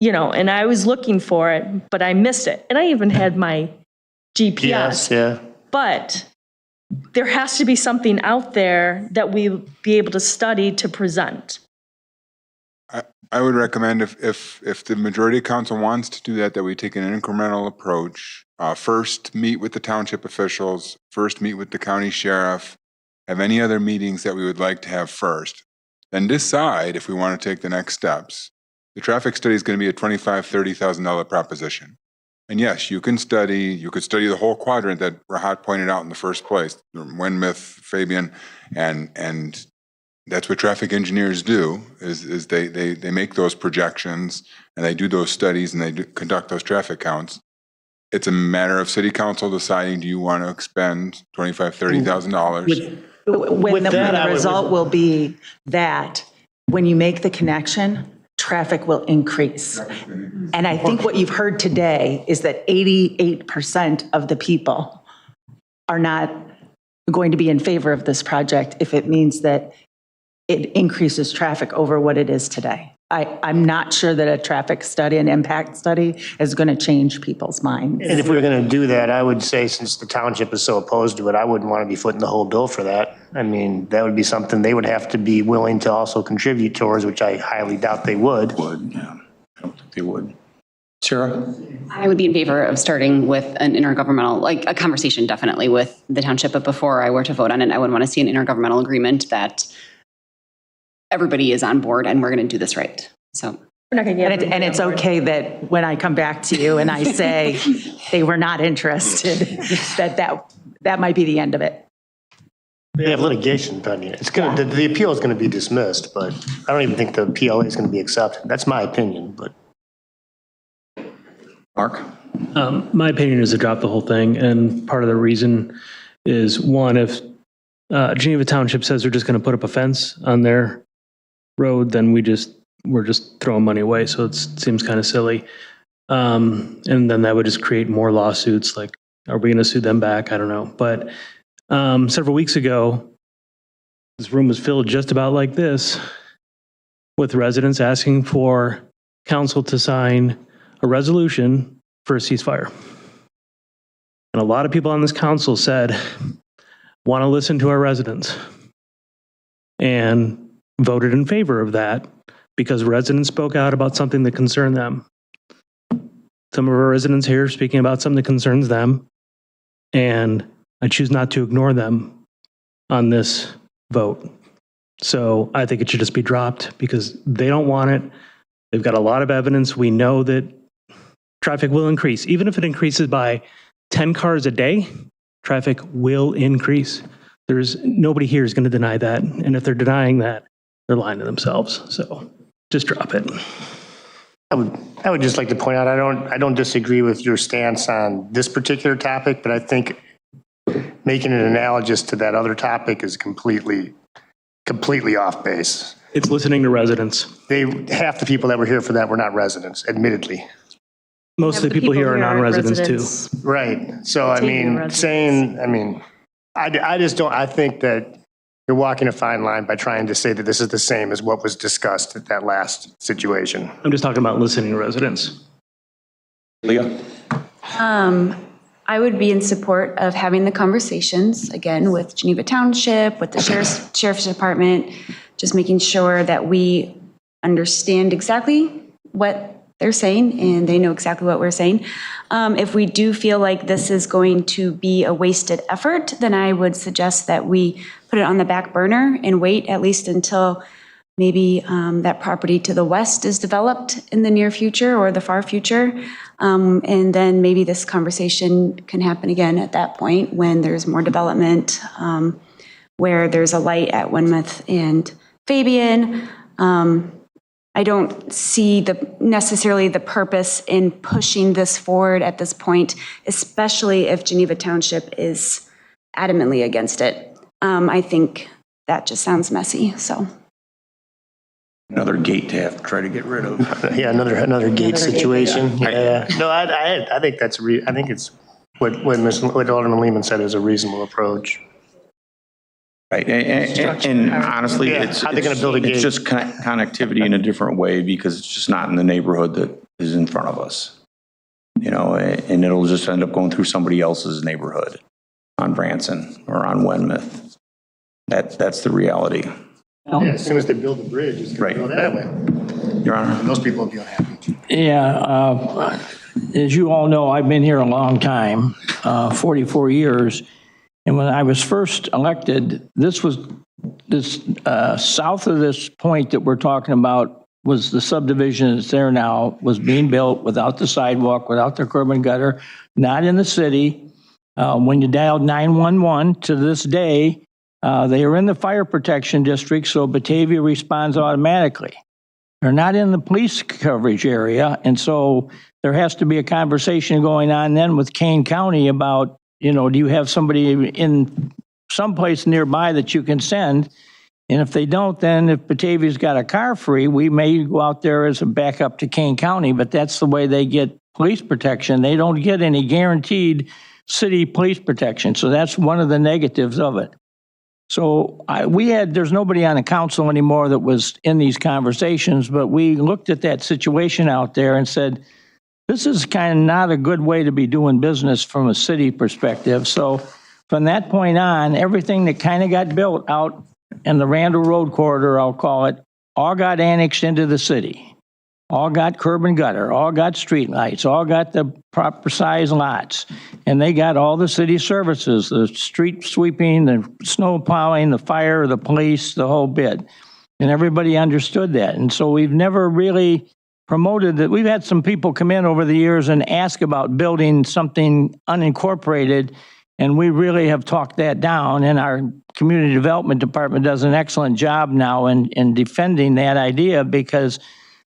and I was looking for it, but I missed it. And I even had my GPS. Yes, yeah. But there has to be something out there that we'll be able to study to present. I would recommend if the majority of council wants to do that we take an incremental approach. First, meet with the township officials. First, meet with the county sheriff. Have any other meetings that we would like to have first. Then decide if we want to take the next steps. The traffic study is going to be a $25,000, $30,000 proposition. And yes, you could study the whole quadrant that Rahat pointed out in the first place, Weymouth, Fabian, and that's what traffic engineers do, is they make those projections and they do those studies and they conduct those traffic counts. It's a matter of city council deciding, do you want to expend $25,000, $30,000? When the result will be that when you make the connection, traffic will increase. And I think what you've heard today is that 88% of the people are not going to be in favor of this project if it means that it increases traffic over what it is today. I'm not sure that a traffic study, an impact study, is going to change people's minds. And if we were going to do that, I would say, since the township is so opposed to it, I wouldn't want to be footing the whole bill for that. I mean, that would be something they would have to be willing to also contribute towards, which I highly doubt they would. Yeah, I don't think they would. Sarah? I would be in favor of starting with an intergovernmental, like a conversation definitely with the township, but before I were to vote on it, I would want to see an intergovernmental agreement that everybody is on board and we're going to do this right. So. And it's okay that when I come back to you and I say they were not interested, that might be the end of it. They have litigation pending. The appeal is going to be dismissed, but I don't even think the PLA is going to be accepted. That's my opinion, but. Mark? My opinion is to drop the whole thing, and part of the reason is, one, if Geneva Township says they're just going to put up a fence on their road, then we're just throwing money away, so it seems kind of silly. And then that would just create more lawsuits, like, are we going to sue them back? I don't know. But several weeks ago, this room was filled just about like this, with residents asking for council to sign a resolution for a ceasefire. And a lot of people on this council said, want to listen to our residents, and voted in favor of that because residents spoke out about something that concerned them. Some of our residents here are speaking about something that concerns them, and I choose not to ignore them on this vote. So I think it should just be dropped because they don't want it. They've got a lot of evidence. We know that traffic will increase. Even if it increases by 10 cars a day, traffic will increase. Nobody here is going to deny that. And if they're denying that, they're lying to themselves. So just drop it. I would just like to point out, I don't disagree with your stance on this particular topic, but I think making it analogous to that other topic is completely off base. It's listening to residents. Half the people that were here for that were not residents, admittedly. Most of the people here are non-residents too. Right. So, I mean, I just don't, I think that you're walking a fine line by trying to say that this is the same as what was discussed at that last situation. I'm just talking about listening to residents. Leah? I would be in support of having the conversations, again, with Geneva Township, with the Sheriff's Department, just making sure that we understand exactly what they're saying and they know exactly what we're saying. If we do feel like this is going to be a wasted effort, then I would suggest that we put it on the back burner and wait at least until maybe that property to the west is developed in the near future or the far future. And then maybe this conversation can happen again at that point when there's more development, where there's a light at Weymouth and Fabian. I don't see necessarily the purpose in pushing this forward at this point, especially if Geneva Township is adamantly against it. I think that just sounds messy, so. Another gate to have to try to get rid of. Yeah, another gate situation. Yeah. No, I think that's, I think it's what Alderman Lehman said is a reasonable approach. Right, and honestly, how they going to build a gate? It's just connectivity in a different way because it's just not in the neighborhood that is in front of us. You know, and it'll just end up going through somebody else's neighborhood on Branson or on Weymouth. That's the reality. Yeah, as soon as they build the bridge, it's going to go that way. Your Honor. And those people will be unhappy. Yeah, as you all know, I've been here a long time, 44 years. And when I was first elected, this south of this point that we're talking about was the subdivision that's there now, was being built without the sidewalk, without the curb and gutter, not in the city. When you dialed 911 to this day, they are in the fire protection district, so Batavia responds automatically. They're not in the police coverage area, and so there has to be a conversation going on then with Kane County about, you know, do you have somebody in someplace nearby that you can send? And if they don't, then if Batavia's got a car free, we may go out there as a backup to Kane County, but that's the way they get police protection. They don't get any guaranteed city police protection. So that's one of the negatives of it. So there's nobody on the council anymore that was in these conversations, but we looked at that situation out there and said, this is kind of not a good way to be doing business from a city perspective. So from that point on, everything that kind of got built out in the Randall Road corridor, I'll call it, all got annexed into the city. All got curb and gutter, all got street lights, all got the proper size lots. And they got all the city services, the street sweeping, the snow plowing, the fire, the police, the whole bit. And everybody understood that. And so we've never really promoted that. We've had some people come in over the years and ask about building something unincorporated, and we really have talked that down. And our community development department does an excellent job now in defending that idea, because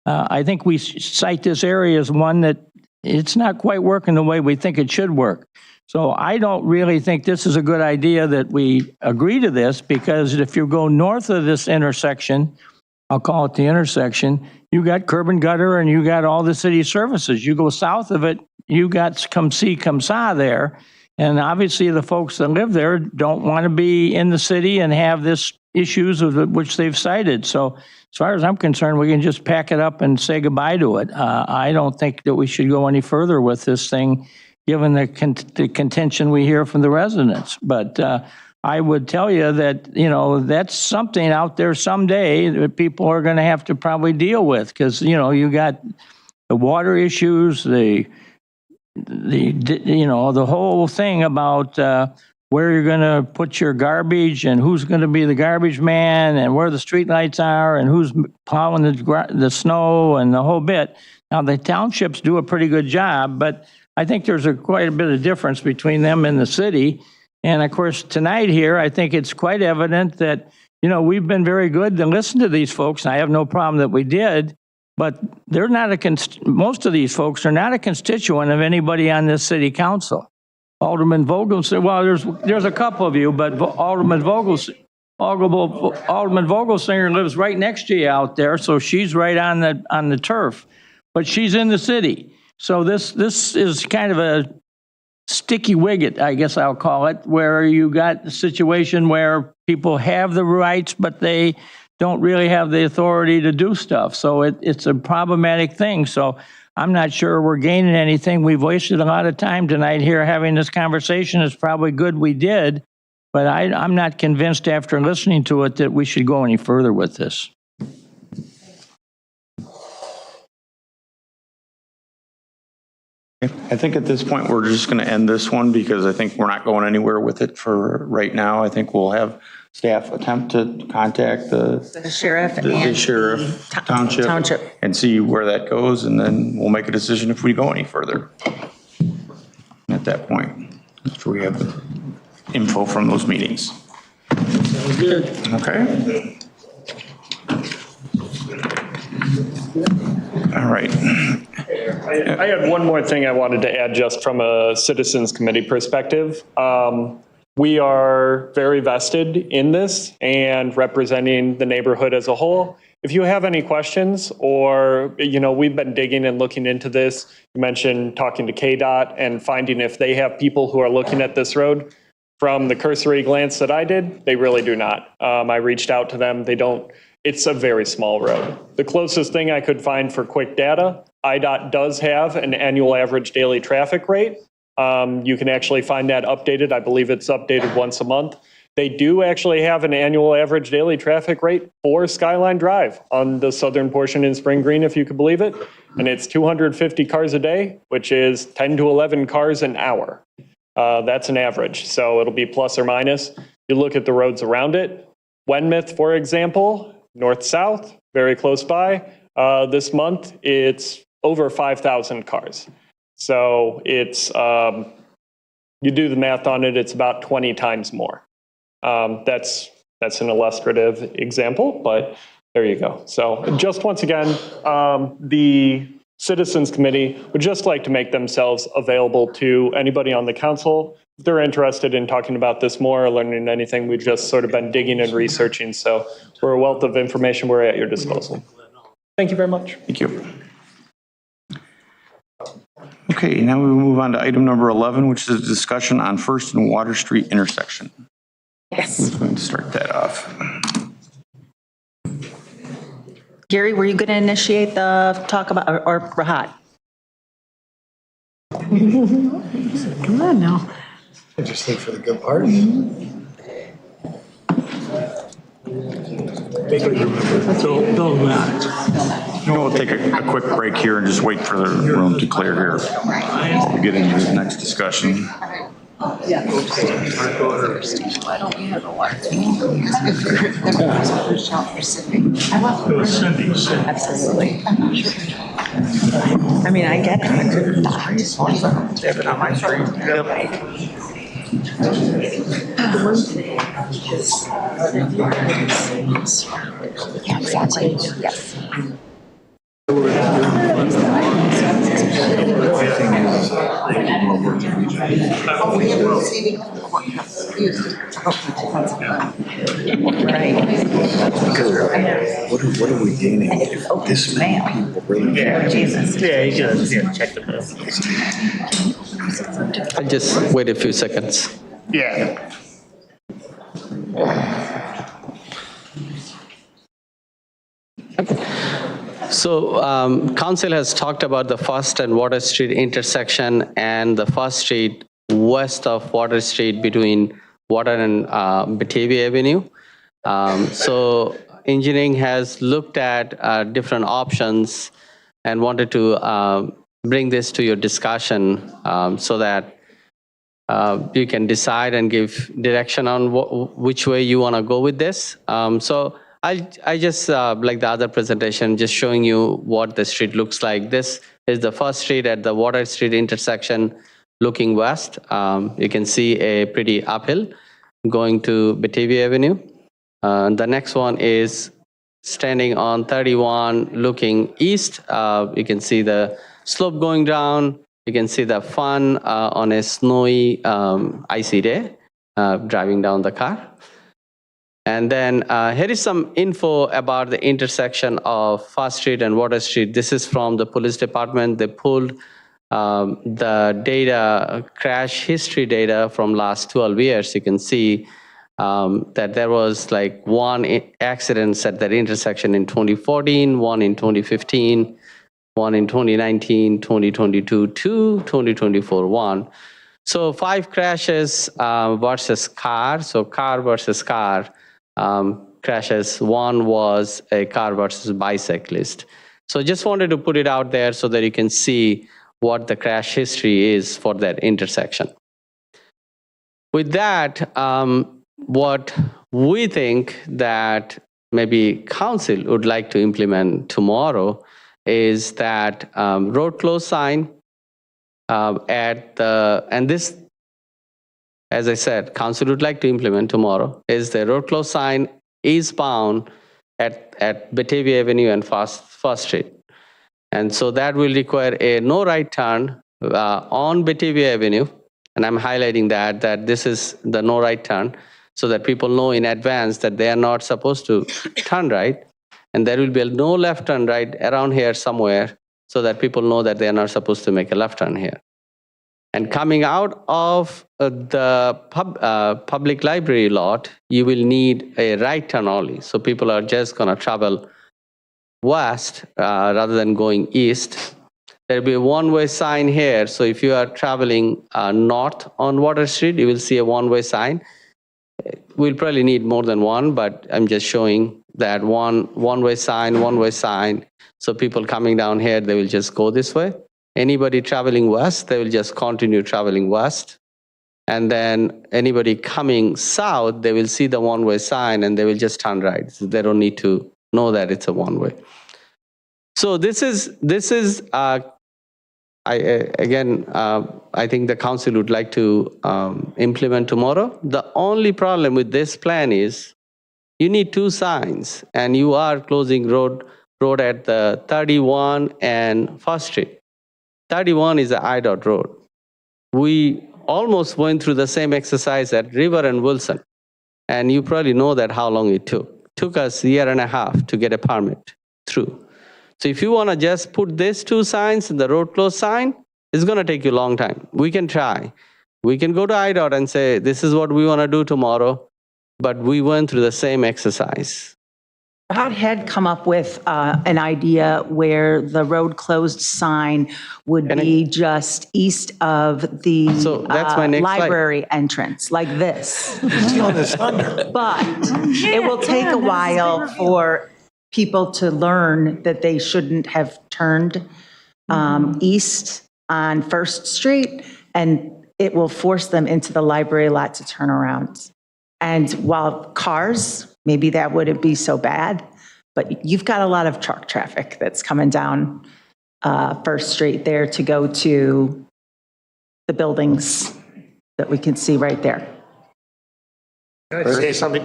I think we cite this area as one that it's not quite working the way we think it should work. So I don't really think this is a good idea that we agree to this, because if you go north of this intersection, I'll call it the intersection, you got curb and gutter and you got all the city services. You go south of it, you got come see, come saw there. And obviously the folks that live there don't want to be in the city and have this issues of which they've cited. So as far as I'm concerned, we can just pack it up and say goodbye to it. I don't think that we should go any further with this thing, given the contention we hear from the residents. But I would tell you that, you know, that's something out there someday that people are going to have to probably deal with, because, you know, you got the water issues, the whole thing about where you're going to put your garbage and who's going to be the garbage man and where the streetlights are and who's plowing the snow and the whole bit. Now, the townships do a pretty good job, but I think there's quite a bit of difference between them and the city. And of course, tonight here, I think it's quite evident that, we've been very good to listen to these folks, and I have no problem that we did, but they're not most of these folks are not a constituent of anybody on this city council. Alderman Vogel said, well, there's a couple of you, but Alderman Vogelsinger lives right next to you out there, so she's right on the turf, but she's in the city. So this is kind of a sticky wicket, I guess I'll call it, where you got the situation where people have the rights, but they don't really have the authority to do stuff. So it's a problematic thing. So I'm not sure we're gaining anything. We've wasted a lot of time tonight here having this conversation. It's probably good we did, but I'm not convinced after listening to it that we should go any further with this. I think at this point, we're just going to end this one because I think we're not going anywhere with it for right now. I think we'll have staff attempt to contact the sheriff the sheriff township and see where that goes, and then we'll make a decision if we go any further at that point, after we have the info from those meetings. Sounds good. Okay. All right. I had one more thing I wanted to add just from a Citizens Committee perspective. We are very vested in this and representing the neighborhood as a whole. If you have any questions or, we've been digging and looking into this. You mentioned talking to KDOT and finding if they have people who are looking at this road. From the cursory glance that I did, they really do not. I reached out to them. They don't. It's a very small road. The closest thing I could find for quick data, IDOT does have an annual average daily traffic rate. You can actually find that updated. I believe it's updated once a month. They do actually have an annual average daily traffic rate for Skyline Drive on the southern portion in Spring Green, if you could believe it. And it's 250 cars a day, which is 10 to 11 cars an hour. That's an average, so it'll be plus or minus. You look at the roads around it. Wenmouth, for example, north-south, very close by. This month, it's over 5,000 cars. So it's, you do the math on it, it's about 20 times more. That's an illustrative example, but there you go. So just once again, the Citizens Committee would just like to make themselves available to anybody on the council. If they're interested in talking about this more or learning anything, we've just sort of been digging and researching. So we're a wealth of information. We're at your disposal. Thank you very much. Thank you. Okay, now we will move on to item number 11, which is a discussion on First and Water Street intersection. Yes. Who's going to start that off? Gary, were you going to initiate the talk about, or Rahat? Come on now. I just think for the good part. We'll take a quick break here and just wait for the room to clear here while we get into the next discussion. Yeah. Why don't we have a water? I love absolutely. I mean, I get it. Have it on my screen. Yeah, exactly. Yes. What are we gaining if this many people really care? Jesus. Yeah, you can check the I'll just wait a few seconds. Yeah. So council has talked about the First and Water Street intersection and the First Street west of Water Street between Water and Batavia Avenue. So engineering has looked at different options and wanted to bring this to your discussion so that you can decide and give direction on which way you want to go with this. So I just, like the other presentation, just showing you what the street looks like. This is the first street at the Water Street intersection looking west. You can see a pretty uphill going to Batavia Avenue. The next one is standing on 31 looking east. You can see the slope going down. You can see the fun on a snowy, icy day, driving down the car. And then here is some info about the intersection of First Street and Water Street. This is from the police department. They pulled the data, crash history data from last 12 years. You can see that there was like one accident at that intersection in 2014, one in 2015, one in 2019, 2022, 2, 2024, 1. So 5 crashes versus car. So car versus car crashes. One was a car versus bicyclist. So just wanted to put it out there so that you can see what the crash history is for that intersection. With that, what we think that maybe council would like to implement tomorrow is that road close sign at the, and this, as I said, council would like to implement tomorrow, is the road close sign eastbound at Batavia Avenue and First Street. And so that will require a no right turn on Batavia Avenue. And I'm highlighting that this is the no right turn so that people know in advance that they are not supposed to turn right. And there will be no left turn right around here somewhere so that people know that they are not supposed to make a left turn here. And coming out of the public library lot, you will need a right turn only. So people are just going to travel west rather than going east. There will be a one-way sign here. So if you are traveling north on Water Street, you will see a one-way sign. We'll probably need more than one, but I'm just showing that one-way sign. So people coming down here, they will just go this way. Anybody traveling west, they will just continue traveling west. And then anybody coming south, they will see the one-way sign and they will just turn right. So they don't need to know that it's a one-way. So this is I think the council would like to implement tomorrow. The only problem with this plan is you need 2 signs and you are closing road at the 31 and First Street. 31 is the IDOT road. We almost went through the same exercise at River and Wilson. And you probably know that how long it took. It took us 1.5 years to get a permit through. So if you want to just put these 2 signs and the road close sign, it's going to take you a long time. We can try. We can go to IDOT and say, this is what we want to do tomorrow. But we went through the same exercise. IDOT had come up with an idea where the road closed sign would be just east of the So that's my next library entrance, like this. Stealing his thunder. But it will take a while for people to learn that they shouldn't have turned east on First Street, and it will force them into the library lot to turn around. And while cars, maybe that wouldn't be so bad, but you've got a lot of truck traffic that's coming down First Street there to go to the buildings that we can see right there. Can I say something?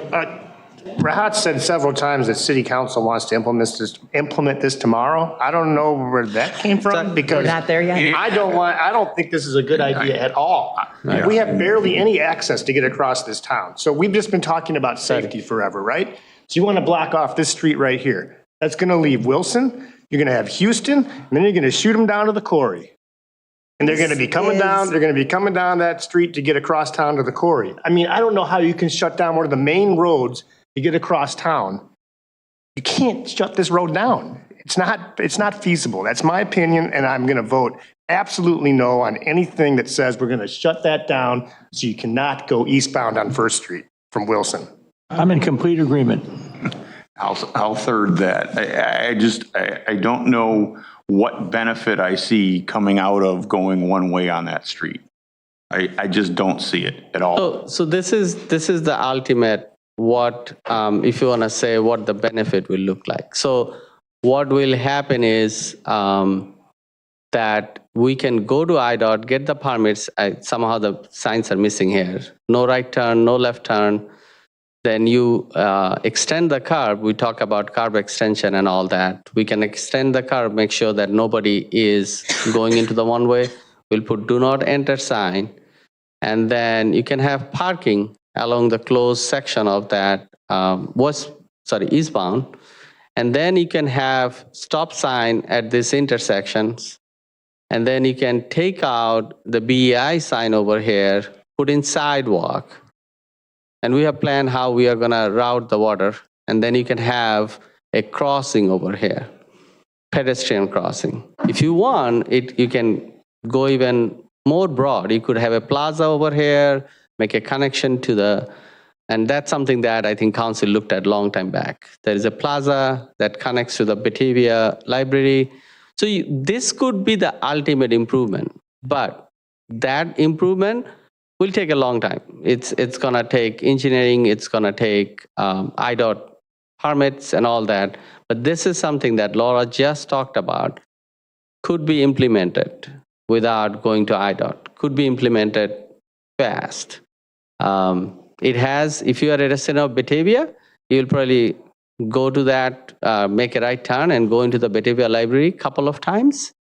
Rahat said several times that city council wants to implement this tomorrow. I don't know where that came from because We're not there yet. I don't think this is a good idea at all. We have barely any access to get across this town. So we've just been talking about safety forever, right? So you want to block off this street right here. That's going to leave Wilson. You're going to have Houston, and then you're going to shoot them down to the quarry. And they're going to be coming down. They're going to be coming down that street to get across town to the quarry. I mean, I don't know how you can shut down one of the main roads to get across town. You can't shut this road down. It's not feasible. That's my opinion, and I'm going to vote absolutely no on anything that says we're going to shut that down so you cannot go eastbound on First Street from Wilson. I'm in complete agreement. I'll third that. I don't know what benefit I see coming out of going one way on that street. I just don't see it at all. So this is the ultimate, what, if you want to say what the benefit will look like. So what will happen is that we can go to IDOT, get the permits. Somehow the signs are missing here. No right turn, no left turn. Then you extend the curb. We talk about curb extension and all that. We can extend the curb, make sure that nobody is going into the one way. We'll put do not enter sign. And then you can have parking along the closed section of that eastbound. And then you can have stop sign at these intersections. And then you can take out the BEI sign over here, put in sidewalk. And we have planned how we are gonna route the water. And then you can have a crossing over here, pedestrian crossing. If you want, you can go even more broad. You could have a plaza over here, make a connection to and that's something that I think council looked at long time back. There is a plaza that connects to the Batavia library. So this could be the ultimate improvement, but that improvement will take a long time. It's gonna take engineering, it's gonna take IDOT permits and all that. But this is something that Laura just talked about, could be implemented without going to IDOT, could be implemented fast. It has, if you are a resident of Batavia, you'll probably go to that, make a right turn and go into the Batavia library a couple of times.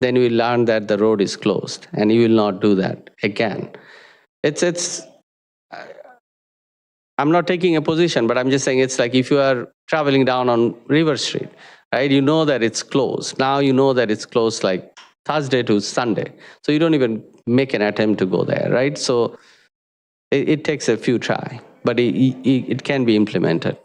Then you will learn that the road is closed and you will not do that again. I'm not taking a position, but I'm just saying it's like if you are traveling down on River Street, right? You know that it's closed. Now you know that it's closed like Thursday to Sunday. So you don't even make an attempt to go there, right? So it takes a few try, but it can be implemented.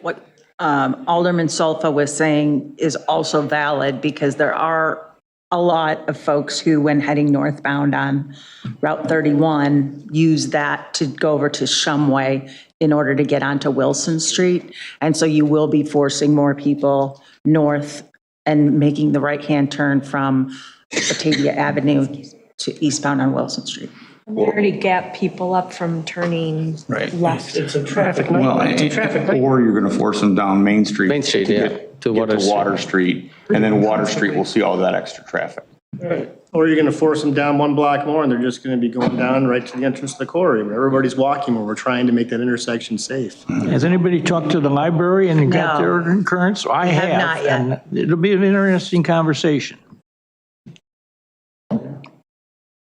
What Alderman Solfa was saying is also valid because there are a lot of folks who, when heading northbound on Route 31, use that to go over to Shumway in order to get onto Wilson Street. And so you will be forcing more people north and making the right-hand turn from Batavia Avenue to eastbound on Wilson Street. We already gap people up from turning left. It's a traffic Well, nightmare. It's a traffic nightmare. or you're going to force them down Main Street. Main Street, to yeah, get to Water Street. And then Water Street will see all that extra traffic. Right. Or you're going to force them down one block more and they're just going to be going down right to the entrance to the quarry where everybody's walking, where we're trying to make that intersection safe. Has anybody talked to the library and got No. their concurrence? I have have. not yet. And it'll be an interesting conversation.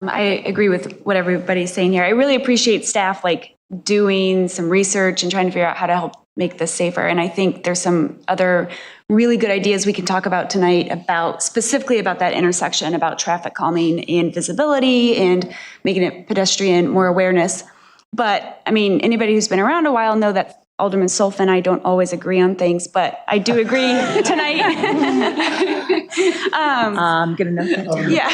I agree with what everybody's saying here. I really appreciate staff like doing some research and trying to figure out how to help make this safer. And I think there's some other really good ideas we can talk about tonight about specifically about that intersection, about traffic calming and visibility and making it pedestrian, more awareness. But I mean, anybody who's been around a while know that Alderman Solf and I don't always agree on things, but I do agree tonight. I'm going to note that down. Yeah.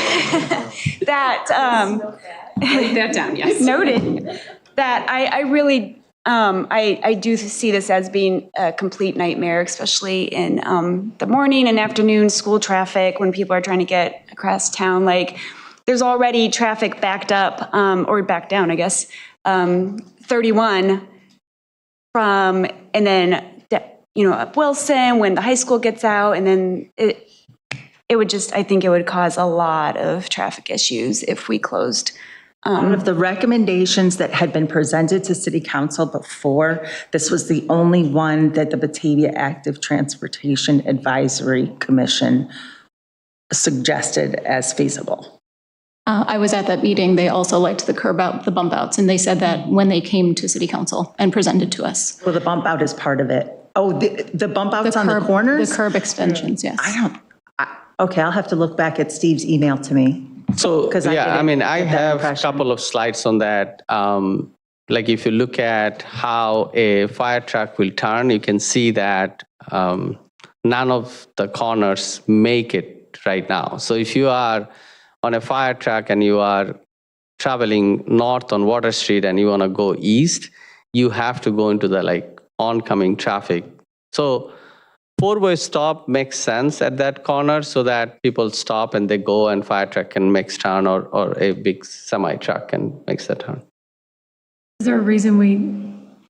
Write that down, yes. Noted. That I really, I do see this as being a complete nightmare, especially in the morning and afternoon school traffic when people are trying to get across town. Like, there's already traffic backed up, or backed down, I guess, 31 from, and then, up Wilson when the high school gets out, and then it would just, I think it would cause a lot of traffic issues if we closed. One of the recommendations that had been presented to City Council before, this was the only one that the Batavia Active Transportation Advisory Commission suggested as feasible. I was at that meeting. They also liked the the bump outs, and they said that when they came to City Council and presented to us. Well, the bump out is part of it. Oh, the bump outs on the corners? The curb extensions, yes. Okay, I'll have to look back at Steve's email to me. So, yeah, I mean, I get that have a impression. couple of slides on that. Like if you look at how a fire truck will turn, you can see that none of the corners make it right now. So if you are on a fire truck and you are traveling north on Water Street and you want to go east, you have to go into the oncoming traffic. So four-way stop makes sense at that corner so that people stop and they go and fire truck can makes turn or a big semi truck can makes the turn. Is there a reason we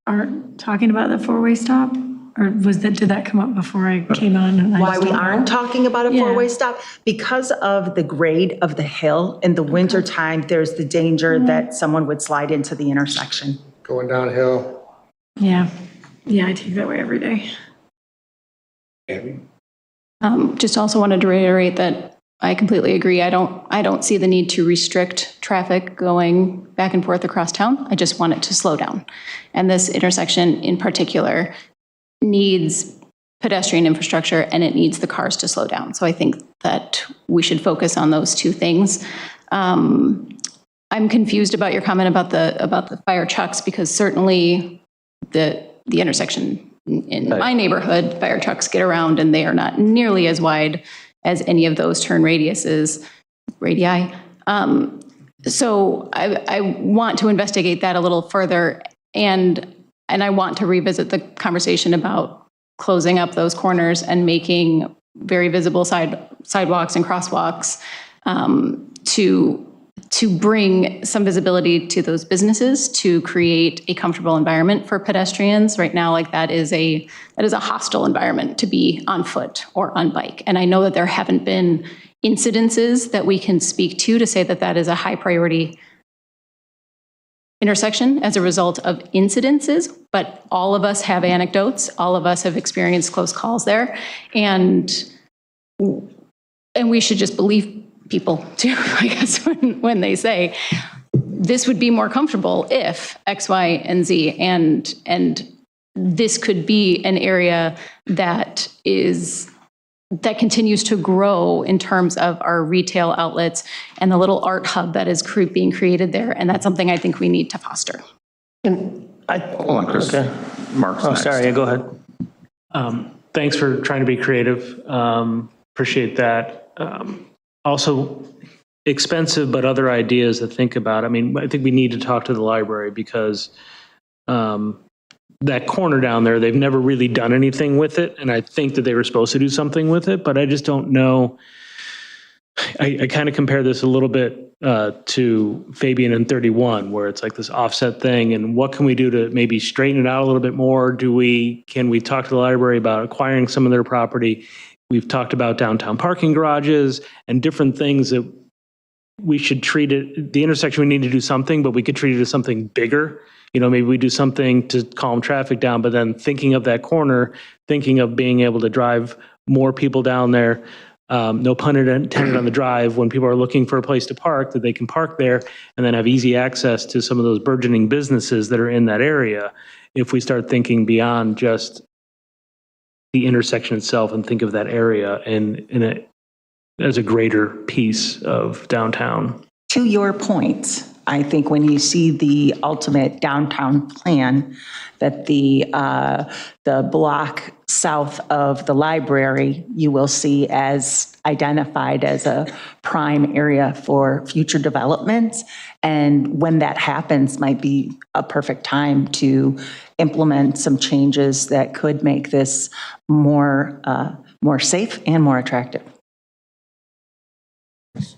aren't talking about the four-way stop? Or did that come up before I came on? And Why we aren't talking about a Yeah. four-way stop? Because of the grade of the hill. In the wintertime, there's the danger that someone would slide into the intersection. Going downhill. Yeah. Yeah, I take that way every day. Just also wanted to reiterate that I completely agree. I don't see the need to restrict traffic going back and forth across town. I just want it to slow down. And this intersection in particular needs pedestrian infrastructure and it needs the cars to slow down. So I think that we should focus on those two things. I'm confused about your comment about the fire trucks, because certainly the intersection in my neighborhood, fire trucks get around and they are not nearly as wide as any of those turn radii. So I want to investigate that a little further, and I want to revisit the conversation about closing up those corners and making very visible sidewalks and crosswalks to bring some visibility to those businesses, to create a comfortable environment for pedestrians. Right now, like that is a hostile environment to be on foot or on bike. And I know that there haven't been incidences that we can speak to say that that is a high priority intersection as a result of incidences, but all of us have anecdotes. All of us have experienced close calls there. And we should just believe people too, I guess, when they say this would be more comfortable if X, Y, and Z, and this could be an area that continues to grow in terms of our retail outlets and the little art hub that is being created there. And that's something I think we need to foster. Hold on, Chris. Okay. Mark's next. Sorry, go ahead. Thanks for trying to be creative. Appreciate that. Also expensive, but other ideas to think about. I mean, I think we need to talk to the library because that corner down there, they've never really done anything with it. And I think that they were supposed to do something with it, but I just don't know. I kind of compare this a little bit to Fabian and 31, where it's like this offset thing. And what can we do to maybe straighten it out a little bit more? Can we talk to the library about acquiring some of their property? We've talked about downtown parking garages and different things that we should treat it, the intersection, we need to do something, but we could treat it as something bigger. You know, maybe we do something to calm traffic down, but then thinking of that corner, thinking of being able to drive more people down there, no pun intended on the drive, when people are looking for a place to park, that they can park there and then have easy access to some of those burgeoning businesses that are in that area. If we start thinking beyond just the intersection itself and think of that area as a greater piece of downtown. To your point, I think when you see the ultimate downtown plan, that the block south of the library, you will see as identified as a prime area for future development. And when that happens, might be a perfect time to implement some changes that could make this more safe and more attractive.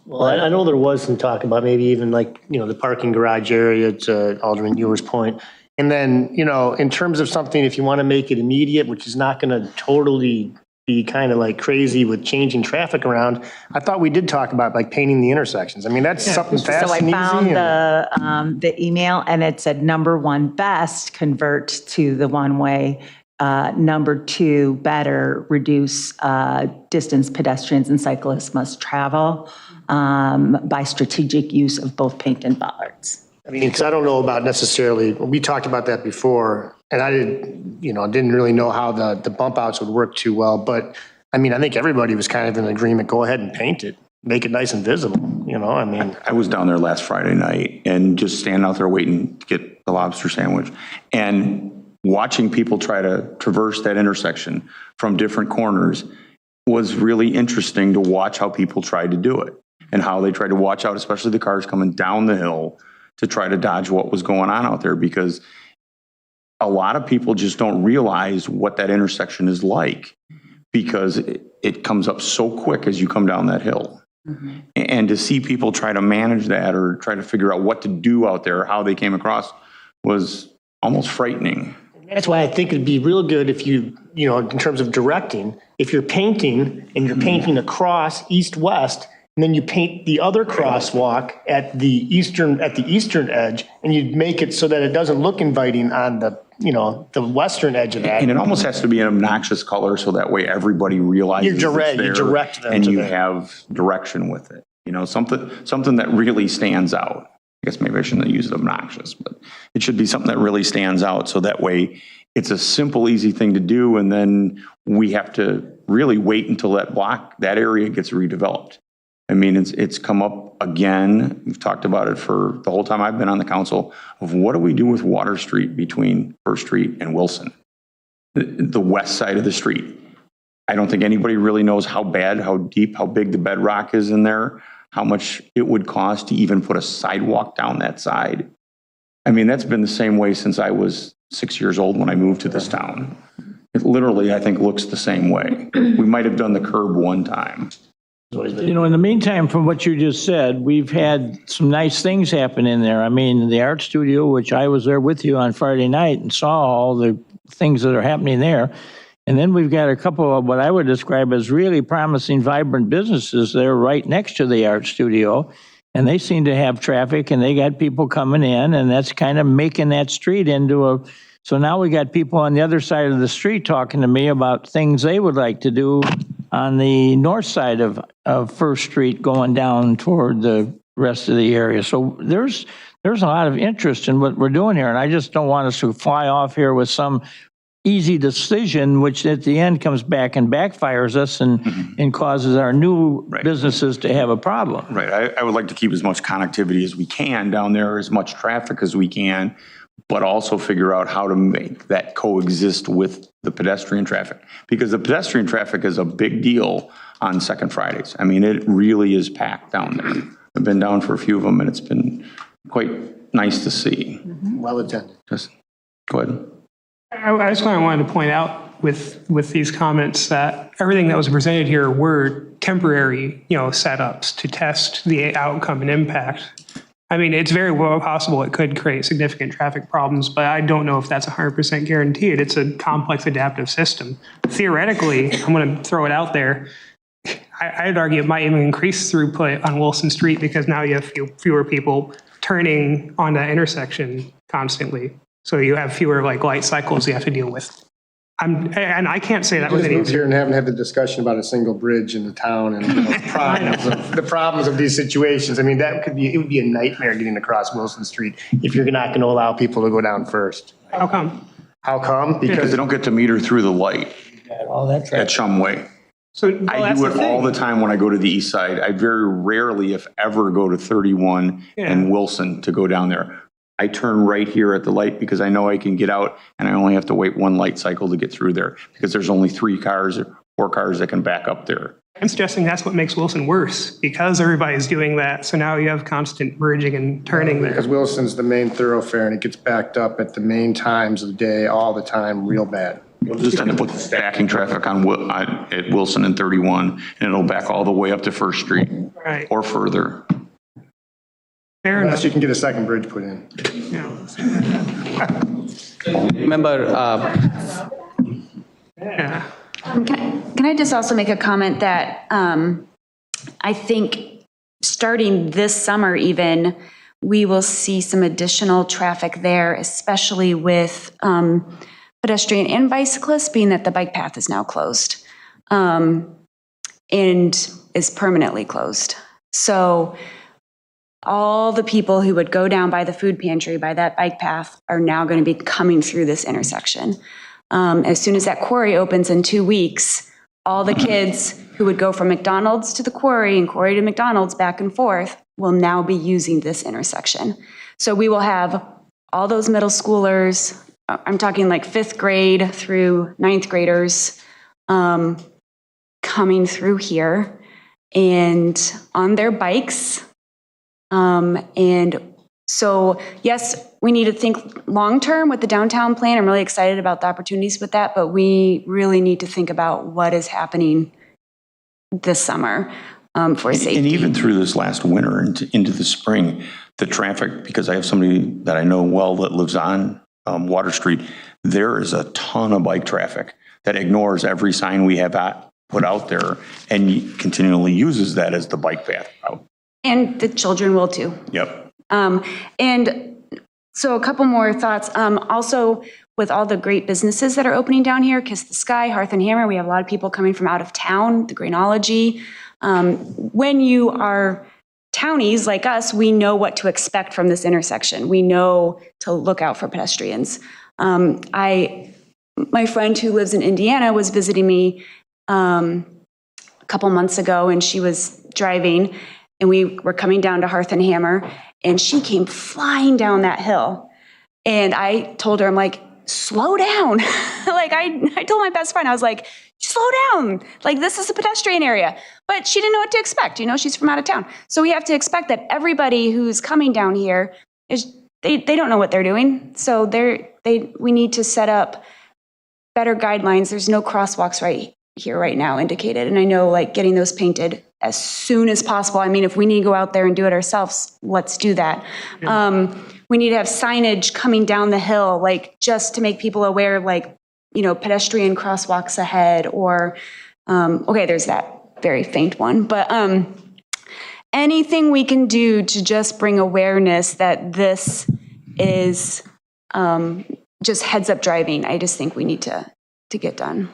Well, I know there was some talk about maybe even like, the parking garage area to Alderman Ewer's point. And then, in terms of something, if you want to make it immediate, which is not going to totally be kind of like crazy with changing traffic around, I thought we did talk about like painting the intersections. I mean, that's something fast So I and easy. found the email and it said number 1, best, convert to the one-way. Number 2, better, reduce distance pedestrians and cyclists must travel by strategic use of both paint and bollards. I mean, because I don't know about necessarily, we talked about that before, and I didn't really know how the bump outs would work too well. But I mean, I think everybody was kind of in agreement, go ahead and paint it, make it nice and visible, I mean. I was down there last Friday night and just standing out there waiting to get the lobster sandwich. And watching people try to traverse that intersection from different corners was really interesting to watch how people tried to do it and how they tried to watch out, especially the cars coming down the hill, to try to dodge what was going on out there, because a lot of people just don't realize what that intersection is like. because it comes up so quick as you come down that hill. And to see people try to manage that or try to figure out what to do out there, how they came across, was almost frightening. That's why I think it'd be real good if you know, in terms of directing, if you're painting and you're painting across east-west, and then you paint the other crosswalk at the eastern edge, and you make it so that it doesn't look inviting on the, you know, the western edge of that. And it almost has to be an obnoxious color so that way everybody realizes it's there. You direct them and to you there. have direction with it. You know, something that really stands out. I guess maybe I shouldn't use it obnoxious, but it should be something that really stands out so that way it's a simple, easy thing to do, and then we have to really wait until that area gets redeveloped. I mean, it's come up again. We've talked about it for the whole time I've been on the council of what do we do with Water Street between First Street and Wilson, the west side of the street. I don't think anybody really knows how bad, how deep, how big the bedrock is in there, how much it would cost to even put a sidewalk down that side. I mean, that's been the same way since I was 6 years old when I moved to this town. It literally, I think, looks the same way. We might have done the curb one time. You know, in the meantime, from what you just said, we've had some nice things happen in there. I mean, the art studio, which I was there with you on Friday night and saw all the things that are happening there. And then we've got a couple of what I would describe as really promising, vibrant businesses there right next to the art studio. And they seem to have traffic and they got people coming in, and that's kind of making that street into a, so now we got people on the other side of the street talking to me about things they would like to do on the north side of First Street going down toward the rest of the area. So there's a lot of interest in what we're doing here, and I just don't want us to fly off here with some easy decision, which at the end comes back and backfires us and causes our new businesses to have a problem. Right. I would like to keep as much connectivity as we can down there, as much traffic as we can, but also figure out how to make that coexist with the pedestrian traffic. Because the pedestrian traffic is a big deal on Second Fridays. I mean, it really is packed down there. I've been down for a few of them, and it's been quite nice to see. Well attended. Just go ahead. I just kind of wanted to point out with these comments that everything that was presented here were temporary, you know, setups to test the outcome and impact. I mean, it's very well possible it could create significant traffic problems, but I don't know if that's 100% guaranteed. It's a complex adaptive system. Theoretically, I'm going to throw it out there, I'd argue it might even increase throughput on Wilson Street because now you have fewer people turning on that intersection constantly. So you have fewer like light cycles you have to deal with. And I can't say that with any. Here and haven't had the discussion about a single bridge in the town and the problems of these situations. I mean, it would be a nightmare getting across Wilson Street if you're not going to allow people to go down first. How come? How come? Because they don't get to meter through the light all that at Chum Way. So I do it all the time when I go to the east side. I very rarely, if ever, go to 31 and Wilson to go down there. I turn right here at the light because I know I can get out and I only have to wait one light cycle to get through there because there's only 3 cars or 4 cars that can back up there. I'm suggesting that's what makes Wilson worse because everybody's doing that. So now you have constant merging and turning there. Because Wilson's the main thoroughfare and it gets backed up at the main times of the day all the time, real bad. You'll just end up with backing traffic at Wilson and 31 and it'll back all the way up to First Street or further. Fair Unless you can get a second bridge put in. Remember, Can I just also make a comment that I think starting this summer even, we will see some additional traffic there, especially with pedestrian and bicyclists, being that the bike path is now closed and is permanently closed. So all the people who would go down by the food pantry, by that bike path, are now going to be coming through this intersection. As soon as that quarry opens in 2 weeks, all the kids who would go from McDonald's to the quarry and quarry to McDonald's back and forth will now be using this intersection. So we will have all those middle schoolers, I'm talking like 5th grade through 9th graders, coming through here and on their bikes, and So yes, we need to think long-term with the downtown plan. I'm really excited about the opportunities with that, but we really need to think about what is happening this summer for safety. And even through this last winter into the spring, the traffic, because I have somebody that I know well that lives on Water Street, there is a ton of bike traffic that ignores every sign we have put out there and continually uses that as the bike path route. And the children will too. Yep. And so a couple more thoughts. Also, with all the great businesses that are opening down here, Kiss the Sky, Hearth and Hammer, we have a lot of people coming from out of town, the Greenology. When you are townies like us, we know what to expect from this intersection. We know to look out for pedestrians. My friend who lives in Indiana was visiting me a couple months ago, and she was driving, and we were coming down to Hearth and Hammer, and she came flying down that hill. And I told her, I'm like, slow down. Like I told my best friend, I was like, slow down. Like, this is a pedestrian area. But she didn't know what to expect. You know, she's from out of town. So we have to expect that everybody who's coming down here is, they don't know what they're doing. So we need to set up better guidelines. There's no crosswalks right here right now indicated. And I know, like, getting those painted as soon as possible. I mean, if we need to go out there and do it ourselves, let's do that. We need to have signage coming down the hill, like, just to make people aware, like, you know, pedestrian crosswalks ahead, or, okay, there's that very faint one, but anything we can do to just bring awareness that this is just heads up driving, I just think we need to get done.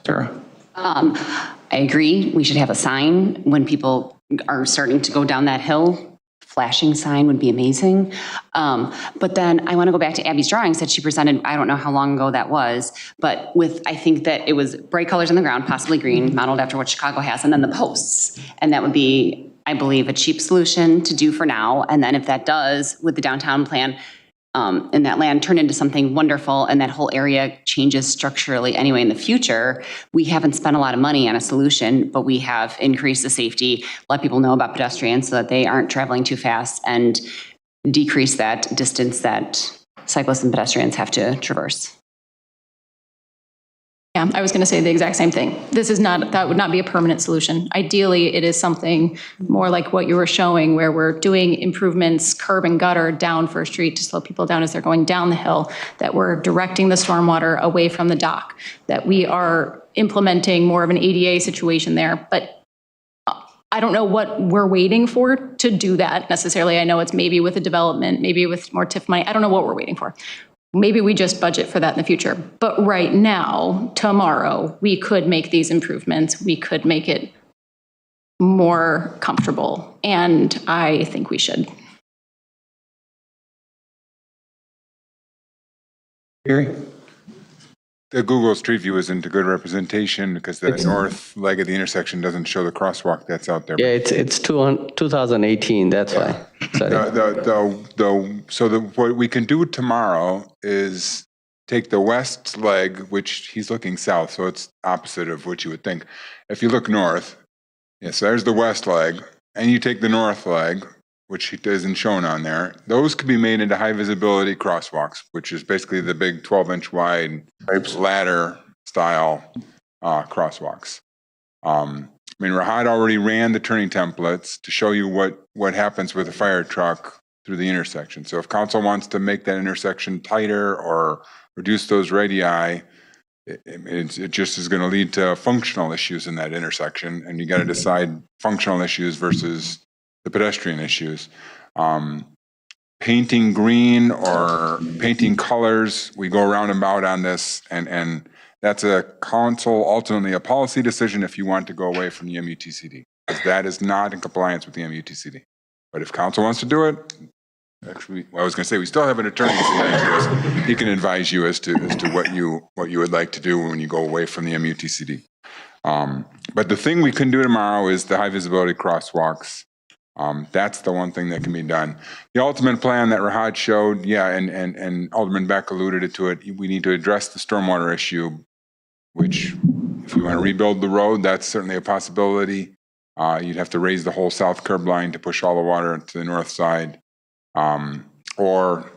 Sarah? I agree. We should have a sign when people are starting to go down that hill. Flashing sign would be amazing. But then I want to go back to Abby's drawings that she presented. I don't know how long ago that was, but I think that it was bright colors on the ground, possibly green, modeled after what Chicago has, and then the posts. And that would be, I believe, a cheap solution to do for now. And then if that does, with the downtown plan, and that land turn into something wonderful, and that whole area changes structurally anyway in the future, we haven't spent a lot of money on a solution, but we have increased the safety, let people know about pedestrians so that they aren't traveling too fast, and decrease that distance that cyclists and pedestrians have to traverse. Yeah, I was going to say the exact same thing. That would not be a permanent solution. Ideally, it is something more like what you were showing, where we're doing improvements, curb and gutter down First Street to slow people down as they're going down the hill, that we're directing the stormwater away from the dock, that we are implementing more of an ADA situation there. But I don't know what we're waiting for to do that necessarily. I know it's maybe with a development, maybe with more TIF money. I don't know what we're waiting for. Maybe we just budget for that in the future. But right now, tomorrow, we could make these improvements. We could make it more comfortable. And I think we should. Gary? The Google Street View isn't a good representation because the north leg of the intersection doesn't show the crosswalk that's out there. Yeah, it's 2018, that's why. Sorry. What we can do tomorrow is take the west leg, which he's looking south, so it's opposite of what you would think. If you look north, yes, there's the west leg, and you take the north leg, which isn't shown on there. Those could be made into high visibility crosswalks, which is basically the big 12-inch wide ladder style crosswalks. I mean, Rahad already ran the turning templates to show you what happens with a fire truck through the intersection. So if council wants to make that intersection tighter or reduce those radii, it just is going to lead to functional issues in that intersection, and you got to decide functional issues versus the pedestrian issues. Painting green or painting colors, we go round and about on this, and that's a council, ultimately a policy decision if you want to go away from the MUTCD, because that is not in compliance with the MUTCD. But if council wants to do it, actually, I was going to say, we still have an attorney sitting next to us. He can advise you as to what you would like to do when you go away from the MUTCD. But the thing we can do tomorrow is the high visibility crosswalks. That's the one thing that can be done. The ultimate plan that Rahad showed, yeah, and Alderman Beck alluded to it, we need to address the stormwater issue, which if you want to rebuild the road, that's certainly a possibility. You'd have to raise the whole south curb line to push all the water to the north side. or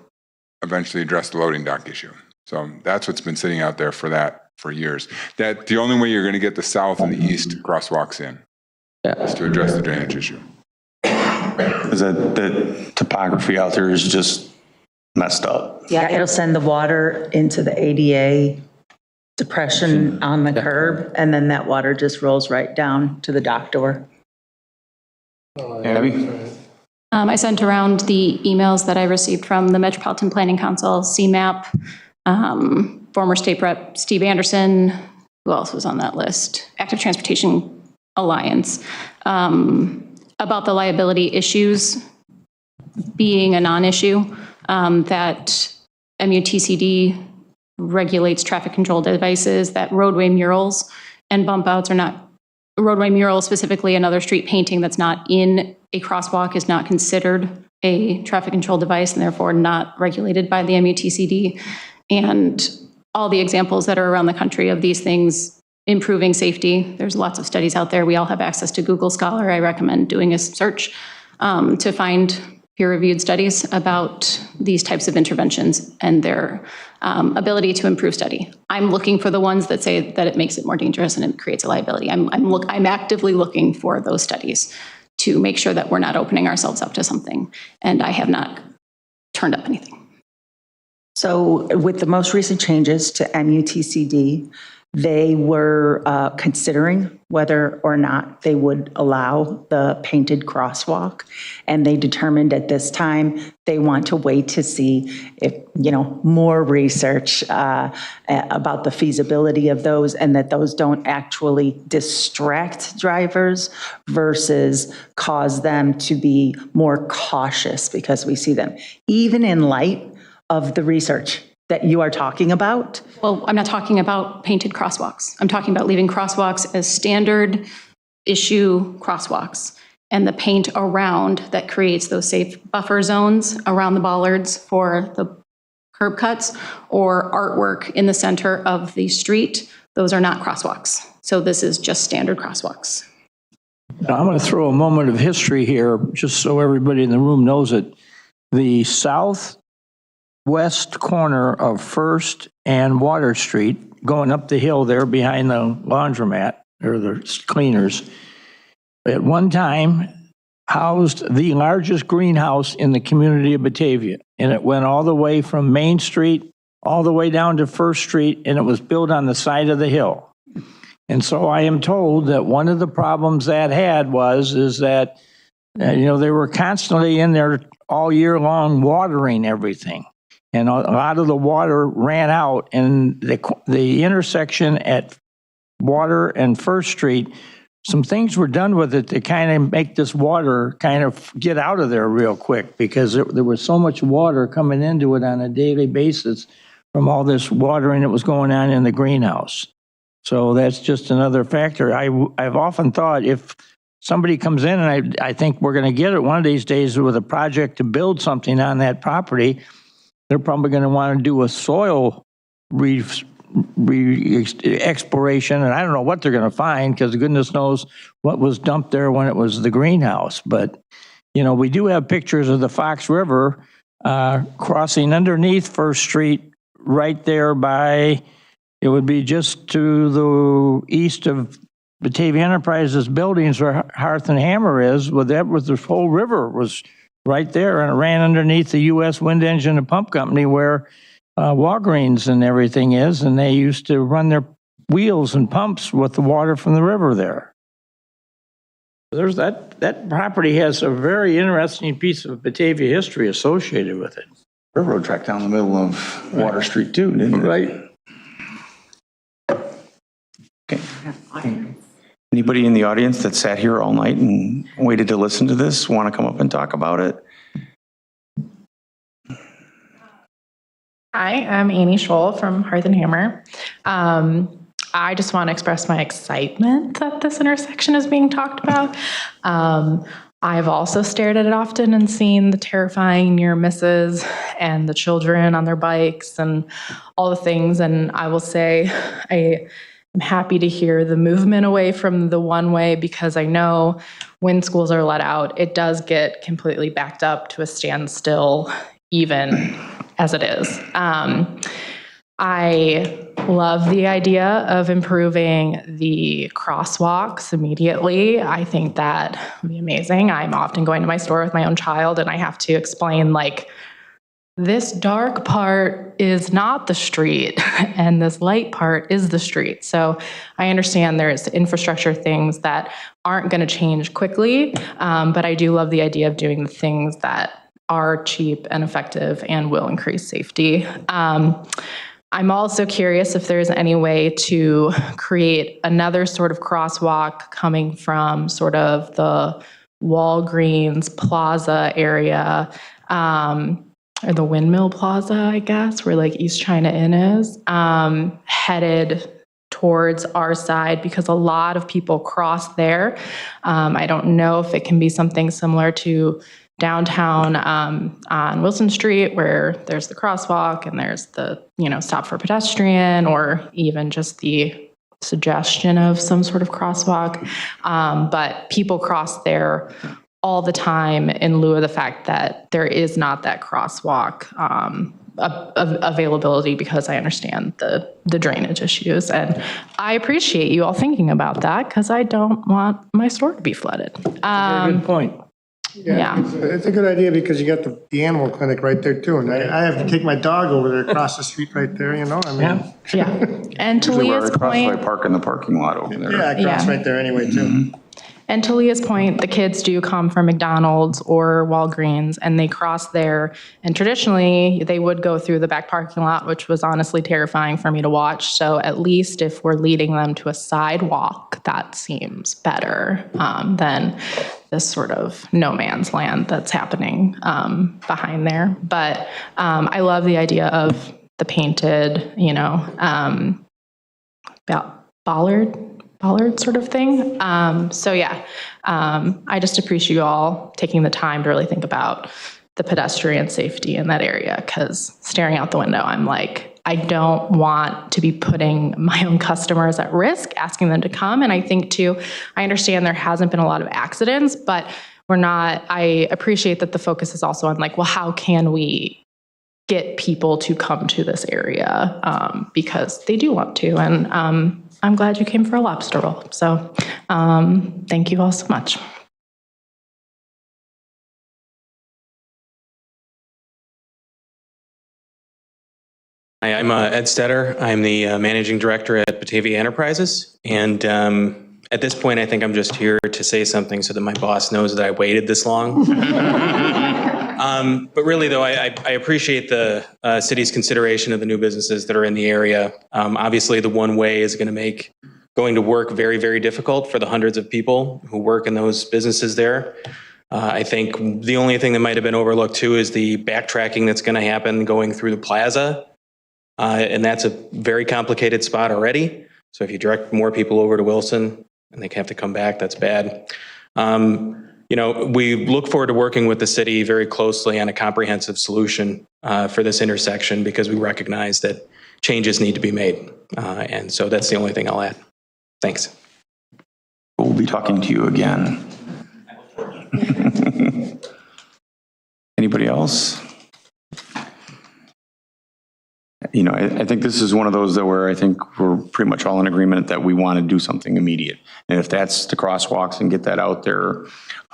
eventually address the loading dock issue. So that's what's been sitting out there for years. That the only way you're going to get the south and the east crosswalks in is to address the drainage issue. Is that the topography out there is just messed up? Yeah, it'll send the water into the ADA depression on the curb, and then that water just rolls right down to the dock door. Abby? I sent around the emails that I received from the Metropolitan Planning Council, CMAP, former State Rep Steve Anderson, who else was on that list? Active Transportation Alliance, about the liability issues being a non-issue, that MUTCD regulates traffic control devices, that roadway murals and bump outs are not, roadway murals specifically, another street painting that's not in a crosswalk is not considered a traffic control device and therefore not regulated by the MUTCD. And all the examples that are around the country of these things improving safety. There's lots of studies out there. We all have access to Google Scholar. I recommend doing a search to find peer-reviewed studies about these types of interventions and their ability to improve study. I'm looking for the ones that say that it makes it more dangerous and it creates a liability. I'm actively looking for those studies to make sure that we're not opening ourselves up to something. And I have not turned up anything. So with the most recent changes to MUTCD, they were considering whether or not they would allow the painted crosswalk. And they determined at this time, they want to wait to see if, more research about the feasibility of those and that those don't actually distract drivers versus cause them to be more cautious because we see them. Even in light of the research that you are talking about? Well, I'm not talking about painted crosswalks. I'm talking about leaving crosswalks as standard issue crosswalks and the paint around that creates those safe buffer zones around the bollards for the curb cuts or artwork in the center of the street. Those are not crosswalks. So this is just standard crosswalks. Now, I'm going to throw a moment of history here just so everybody in the room knows it. The southwest corner of First and Water Street, going up the hill there behind the laundromat or the cleaners, at one time housed the largest greenhouse in the community of Batavia. And it went all the way from Main Street all the way down to First Street, and it was built on the side of the hill. And so I am told that one of the problems that had is that they were constantly in there all year long watering everything. And a lot of the water ran out, and the intersection at Water and First Street, some things were done with it to kind of make this water kind of get out of there real quick because there was so much water coming into it on a daily basis from all this watering that was going on in the greenhouse. So that's just another factor. I've often thought if somebody comes in, and I think we're going to get it one of these days with a project to build something on that property, they're probably going to want to do a soil exploration, and I don't know what they're going to find because goodness knows what was dumped there when it was the greenhouse. But, we do have pictures of the Fox River crossing underneath First Street right there by, it would be just to the east of Batavia Enterprises buildings where Hearth and Hammer is, the whole river was right there, and it ran underneath the U.S. Wind Engine and Pump Company where Walgreens and everything is, and they used to run their wheels and pumps with the water from the river there. There's that property has a very interesting piece of Batavia history associated with it. Railroad track down the middle of Water Street too, didn't it? Right. Okay. Anybody in the audience that sat here all night and waited to listen to this want to come up and talk about it? Hi, I'm Annie Scholl from Hearth and Hammer. I just want to express my excitement that this intersection is being talked about. I've also stared at it often and seen the terrifying near misses and the children on their bikes and all the things. And I will say, I'm happy to hear the movement away from the one-way, because I know when schools are let out, it does get completely backed up to a standstill, even as it is. I love the idea of improving the crosswalks immediately. I think that would be amazing. I'm often going to my store with my own child, and I have to explain, like, this dark part is not the street and this light part is the street. So I understand there's infrastructure things that aren't going to change quickly, but I do love the idea of doing the things that are cheap and effective and will increase safety. I'm also curious if there's any way to create another sort of crosswalk coming from sort of the Walgreens Plaza area, or the Windmill Plaza, I guess, where like East China Inn is, headed towards our side, because a lot of people cross there. I don't know if it can be something similar to downtown on Wilson Street, where there's the crosswalk and there's the, stop for pedestrian, or even just the suggestion of some sort of crosswalk. But people cross there all the time in lieu of the fact that there is not that crosswalk availability, because I understand the drainage issues. And I appreciate you all thinking about that, because I don't want my store to be flooded. Good point. Yeah. It's a good idea, because you got the animal clinic right there too. And I have to take my dog over there across the street right there, Yeah. And to Usually Leah's point, I park in the parking lot over there. Yeah, across right there anyway too. And to Leah's point, the kids do come from McDonald's or Walgreens, and they cross there. And traditionally, they would go through the back parking lot, which was honestly terrifying for me to watch. So at least if we're leading them to a sidewalk, that seems better than this sort of no man's land that's happening behind there. But I love the idea of the painted, bollard sort of thing. So yeah, I just appreciate you all taking the time to really think about the pedestrian safety in that area, because staring out the window, I'm like, I don't want to be putting my own customers at risk, asking them to come. And I think too, I understand there hasn't been a lot of accidents, but I appreciate that the focus is also on like, well, how can we get people to come to this area because they do want to. And I'm glad you came for a lobster roll. So thank you all so much. Hi, I'm Ed Stetter. I'm the managing director at Batavia Enterprises. And at this point, I think I'm just here to say something so that my boss knows that I waited this long. But really, though, I appreciate the city's consideration of the new businesses that are in the area. Obviously, the one way is going to make going to work very, very difficult for the hundreds of people who work in those businesses there. I think the only thing that might have been overlooked, too, is the backtracking that's going to happen going through the plaza. And that's a very complicated spot already. So if you direct more people over to Wilson and they have to come back, that's bad. We look forward to working with the city very closely on a comprehensive solution for this intersection, because we recognize that changes need to be made. And so that's the only thing I'll add. Thanks. We'll be talking to you again. Anybody else? I think this is one of those that where I think we're pretty much all in agreement that we want to do something immediate. And if that's the crosswalks and get that out there,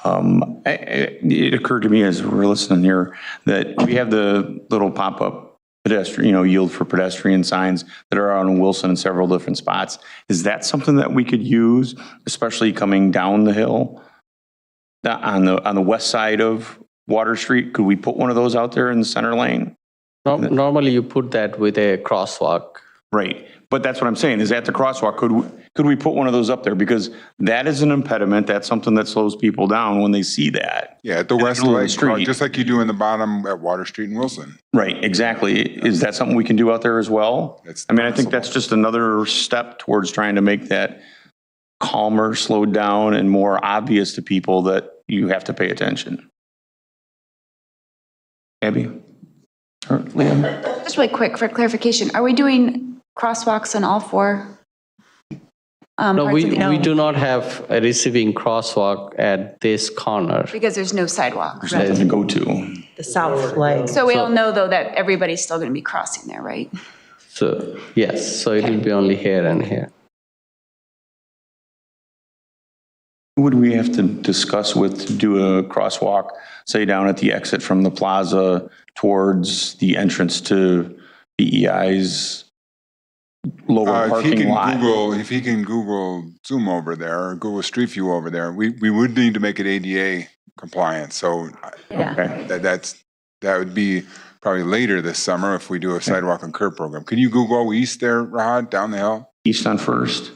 it occurred to me as we're listening here that we have the little pop-up pedestrian, yield for pedestrian signs that are on Wilson in several different spots. Is that something that we could use, especially coming down the hill on the west side of Water Street? Could we put one of those out there in the center lane? Normally you put that with a crosswalk. Right. But that's what I'm saying, is at the crosswalk, could we put one of those up there? Because that is an impediment. That's something that slows people down when they see that. Yeah, at the west leg, just like you do in the bottom at Water Street and Wilson. Right, exactly. Is that something we can do out there as well? I think that's just another step towards trying to make that calmer, slowed down, and more obvious to people that you have to pay attention. Abby? Or Liam? Just really quick for clarification, are we doing crosswalks on all four No, parts of the. we do not have a receiving crosswalk at this corner. Because there's no sidewalk. There's nothing to go to. The south leg. So we all know, though, that everybody's still going to be crossing there, right? So, yes, so it will be only here and here. Would we have to discuss with to do a crosswalk, say down at the exit from the plaza towards the entrance to BEI's lower parking lot? If he can Google Zoom over there, or Google Street View over there, we would need to make it ADA compliant. So that would be probably later this summer if we do a sidewalk and curb program. Can you Google east there, Rod, down the hill? East on First?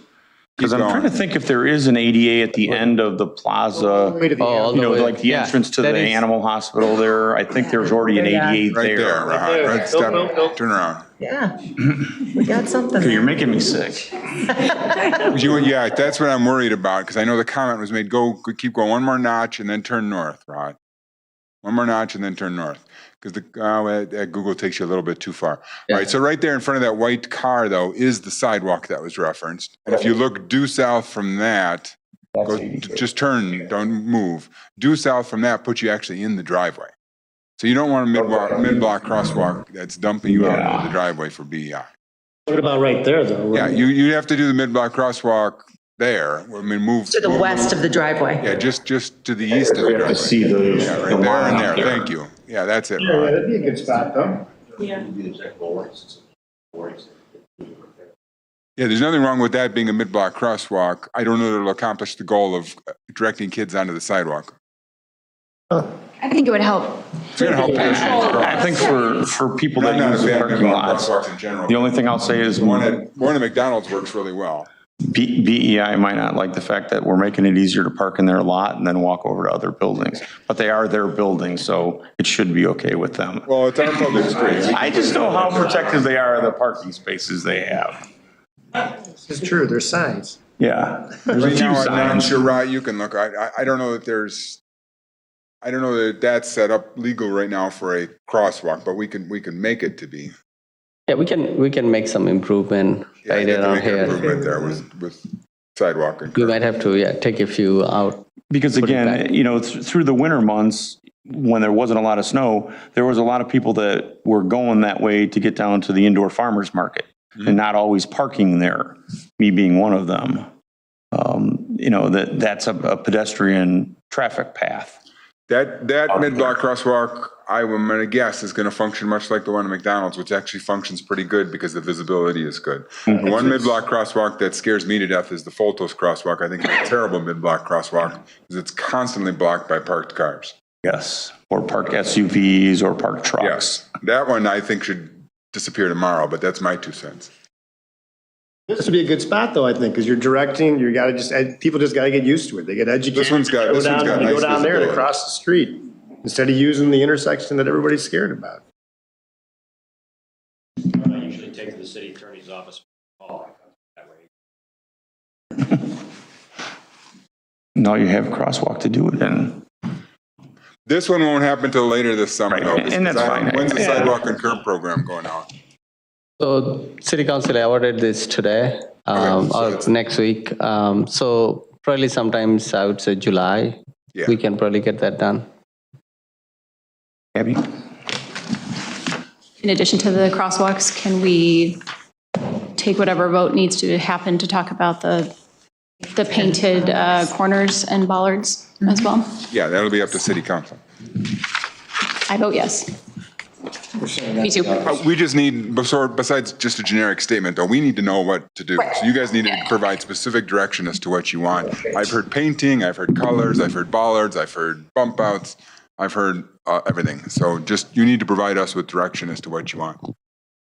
Because I'm trying to think if there is an ADA at the end of the plaza, like the entrance to the animal hospital there. I think there's already an ADA Right there, Rod. Right, turn around. Yeah, we got something. Okay, you're making me sick. Yeah, that's what I'm worried about, because I know the comment was made, keep going one more notch and then turn north, Rod. One more notch and then turn north. Because Google takes you a little bit too far. Yeah. All right, so right there in front of that white car, though, is the sidewalk that was referenced. And if you look due south from that, just turn, don't move. Due south from that puts you actually in the driveway. So you don't want a mid-block crosswalk that's dumping you out into the driveway for BEI. What about right there, though? Yeah, you have to do the mid-block crosswalk there. I mean, move to the west of the driveway. Yeah, just to the east of the driveway. To see the right there and there. Thank you. Yeah, that's it. Yeah, that'd be a good spot, though. Yeah. Yeah, there's nothing wrong with that being a mid-block crosswalk. I don't know that it'll accomplish the goal of directing kids onto the sidewalk. I think it would help. It's going to help pedestrians. I think for people that use the parking lots, in general. the only thing I'll say is one at McDonald's works really well. BEI might not like the fact that we're making it easier to park in their lot and then walk over to other buildings, but they are their buildings, so it should be okay with them. Well, it's our public space. I just know how protective they are of the parking spaces they have. This is true, there's signs. Yeah. There's a Right few now, I'm signs. sure, Rod, you can look. I don't know that I don't know that that's set up legal right now for a crosswalk, but we can make it to be. Yeah, we can make some improvement right around here. Improvement there with sidewalk and We might have to, take a few out. Because again, through the winter months, when there wasn't a lot of snow, there was a lot of people that were going that way to get down to the indoor farmers market and not always parking there, me being one of them. That's a pedestrian traffic path. That mid-block crosswalk, I'm going to guess, is going to function much like the one at McDonald's, which actually functions pretty good because the visibility is good. The one mid-block crosswalk that scares me to death is the Foltos crosswalk. I think it's a terrible mid-block crosswalk because it's constantly blocked by parked cars. Yes, or parked SUVs or parked trucks. Yes, that one I think should disappear tomorrow, but that's my 2 cents. This would be a good spot, though, I think, because you're directing, people just got to get used to it. They get educated. This one's got nice go down there and visibility. across the street instead of using the intersection that everybody's scared about. I usually take the city attorney's office call that way. Now you have a crosswalk to do it in. This one won't happen until later this summer, though. And that's fine. When's the sidewalk and curb program going out? So City Council awarded this today, or next week. So probably sometimes I would say July. Yeah. We can probably get that done. Abby? In addition to the crosswalks, can we take whatever vote needs to happen to talk about the painted corners and bollards as well? Yeah, that'll be up to City Council. I vote yes. Me too. We just need, besides just a generic statement, though, we need to know what to do. So you guys need to provide specific direction as to what you want. I've heard painting, I've heard colors, I've heard bollards, I've heard bump outs, I've heard everything. So you need to provide us with direction as to what you want.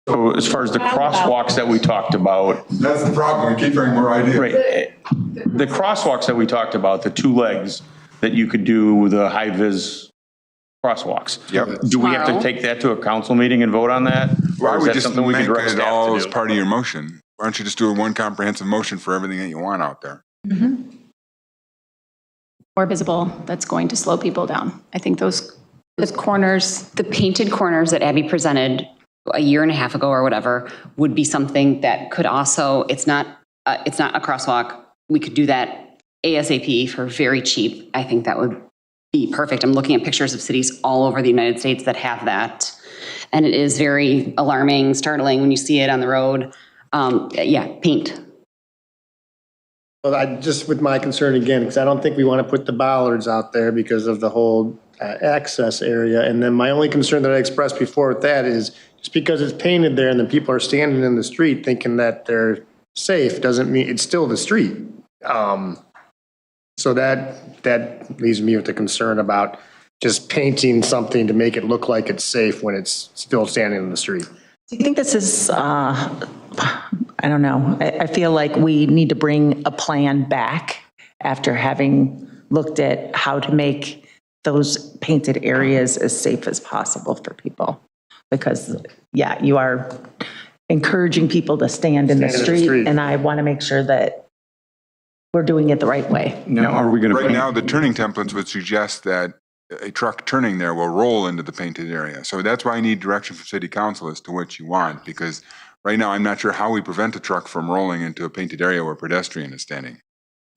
So as far as the crosswalks that we talked about. That's the problem, we keep hearing more ideas. Right. The crosswalks that we talked about, the 2 legs that you could do the high-vis crosswalks. Yep. Do we have to take that to a council meeting and vote on that? Why Or is would that just something we could make direct it staff all to as do? part of your motion? Why don't you just do one comprehensive motion for everything that you want out there? More visible, that's going to slow people down. I think those corners. The painted corners that Abby presented a year and a half ago or whatever would be something that could also, it's not a crosswalk we could do that ASAP for very cheap. I think that would be perfect. I'm looking at pictures of cities all over the United States that have that. And it is very alarming, startling when you see it on the road. Yeah, paint. Well, I just, with my concern again, because I don't think we want to put the bollards out there because of the whole access area. And then my only concern that I expressed before with that is just because it's painted there and then people are standing in the street thinking that they're safe doesn't mean it's still the street. So that leaves me with the concern about just painting something to make it look like it's safe when it's still standing in the street. Do you think this is, I don't know, I feel like we need to bring a plan back after having looked at how to make those painted areas as safe as possible for people. Because, yeah, you are encouraging people to stand in the street, and I want to make sure that we're doing it the right way. Now, are we going to? Right now, the turning templates would suggest that a truck turning there will roll into the painted area. So that's why I need direction from City Council as to what you want, because right now I'm not sure how we prevent a truck from rolling into a painted area where a pedestrian is standing.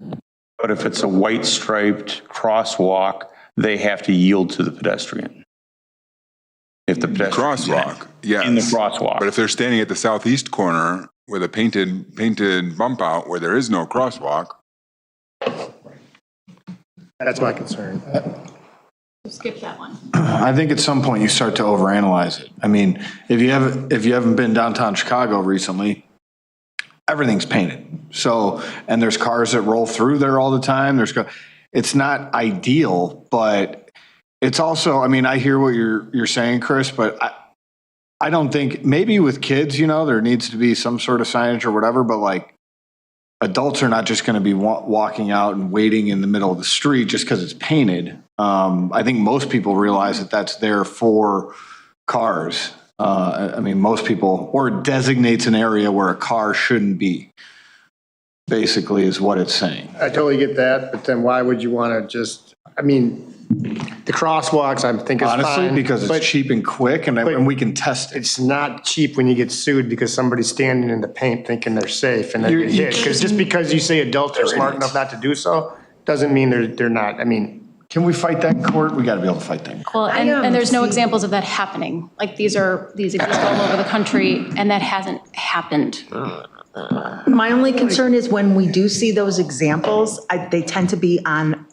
But if it's a white striped crosswalk, they have to yield to the pedestrian. If the pedestrian crosswalk, yes. In the crosswalk. But if they're standing at the southeast corner with a painted bump out where there is no crosswalk. That's my concern. Skip that one. I think at some point you start to overanalyze it. I mean, if you haven't been downtown Chicago recently, everything's painted. So, and there's cars that roll through there all the time. It's not ideal, but it's also, I mean, I hear what you're saying, Chris, but I don't think, maybe with kids, there needs to be some sort of signage or whatever, but like adults are not just going to be walking out and waiting in the middle of the street just because it's painted. I think most people realize that that's there for cars. I mean, most people, or it designates an area where a car shouldn't be, basically is what it's saying. I totally get that, but then why would you want to just, I mean, the crosswalks I think is fine. Honestly, because it's cheap and quick and we can test it. It's not cheap when you get sued because somebody's standing in the paint thinking they're safe and then you hit. Because just because you say adults are smart enough not to do so, doesn't mean they're not. I mean, can we fight that in court? We got to be able to fight that in court. Well, and there's no examples of that happening. Like these exist all over the country, and that hasn't happened. My only concern is when we do see those examples, they tend to be on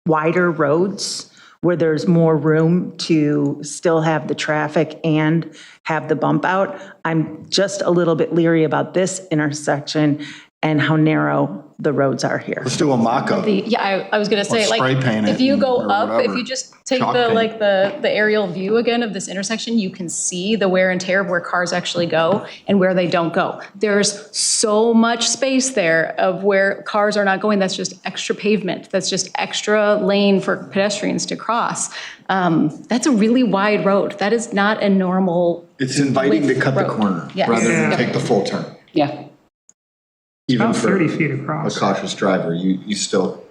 wider roads where there's more room to still have the traffic and have the bump out. I'm just a little bit leery about this intersection and how narrow the roads are here. Let's do a mock-up. I was going to say, Or spray paint if it you go or up, whatever. if you just take Chalk the paint. the aerial view again of this intersection, you can see the wear and tear of where cars actually go and where they don't go. There's so much space there of where cars are not going. That's just extra pavement. That's just extra lane for pedestrians to cross. That's a really wide road. That is not a normal. It's inviting to cut the road. corner Yes. rather than Yeah. take the full turn. Yeah. Even About for 30 feet across. a cautious driver, you still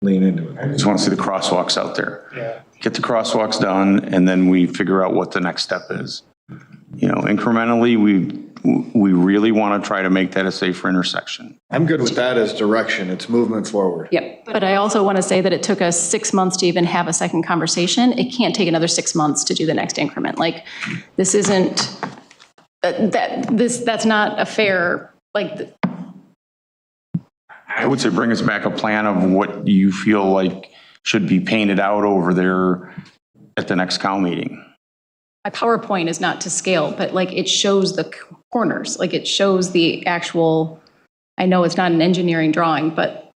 lean into it. I just want to see the crosswalks out there. Get the crosswalks done, and then we figure out what the next step is. Incrementally, we really want to try to make that a safer intersection. I'm good with that as direction. It's movement forward. Yep. But I also want to say that it took us 6 months to even have a second conversation. It can't take another 6 months to do the next increment. Like, this isn't, that's not a fair, I would say bring us back a plan of what you feel like should be painted out over there at the next COW meeting. my PowerPoint is not to scale, but it shows the corners, it shows the actual, I know it's not an engineering drawing, but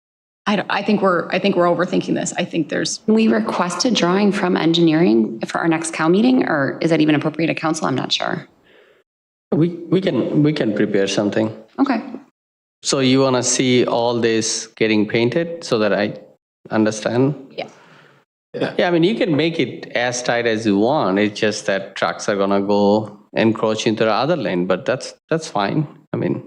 I think we're overthinking this. I think there's. Can we request a drawing from engineering for our next COW meeting, or is that even appropriate at council? I'm not sure. We can prepare something. Okay. So you want to see all this getting painted so that I understand? Yeah. Yeah, I mean, you can make it as tight as you want. It's just that trucks are gonna go encroach into the other lane, but that's fine. I mean,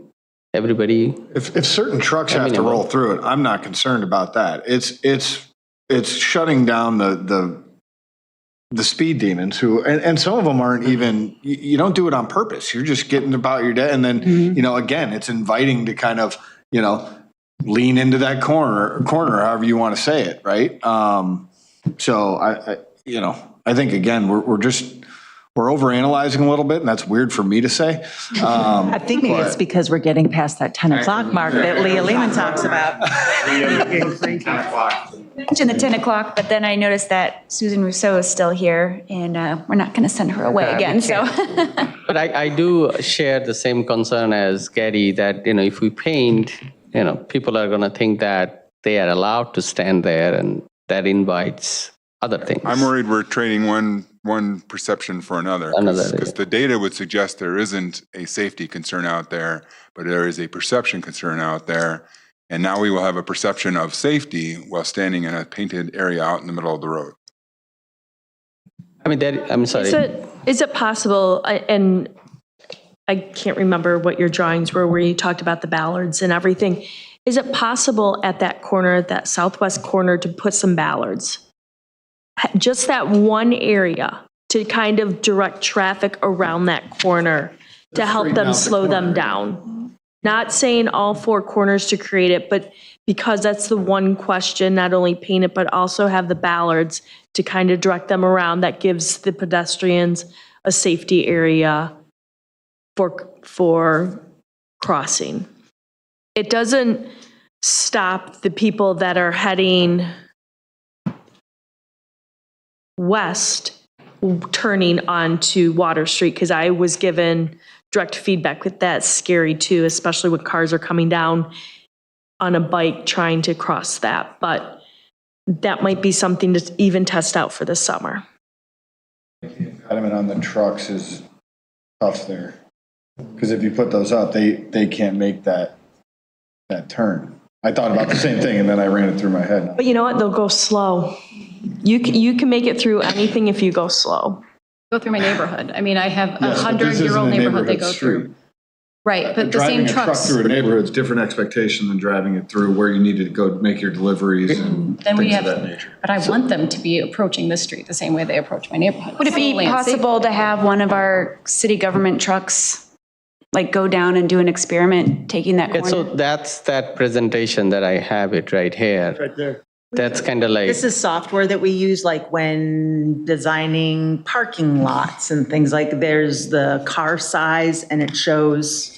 everybody. If certain trucks have to roll through it, I'm not concerned about that. It's shutting down the speed demons who, and some of them aren't even, you don't do it on purpose. You're just getting about your day. And then, again, it's inviting to kind of, lean into that corner, however you want to say it, right? So I think again, we're overanalyzing a little bit, and that's weird for me to say. I think maybe it's because we're getting past that 10 o'clock mark that Leah Lehman talks about. Mentioned the 10 o'clock, but then I noticed that Susan Rousseau is still here, and we're not going to send her away again, so. But I do share the same concern as Gary that, if we paint, people are going to think that they are allowed to stand there, and that invites other things. I'm worried we're trading one perception for another. Because the data would suggest there isn't a safety concern out there, but there is a perception concern out there. And now we will have a perception of safety while standing in a painted area out in the middle of the road. I mean, I'm sorry. Is it possible, and I can't remember what your drawings were where you talked about the ballards and everything. Is it possible at that corner, that southwest corner, to put some ballards? Just that one area to kind of direct traffic around that corner to help them slow them down. Not saying all four corners to create it, but because that's the one question, not only paint it, but also have the ballards to kind of direct them around. That gives the pedestrians a safety area for crossing. It doesn't stop the people that are heading west turning onto Water Street, because I was given direct feedback that that's scary too, especially when cars are coming down on a bike trying to cross that. But that might be something to even test out for the summer. The impediment on the trucks is tough there. Because if you put those up, they can't make that turn. I thought about the same thing and then I ran it through my head. But you know what? They'll go slow. You can make it through anything if you go slow. Go through my neighborhood. I mean, I have a 100-year-old neighborhood they go through. Right, but the same trucks. Driving a truck through a neighborhood is different expectation than driving it through where you needed to go make your deliveries and Then we things have, of that nature. but I want them to be approaching this street the same way they approach my neighborhood. Would it be possible to have one of our city government trucks, like go down and do an experiment, taking that corner? So that's that presentation that I have it right here. Right there. That's kind of like. This is software that we use like when designing parking lots and things like there's the car size and it shows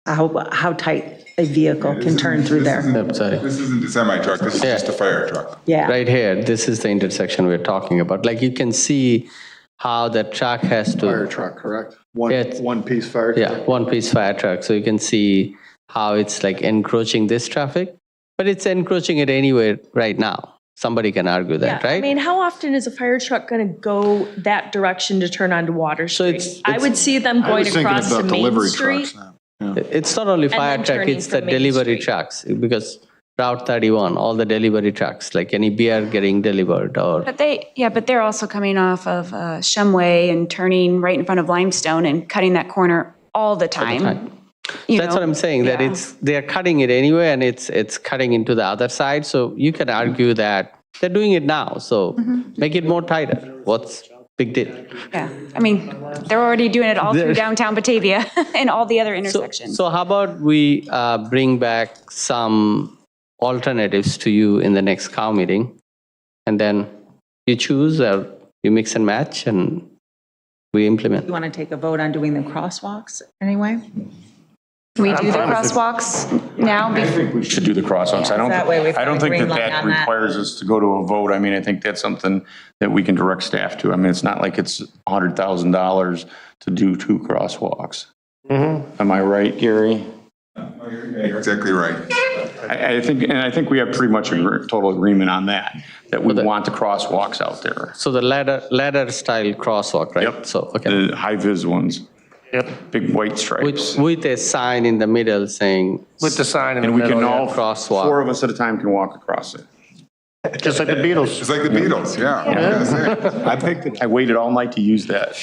how tight a vehicle can turn through there. This isn't a semi-truck, this is just a fire truck. Yeah. Right here, this is the intersection we're talking about. Like you can see how the truck has to. Fire truck, correct? One piece fire truck? Yeah, one piece fire truck. So you can see how it's like encroaching this traffic, but it's encroaching it anywhere right now. Somebody can argue that, right? I mean, how often is a fire truck going to go that direction to turn onto Water Street? I would see them going across to Main Street. It's not only fire then truck, turning it's the from Main delivery Street. trucks because Route 31, all the delivery trucks, like any beer getting delivered or. But they're also coming off of Shumway and turning right in front of Limestone and cutting that corner all the time. That's what I'm saying, that they're cutting it anyway and it's cutting into the other side. So you can argue that they're doing it now. So make it more tighter. What's big deal? Yeah, I mean, they're already doing it all through downtown Batavia and all the other intersections. So how about we bring back some alternatives to you in the next COW meeting, and then you choose or you mix and match and we implement. You want to take a vote on doing the crosswalks anyway? Can we do the crosswalks now? I think we should do the crosswalks. That way we've I don't got a think green that light that on that. requires us to go to a vote. I mean, I think that's something that we can direct staff to. I mean, it's not like it's $100,000 to do 2 crosswalks. Am I right, Gary? You're exactly right. I think we have pretty much a total agreement on that we want the crosswalks out there. So the ladder style crosswalk, right? Yep. So, okay. The high vis ones. Yep. Big white stripes. With a sign in the middle saying. With the sign in the And we middle. can all, crosswalk. 4 of us at a time can walk across it. Just like the Beatles. It's like the Beatles, yeah. I waited all night to use that.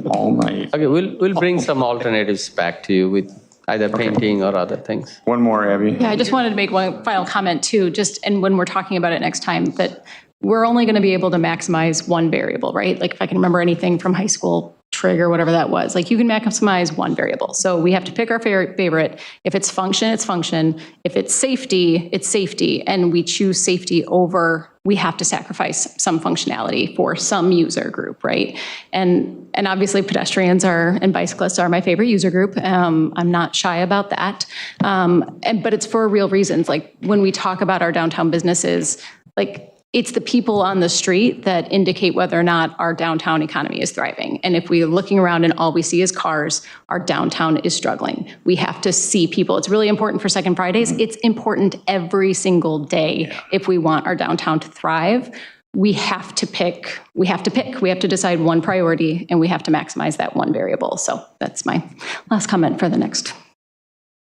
All night. Okay, we'll bring some alternatives back to you with either painting or other things. One more, Abby. Yeah, I just wanted to make one final comment too, and when we're talking about it next time, that we're only going to be able to maximize one variable, right? Like if I can remember anything from high school trig or whatever that was. Like you can maximize one variable. So we have to pick our favorite. If it's function, it's function. If it's safety, and we choose safety over, we have to sacrifice some functionality for some user group, right? And obviously pedestrians and bicyclists are my favorite user group. I'm not shy about that. But it's for real reasons. Like when we talk about our downtown businesses, like it's the people on the street that indicate whether or not our downtown economy is thriving. And if we're looking around and all we see is cars, our downtown is struggling. We have to see people. It's really important for Second Fridays. It's important every single day if we want our downtown to thrive. We have to pick. We have to decide one priority, and we have to maximize that one variable. So that's my last comment for the next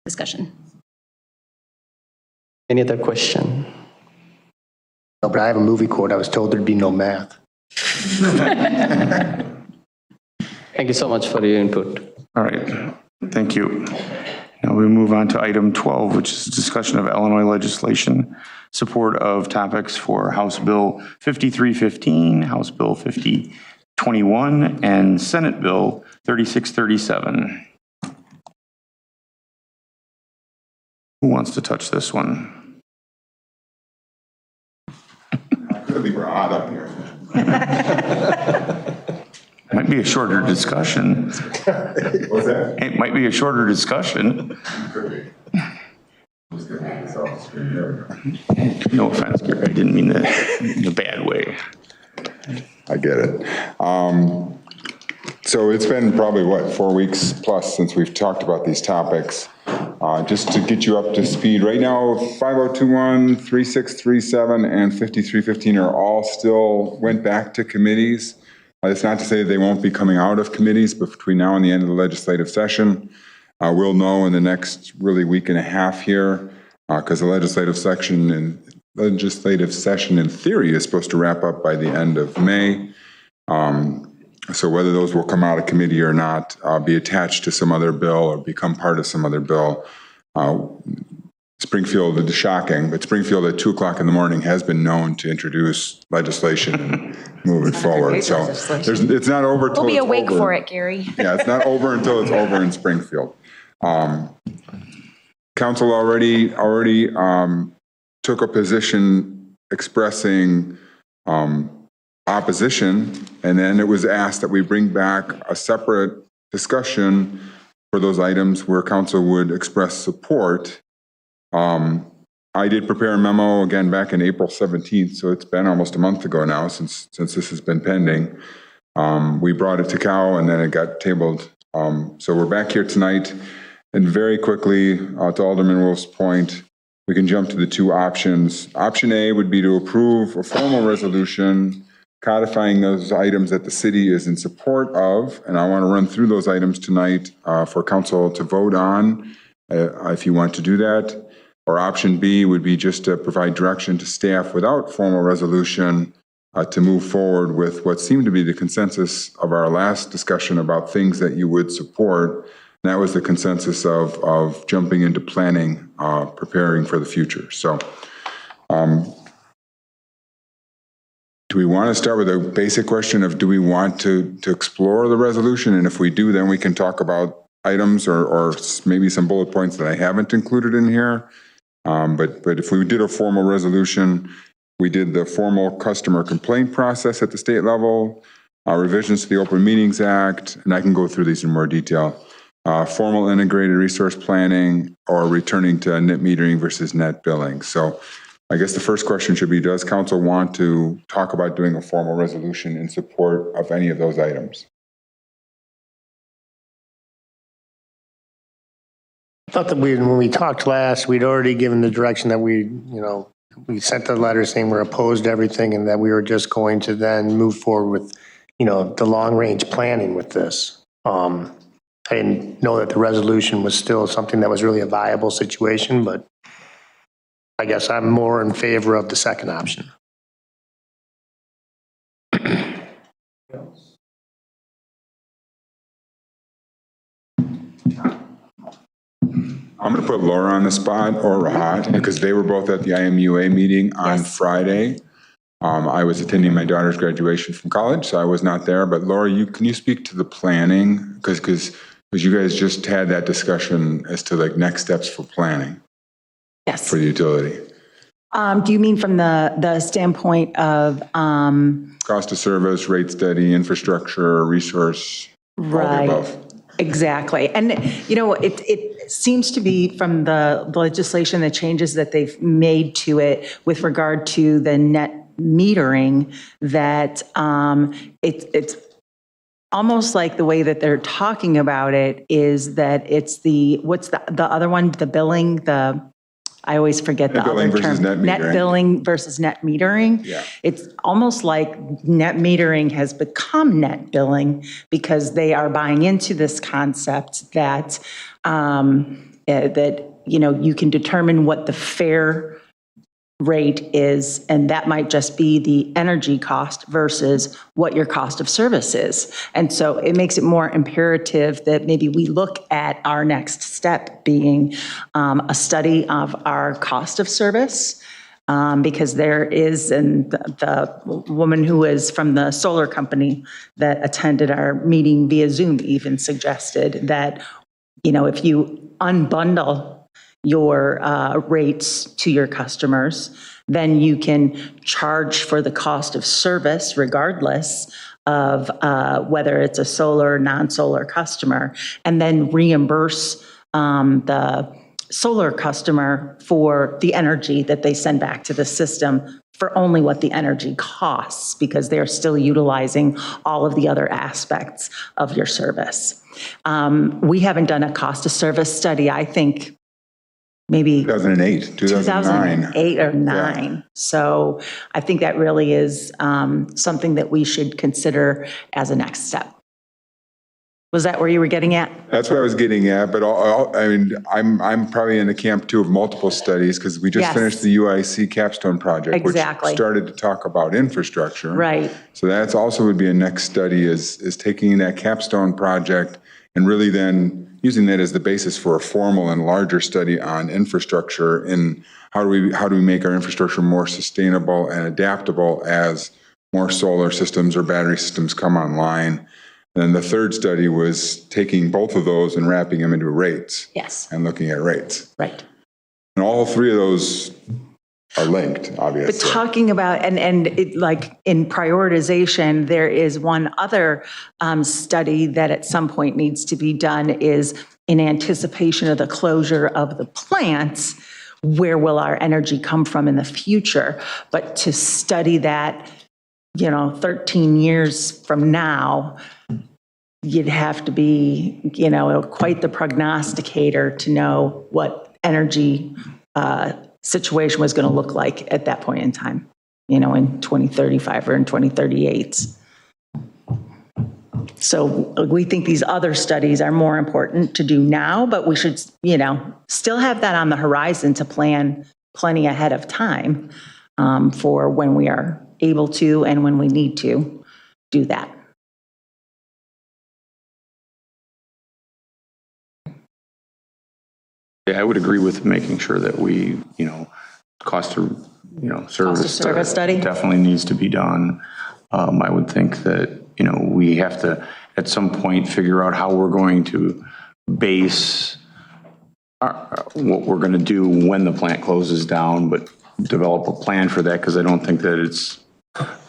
discussion. Any other question? No, but I have a movie quote. I was told there'd be no math. Thank you so much for your input. All right, thank you. Now we move on to item 12, which is discussion of Illinois legislation, support of topics for House Bill 5315, House Bill 5021, and Senate Bill 3637. Who wants to touch this one? Really, we're odd up here. Might be a shorter discussion. What's that? It might be a shorter discussion. No offense, Gary. I didn't mean that in a bad way. I get it. So it's been probably, 4 weeks plus since we've talked about these topics. Just to get you up to speed, right now, 5021, 3637, and 5315 are all still went back to committees. It's not to say they won't be coming out of committees, but between now and the end of the legislative session, we'll know in the next really week and a half here, because the legislative session in theory is supposed to wrap up by the end of May. So whether those will come out of committee or not, be attached to some other bill or become part of some other bill. Springfield, it's shocking, but Springfield at 2:00 in the morning has been known to introduce legislation and move it forward. So it's not over till We'll be it's awake over. for it, Gary. Yeah, it's not over until it's over in Springfield. Council already took a position expressing opposition, and then it was asked that we bring back a separate discussion for those items where council would express support. I did prepare a memo again back in April 17th, so it's been almost a month ago now since this has been pending. We brought it to Cal and then it got tabled. So we're back here tonight, and very quickly, to Alderman Wolf's point, we can jump to the two options. Option A would be to approve a formal resolution codifying those items that the city is in support of, and I want to run through those items tonight for council to vote on if you want to do that. Or option B would be just to provide direction to staff without formal resolution to move forward with what seemed to be the consensus of our last discussion about things that you would support. And that was the consensus of jumping into planning, preparing for the future. So do we want to start with a basic question of do we want to explore the resolution? And if we do, then we can talk about items or maybe some bullet points that I haven't included in here. But if we did a formal resolution, we did the formal customer complaint process at the state level, revisions to the Open Meetings Act, and I can go through these in more detail. Formal integrated resource planning, or returning to net metering versus net billing. So I guess the first question should be, does council want to talk about doing a formal resolution in support of any of those items? I thought that when we talked last, we'd already given the direction that we sent the letter saying we're opposed to everything and that we were just going to then move forward with, the long range planning with this. I didn't know that the resolution was still something that was really a viable situation, but I guess I'm more in favor of the second option. I'm going to put Laura on the spot, or Rahat, because they were both at the IMUA meeting on Friday. I was attending my daughter's graduation from college, so I was not there. But Laura, can you speak to the planning? Because you guys just had that discussion as to like next steps for planning. Yes. For the utility. Do you mean from the standpoint of? Cost of service, rate study, infrastructure, resource, all the above. Exactly. And, it seems to be from the legislation, the changes that they've made to it with regard to the net metering, that it's almost like the way that they're talking about it is that it's what's the other one, the billing, I always forget the other term. Net billing versus net metering. Yeah. It's almost like net metering has become net billing because they are buying into this concept that you can determine what the fair rate is, and that might just be the energy cost versus what your cost of service is. And so it makes it more imperative that maybe we look at our next step being a study of our cost of service, because there is, and the woman who is from the solar company that attended our meeting via Zoom even suggested that, if you unbundle your rates to your customers, then you can charge for the cost of service regardless of whether it's a solar or non-solar customer, and then reimburse the solar customer for the energy that they send back to the system for only what the energy costs, because they're still utilizing all of the other aspects of your service. We haven't done a cost of service study, I think, maybe 2008 or 9. Yeah. So I think that really is something that we should consider as a next step. Was that where you were getting at? That's what I was getting at, but I'm probably in the camp too of multiple studies because we just finished the UIC capstone project, which started to talk about infrastructure. Right. So that's also would be a next study is taking that capstone project and really then using that as the basis for a formal and larger study on infrastructure and how do we make our infrastructure more sustainable and adaptable as more solar systems or battery systems come online. And the third study was taking both of those and wrapping them into rates. Yes. And looking at rates. Right. And all three of those are linked, obviously. But talking about, and it, like in prioritization, there is one other study that at some point needs to be done is in anticipation of the closure of the plants, where will our energy come from in the future? But to study that, 13 years from now, you'd have to be, quite the prognosticator to know what energy situation was going to look like at that point in time, in 2035 or in 2038. So we think these other studies are more important to do now, but we should, still have that on the horizon to plan plenty ahead of time for when we are able to and when we need to do that. Yeah, I would agree with making sure that we, cost of service study definitely needs to be done. I would think that, we have to, at some point, figure out how we're going to base what we're going to do when the plant closes down, but develop a plan for that, because I don't think that it's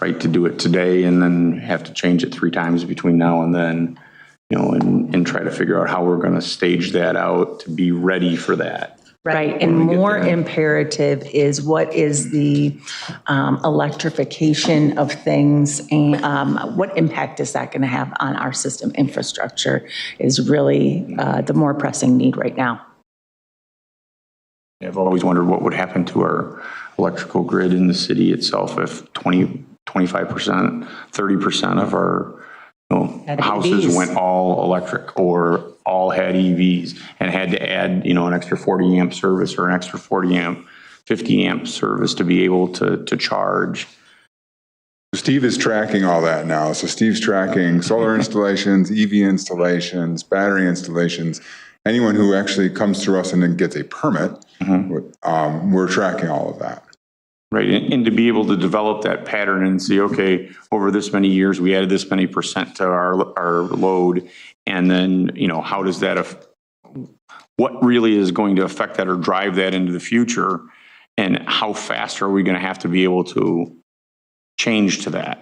right to do it today and then have to change it 3 times between now and then, and try to figure out how we're going to stage that out to be ready for that. Right, and more imperative is what is the electrification of things and what impact is that going to have on our system infrastructure is really the more pressing need right now. I've always wondered what would happen to our electrical grid in the city itself if 20, 25%, 30% of our houses EVs. went all electric or all had EVs and had to add, an extra 40 amp service or an extra 40 amp, 50 amp service to be able to charge. Steve is tracking all that now. So Steve's tracking solar installations, EV installations, battery installations. Anyone who actually comes through us and then gets a permit, we're tracking all of that. right? And to be able to develop that pattern and see, okay, over this many years, we added this many percent to our load. And then, how does that, what really is going to affect that or drive that into the future? And how fast are we going to have to be able to change to that?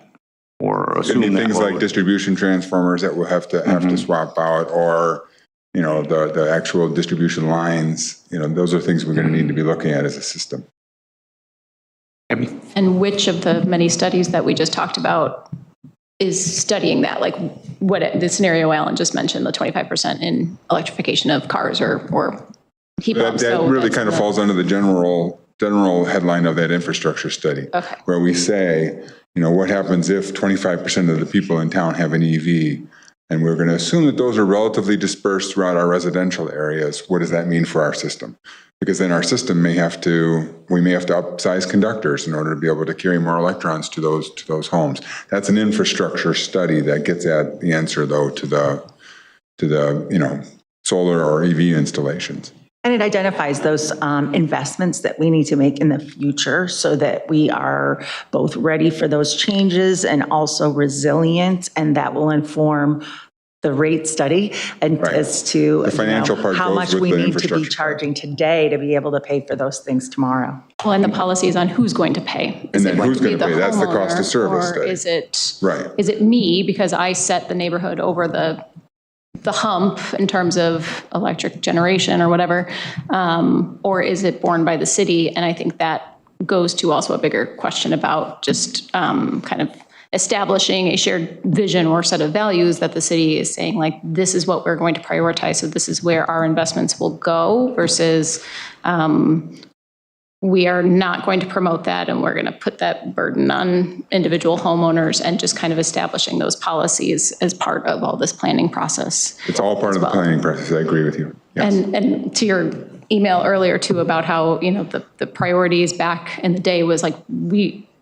Or assume that things like distribution transformers that we'll have to swap out, or the actual distribution lines. Those are things we're going to need to be looking at as a system. And which of the many studies that we just talked about is studying that? Like what the scenario Alan just mentioned, the 25% in electrification of cars or heat pumps. That really kind of falls under the general headline of that infrastructure study, where we say, what happens if 25% of the people in town have an EV, and we're going to assume that those are relatively dispersed throughout our residential areas. What does that mean for our system? Because then our system we may have to upsize conductors in order to be able to carry more electrons to those homes. That's an infrastructure study that gets at the answer, though, to the solar or EV installations. And it identifies those investments that we need to make in the future so that we are both ready for those changes and also resilient, and that will inform the rate study and as to the financial part how goes much with we the need to be infrastructure charging today to be able to pay for those things tomorrow. Well, and the policy is on who's going to pay. And then who's going to pay? That's the cost of service Or study. is it me because I set the neighborhood over the hump in terms of electric generation or whatever, or is it borne by the city? And I think that goes to also a bigger question about just kind of establishing a shared vision or set of values that the city is saying, like, this is what we're going to prioritize, so this is where our investments will go, versus we are not going to promote that and we're going to put that burden on individual homeowners, and just kind of establishing those policies as part of all this planning process. It's all part of the planning process. I agree with you. Yes. And to your email earlier too about how, the priorities back in the day was like,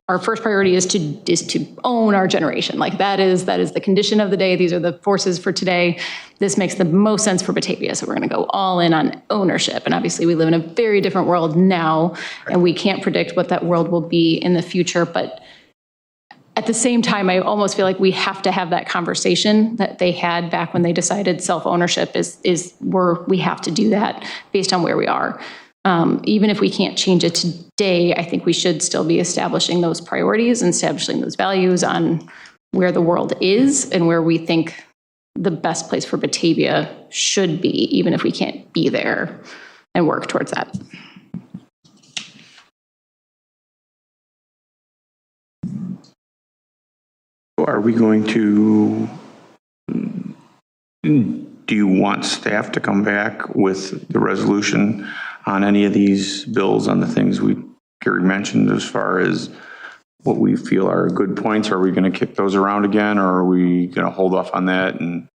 our first priority is to own our generation. Like that is the condition of the day. These are the forces for today. This makes the most sense for Batavia. So we're going to go all in on ownership. And obviously we live in a very different world now, and we can't predict what that world will be in the future. But at the same time, I almost feel like we have to have that conversation that they had back when they decided self-ownership we have to do that based on where we are. Even if we can't change it today, I think we should still be establishing those priorities and establishing those values on where the world is and where we think the best place for Batavia should be, even if we can't be there, and work towards that. Are we going to, do you want staff to come back with the resolution on any of these bills, on the things Gary mentioned, as far as what we feel are good points? Are we going to kick those around again, or are we going to hold off on that? And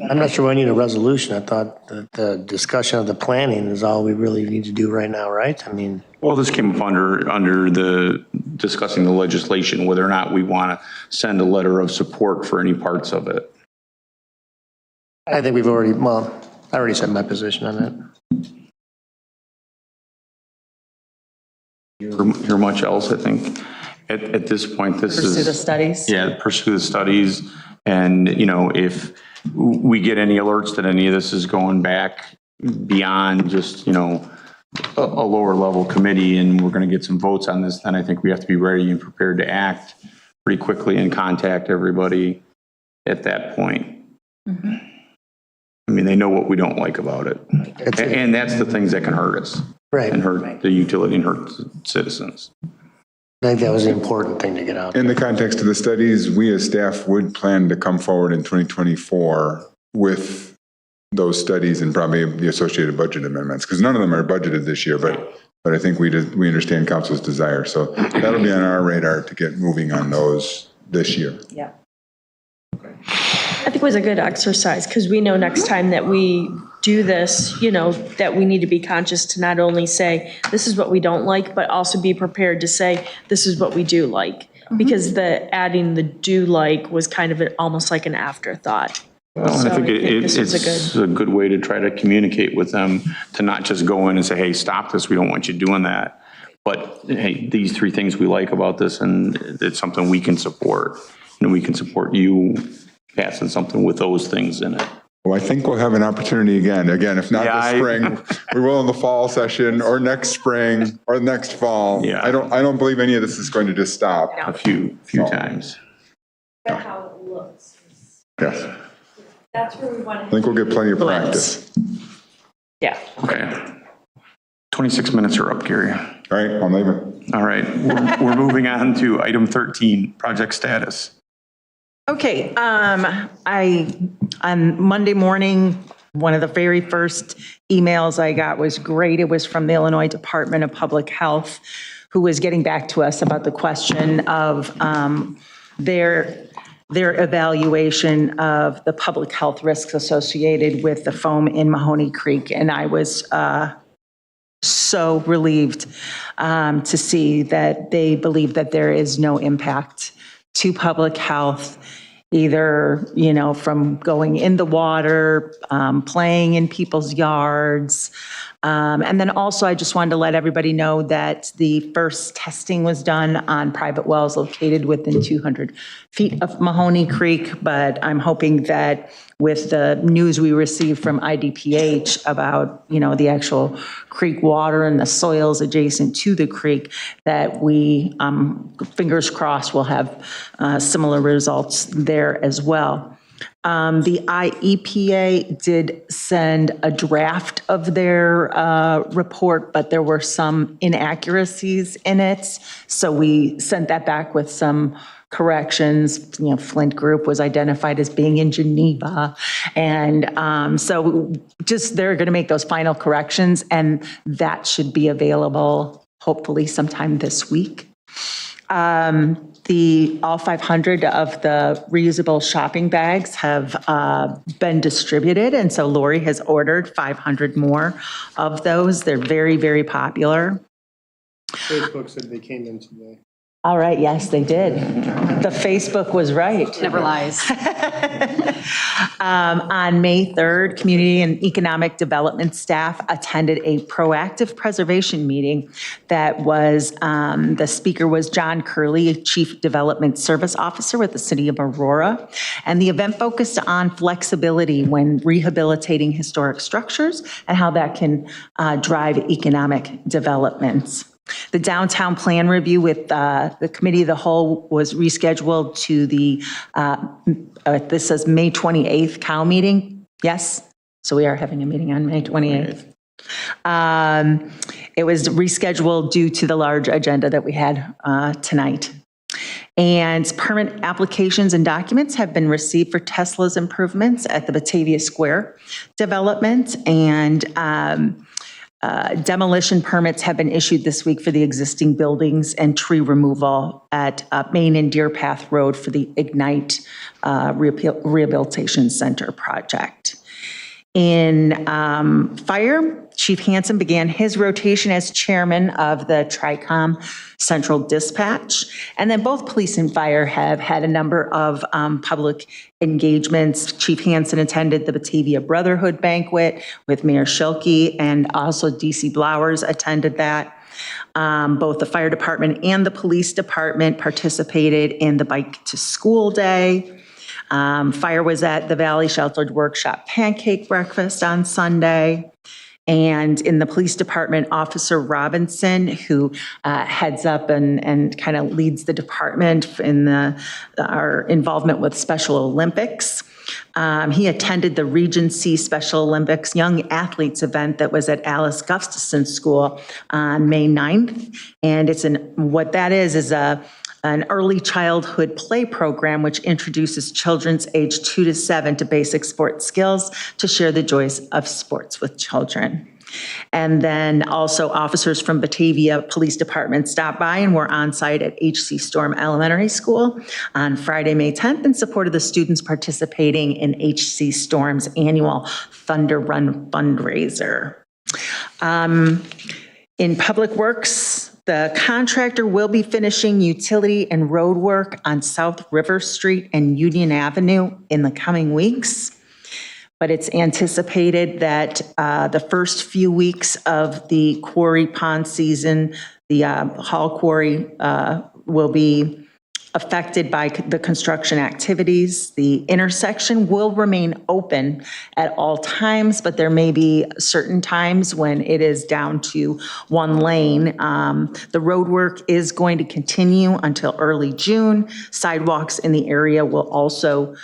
I'm not sure we need a resolution. I thought that the discussion of the planning is all we really need to do right now, right? I mean, well, this came up under the discussing the legislation, whether or not we want to send a letter of support for any parts of it. I think I already said my position on that. Hear much else, I think. At this point, Pursue the studies. Yeah, pursue the studies. And, if we get any alerts that any of this is going back beyond just, a lower level committee, and we're going to get some votes on this, then I think we have to be ready and prepared to act pretty quickly and contact everybody at that point. Mm-hmm. I mean, they know what we don't like about it. And that's the things that can hurt us. Right. And hurt the utility and hurt citizens. I think that was the important thing to get out. In the context of the studies, we as staff would plan to come forward in 2024 with those studies and probably the associated budget amendments, because none of them are budgeted this year, but I think we understand council's desire. So that'll be on our radar to get moving on those this year. Yeah. I think it was a good exercise, because we know next time that we do this, that we need to be conscious to not only say, this is what we don't like, but also be prepared to say, this is what we do like. Because adding the do like was kind of almost like an afterthought. Well, So I think this was it's a good way to try to communicate with them, to not just go in and say, hey, stop this, we don't want you doing that. But, hey, these 3 things we like about this, and it's something we can support. And we can support you passing something with those things in it. Well, I think we'll have an opportunity again, if not this spring, we will in the fall session, or next spring, or next fall. Yeah. I don't believe any of this is going to just stop. A few times. That's how it looks. Yes. That's where we want to. I think we'll get plenty of practice. Yeah. Okay. 26 minutes are up, Gary. All right, I'll leave it. All right, we're moving on to item 13, project status. Okay, on Monday morning, one of the very first emails I got was great. It was from the Illinois Department of Public Health, who was getting back to us about the question of their evaluation of the public health risks associated with the foam in Mahoney Creek. And I was so relieved to see that they believe that there is no impact to public health, either, from going in the water, playing in people's yards. And then also, I just wanted to let everybody know that the first testing was done on private wells located within 200 feet of Mahoney Creek. But I'm hoping that with the news we received from IDPH about, the actual creek water and the soils adjacent to the creek, that we, fingers crossed, will have similar results there as well. The IEPA did send a draft of their report, but there were some inaccuracies in it. So we sent that back with some corrections. Flint Group was identified as being in Geneva. And so just they're going to make those final corrections, and that should be available hopefully sometime this week. All 500 of the reusable shopping bags have been distributed, and so Lori has ordered 500 more of those. They're very, very popular. Facebook said they came in today. All right, yes, they did. The Facebook was right. Never lies. On May 3rd, Community and Economic Development staff attended a proactive preservation meeting that was, the speaker was John Curley, Chief Development Service Officer with the City of Aurora. And the event focused on flexibility when rehabilitating historic structures and how that can drive economic developments. The downtown plan review with the committee of the whole was rescheduled to the, this says May 28th COW meeting. Yes, so we are having a meeting on May 28th. It was rescheduled due to the large agenda that we had tonight. And permit applications and documents have been received for Tesla's improvements at the Batavia Square development, and demolition permits have been issued this week for the existing buildings and tree removal at Main and Deer Path Road for the Ignite Rehabilitation Center project. In fire, Chief Hansen began his rotation as chairman of the TRICOM Central Dispatch. And then both police and fire have had a number of public engagements. Chief Hansen attended the Batavia Brotherhood Banquet with Mayor Schilke, and also DC Blowers attended that. Both the fire department and the police department participated in the Bike to School Day. Fire was at the Valley Sheltered Workshop Pancake Breakfast on Sunday. And in the police department, Officer Robinson, who heads up and kind of leads the department in our involvement with Special Olympics. He attended the Regency Special Olympics Young Athletes event that was at Alice Gustafson School on May 9th. And what that is an early childhood play program which introduces children's age 2 to 7 to basic sports skills to share the joys of sports with children. And then also officers from Batavia Police Department stopped by and were on site at HC Storm Elementary School on Friday, May 10th in support of the students participating in HC Storm's annual Thunder Run fundraiser. In Public Works, the contractor will be finishing utility and road work on South River Street and Union Avenue in the coming weeks. but it's anticipated that the first few weeks of the quarry pond season, the Hall Quarry will be affected by the construction activities. The intersection will remain open at all times, but there may be certain times when it is down to one lane. The road work is going to continue until early June. Sidewalks in the area will also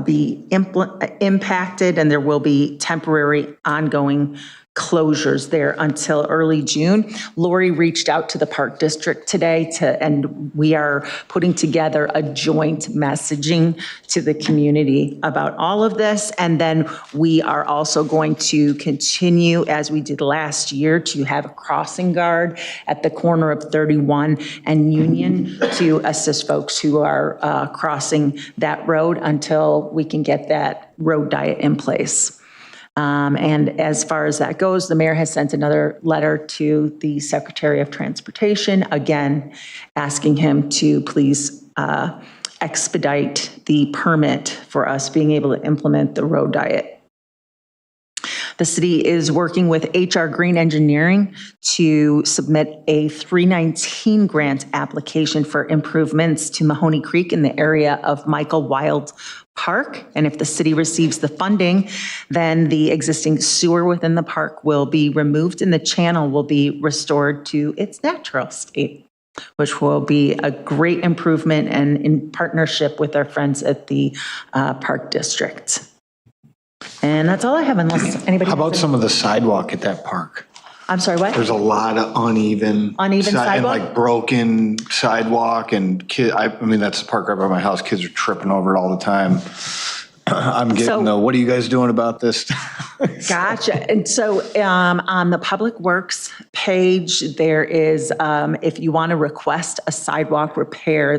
be impacted, and there will be temporary ongoing closures there until early June. Lori reached out to the Park District today and we are putting together a joint messaging to the community about all of this. And then we are also going to continue, as we did last year, to have a crossing guard at the corner of 31 and Union to assist folks who are crossing that road until we can get that road diet in place. And as far as that goes, the mayor has sent another letter to the Secretary of Transportation, again, asking him to please expedite the permit for us being able to implement the road diet. The city is working with HR Green Engineering to submit a 319 grant application for improvements to Mahoney Creek in the area of Michael Wild Park. And if the city receives the funding, then the existing sewer within the park will be removed and the channel will be restored to its natural state, which will be a great improvement and in partnership with our friends at the Park District. And that's all I have, unless anybody. How about some of the sidewalk at that park? I'm sorry, what? There's a lot of uneven Uneven and sidewalk? like broken sidewalk and I mean, that's the park right by my house. Kids are tripping over it all the time. I'm getting what are you guys doing about this? Gotcha. And so on the Public Works page, there is, if you want to request a sidewalk repair,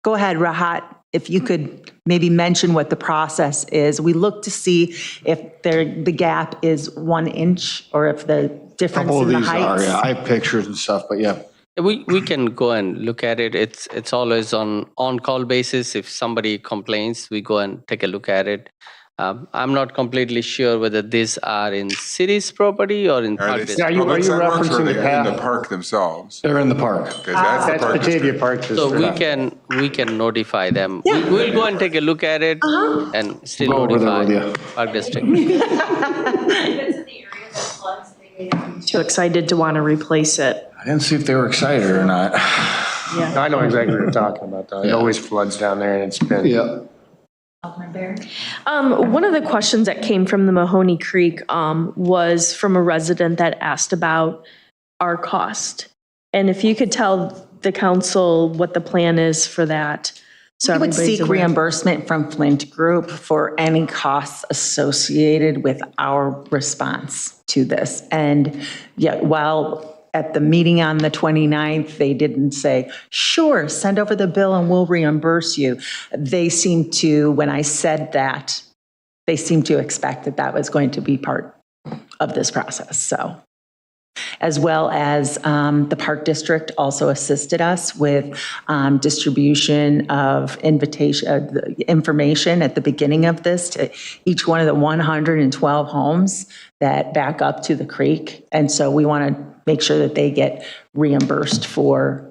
go ahead, Rahat, if you could maybe mention what the process is. We look to see if the gap is 1 inch or if the difference in the heights. Yeah, I have pictures and stuff, but yeah. We can go and look at it. It's always on-call basis. If somebody complains, we go and take a look at it. I'm not completely sure whether these are in city's property or in park district. Are you referencing in the park themselves? They're in the park. Because that's the park Batavia district. Park So we can notify them. We'll go and take a look at it and still Go over there with notify you. park district. Too excited to want to replace it. I didn't see if they were excited or not. Yeah. I know exactly what you're talking about, though. It always floods down there and it's been. Yeah. One of the questions that came from the Mahoney Creek was from a resident that asked about our cost. And if you could tell the council what the plan is for that. So We would everybody's seek aware. reimbursement from Flint Group for any costs associated with our response to this. And yet, while at the meeting on the 29th, they didn't say, sure, send over the bill and we'll reimburse you. They seemed to, when I said that, they seemed to expect that that was going to be part of this process, so. As well as the Park District also assisted us with distribution of information at the beginning of this to each one of the 112 homes that back up to the creek. And so we want to make sure that they get reimbursed for,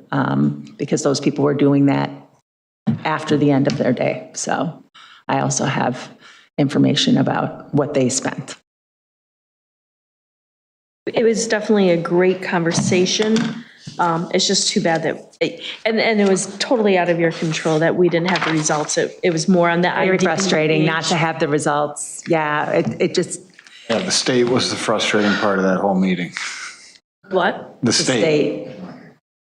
because those people were doing that after the end of their day. So I also have information about what they spent. It was definitely a great conversation. It's just too bad that, and it was totally out of your control that we didn't have the results. It was more on the Very IDP frustrating page. not to have the results. Yeah, it just. Yeah, the state was the frustrating part of that whole meeting. What? The state.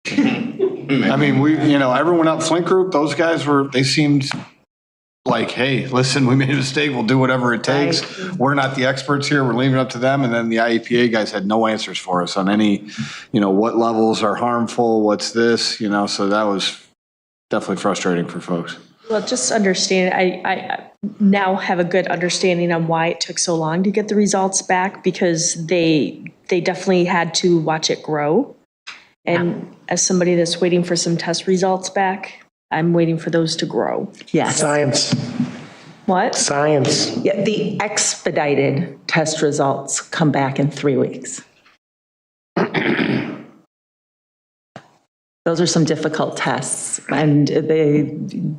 I mean, everyone up Flint Group, those guys they seemed like, hey, listen, we made a mistake. We'll do whatever it takes. We're not the experts here. We're leaving it up to them. And then the IEPA guys had no answers for us on any, what levels are harmful, what's this, so that was definitely frustrating for folks. Well, just understand, I now have a good understanding on why it took so long to get the results back, because they definitely had to watch it grow. And as somebody that's waiting for some test results back, I'm waiting for those to grow. Yes. Science. What? Science. Yeah, the expedited test results come back in 3 weeks. Those are some difficult tests, and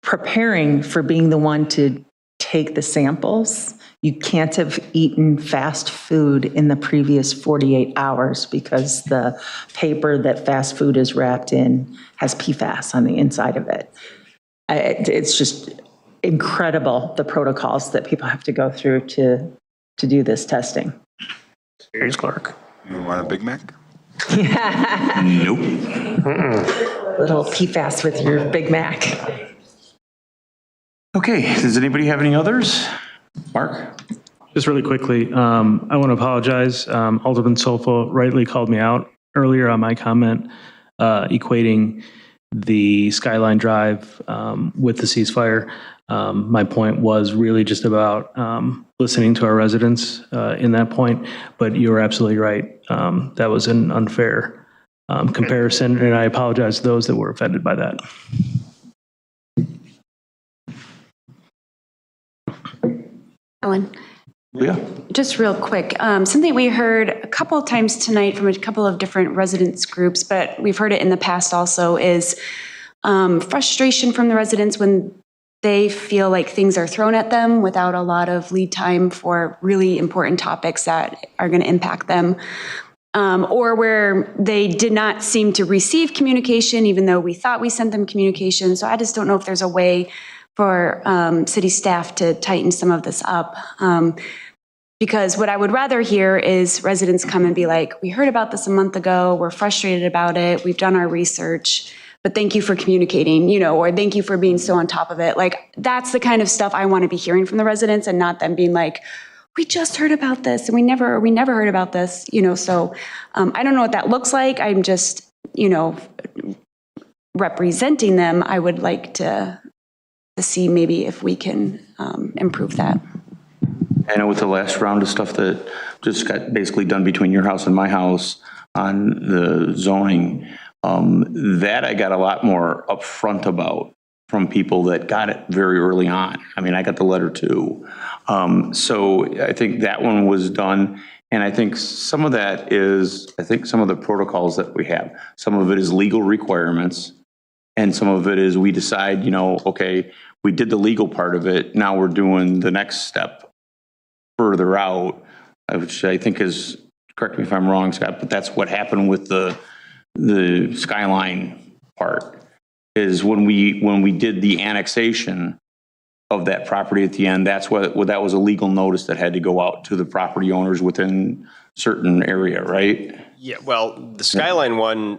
preparing for being the one to take the samples, you can't have eaten fast food in the previous 48 hours because the paper that fast food is wrapped in has PFAS on the inside of it. It's just incredible, the protocols that people have to go through to do this testing. Here's Clark. You want a Big Mac? Nope. Little PFAS with your Big Mac. Okay, does anybody have any others? Mark? Just really quickly, I want to apologize. Alderman Sofa rightly called me out earlier on my comment equating the Skyline Drive with the ceasefire. My point was really just about listening to our residents in that point, but you're absolutely right. That was an unfair comparison, and I apologize to those that were offended by that. Ellen? Yeah. Just real quick, something we heard a couple of times tonight from a couple of different residents groups, but we've heard it in the past also, is frustration from the residents when they feel like things are thrown at them without a lot of lead time for really important topics that are going to impact them. Or where they did not seem to receive communication, even though we thought we sent them communication. So I just don't know if there's a way for city staff to tighten some of this up. Because what I would rather hear is residents come and be like, we heard about this a month ago, we're frustrated about it, we've done our research, but thank you for communicating, or thank you for being so on top of it. Like, that's the kind of stuff I want to be hearing from the residents, and not them being like, we just heard about this and we never heard about this, so I don't know what that looks like. I'm just, representing them. I would like to see maybe if we can improve that. I know with the last round of stuff that just got basically done between your house and my house on the zoning, that I got a lot more upfront about from people that got it very early on. I mean, I got the letter too. So I think that one was done. And I think some of that is, some of the protocols that we have, some of it is legal requirements. And some of it is we decide, okay, we did the legal part of it. Now we're doing the next step further out, which I think is, correct me if I'm wrong, Scott, but that's what happened with the Skyline part, is when we did the annexation of that property at the end, that was a legal notice that had to go out to the property owners within certain area, right? Yeah, well, the Skyline one,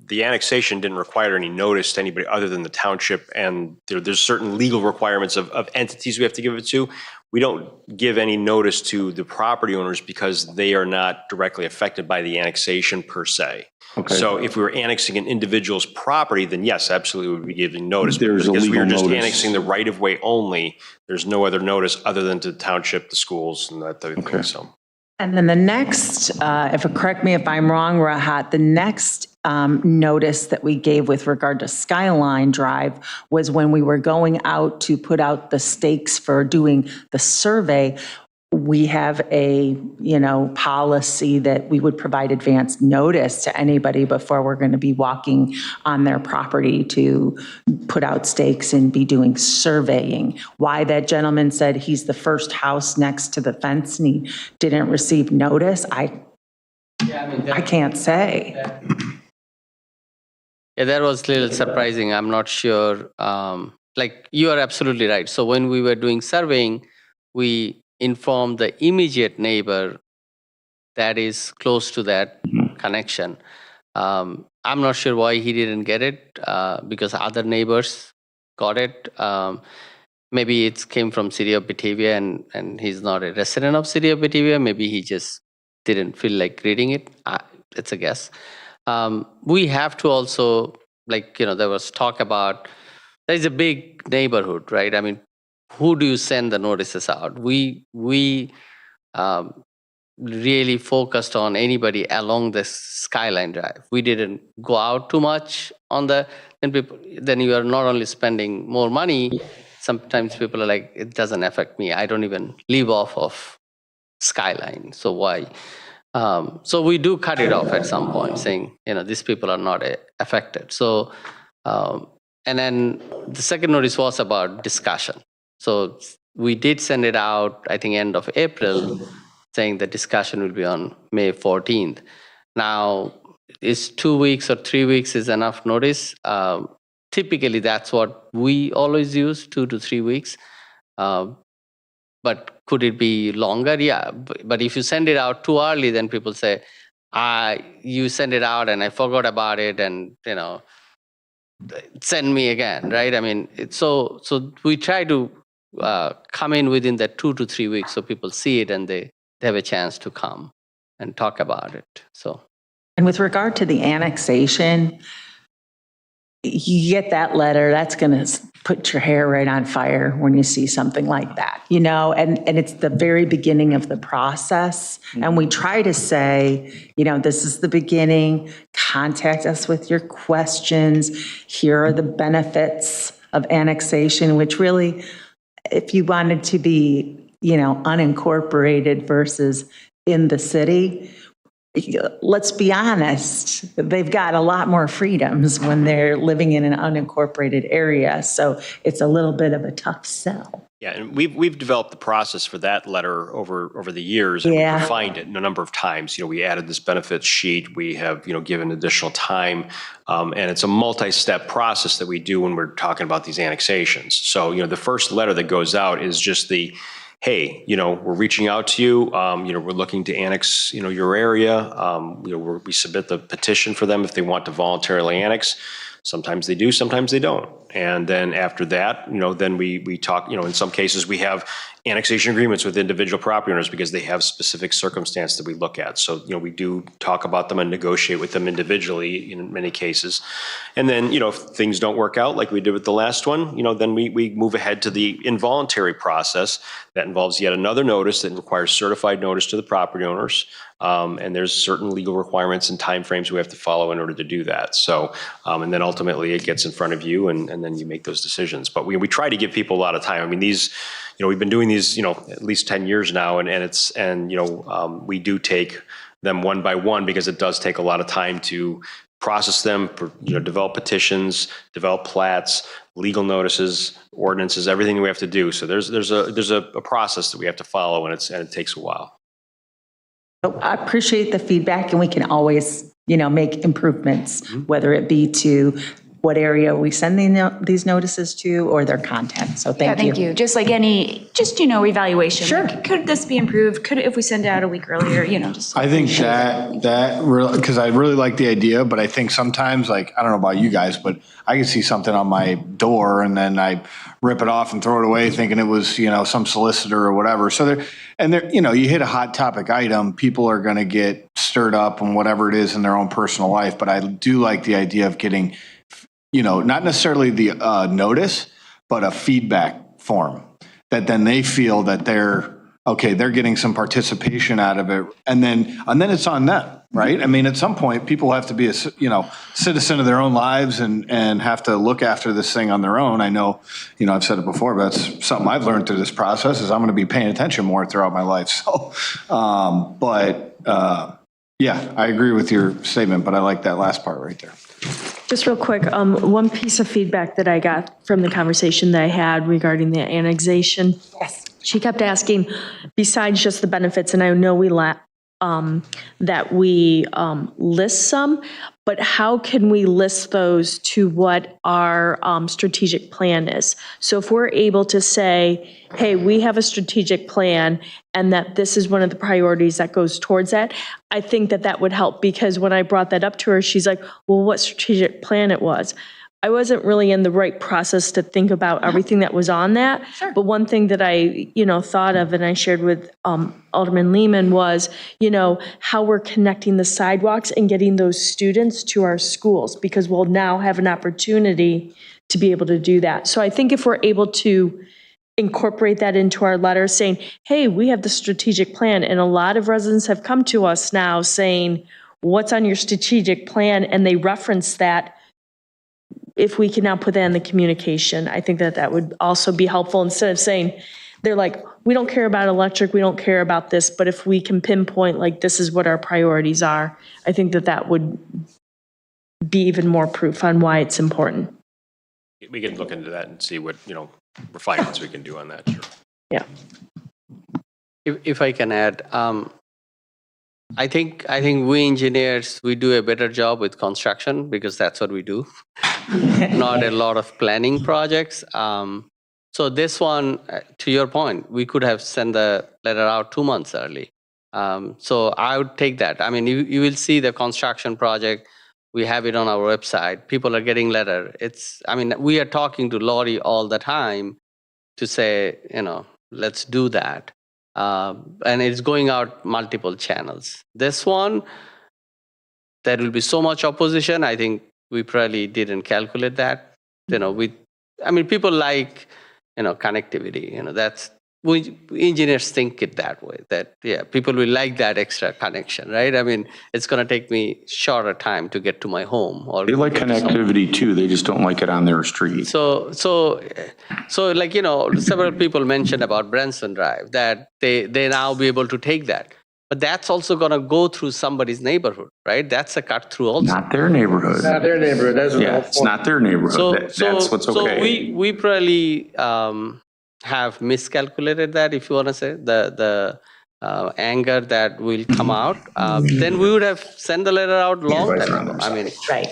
the annexation didn't require any notice to anybody other than the township, and there's certain legal requirements of entities we have to give it to. We don't give any notice to the property owners because they are not directly affected by the annexation per se. Okay. So if we were annexing an individual's property, then yes, absolutely we would be giving notice. There's a because we legal are just notice. annexing the right of way only. There's no other notice other than to the township, the schools, and that type of thing. So. And then the next, correct me if I'm wrong, Rahat, the next notice that we gave with regard to Skyline Drive was when we were going out to put out the stakes for doing the survey. We have a, policy that we would provide advance notice to anybody before we're going to be walking on their property to put out stakes and be doing surveying. Why that gentleman said he's the first house next to the fence and he didn't receive notice, I can't say. Yeah, that was a little surprising. I'm not sure. You are absolutely right. So when we were doing surveying, we informed the immediate neighbor that is close to that connection. I'm not sure why he didn't get it, because other neighbors got it. Maybe it came from City of Batavia and he's not a resident of City of Batavia. Maybe he just didn't feel like reading it. It's a guess. We have to also, there was talk about, there's a big neighborhood, right? I mean, who do you send the notices out? We really focused on anybody along the Skyline Drive. We didn't go out too much on then you are not only spending more money sometimes people are like, it doesn't affect me. I don't even live off of Skyline. So why? So we do cut it off at some point, saying, these people are not affected. So, and then the second notice was about discussion. So we did send it out, I think, end of April, saying the discussion will be on May 14th. Now, is 2 weeks or 3 weeks is enough notice? Typically, that's what we always use, 2 to 3 weeks. But could it be longer? Yeah. But if you send it out too early, then people say, you send it out and I forgot about it, and send me again, right? I mean, so we try to come in within that 2 to 3 weeks so people see it and they have a chance to come and talk about it. So. And with regard to the annexation, you get that letter, that's going to put your hair right on fire when you see something like that, and it's the very beginning of the process. And we try to say, this is the beginning, contact us with your questions. Here are the benefits of annexation, which really, if you wanted to be, unincorporated versus in the city, let's be honest, they've got a lot more freedoms when they're living in an unincorporated area. So it's a little bit of a tough sell. Yeah, and we've developed the process for that letter over the years, and we refined it a number of times. We added this benefits sheet. We have given additional time, and it's a multi-step process that we do when we're talking about these annexations. So the first letter that goes out is just the, hey, we're reaching out to you. We're looking to annex, your area. We submit the petition for them if they want to voluntarily annex. Sometimes they do, sometimes they don't. And then after that, then we talk, in some cases we have annexation agreements with individual property owners because they have specific circumstance that we look at. So, we do talk about them and negotiate with them individually in many cases. And then, if things don't work out like we did with the last one, then we move ahead to the involuntary process that involves yet another notice that requires certified notice to the property owners. And there's certain legal requirements and timeframes we have to follow in order to do that. So, and then ultimately it gets in front of you and then you make those decisions. But we try to give people a lot of time. I mean, these, we've been doing these, at least 10 years now, and we do take them one by one because it does take a lot of time to process them, develop petitions, develop plats, legal notices, ordinances, everything we have to do. So there's a process that we have to follow, and it takes a while. I appreciate the feedback, and we can always, make improvements, whether it be to what area we send these notices to or their content. So thank you. Thank you. Just like evaluation. Sure. Like, could this be improved? If we send it out a week earlier, just. I think that really, because I really like the idea, but I think sometimes, like, I don't know about you guys, but I can see something on my door and then I rip it off and throw it away thinking it was, some solicitor or whatever. So you hit a hot topic item, people are going to get stirred up on whatever it is in their own personal life. But I do like the idea of getting, not necessarily the notice, but a feedback form that then they feel that they're getting some participation out of it. And then it's on them, right? I mean, at some point people have to be a, citizen of their own lives and have to look after this thing on their own. I know, I've said it before, but that's something I've learned through this process is I'm going to be paying attention more throughout my life. So, yeah, I agree with your statement, but I like that last part right there. Just real quick, one piece of feedback that I got from the conversation that I had regarding the annexation. Yes. She kept asking, besides just the benefits, and I know that we list some, but how can we list those to what our strategic plan is? So if we're able to say, hey, we have a strategic plan and that this is one of the priorities that goes towards that, I think that would help, because when I brought that up to her, she's like, well, what strategic plan it was? I wasn't really in the right process to think about everything that was on that. Sure. But one thing that I, thought of and I shared with Alderman Lehman was, how we're connecting the sidewalks and getting those students to our schools, because we'll now have an opportunity to be able to do that. So I think if we're able to incorporate that into our letter saying, hey, we have the strategic plan, and a lot of residents have come to us now saying, what's on your strategic plan? And they reference that. if we can now put that in the communication, I think that would also be helpful instead of saying, they're like, we don't care about electric, we don't care about this, but if we can pinpoint like this is what our priorities are, I think that would be even more proof on why it's important. We can look into that and see what, refinements we can do on that, sure. Yeah. If I can add, I think we engineers, we do a better job with construction because that's what we do. Not a lot of planning projects. So this one, to your point, we could have sent the letter out 2 months early. So I would take that. I mean, you will see the construction project. We have it on our website. People are getting letter. We are talking to Lori all the time to say, let's do that. And it's going out multiple channels. This one, there will be so much opposition. I think we probably didn't calculate that. People like, connectivity. That's we engineers think it that way. That people will like that extra connection, right? It's going to take me shorter time to get to my home. Or They like connectivity too. They just don't like it on their street. So like, several people mentioned about Branson Drive, that they now be able to take that. But that's also going to go through somebody's neighborhood, right? That's a cut through also. Not their neighborhood. Not their neighborhood. That's it's not their neighborhood. That's what's okay. So we probably have miscalculated that, if you want to say, the anger that will come out. Then we would have sent the letter out long time ago. Right.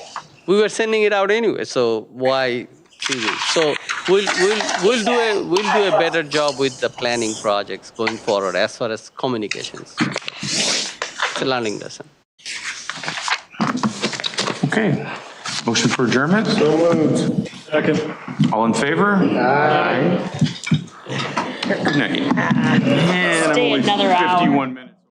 We were sending it out anyway, so why? So we'll do a better job with the planning projects going forward as far as communications. It's a learning lesson. Okay. Motion for adjournment? So moved. Second. All in favor? Aye. Good night. And I'm Stay only another hour. 51 minutes.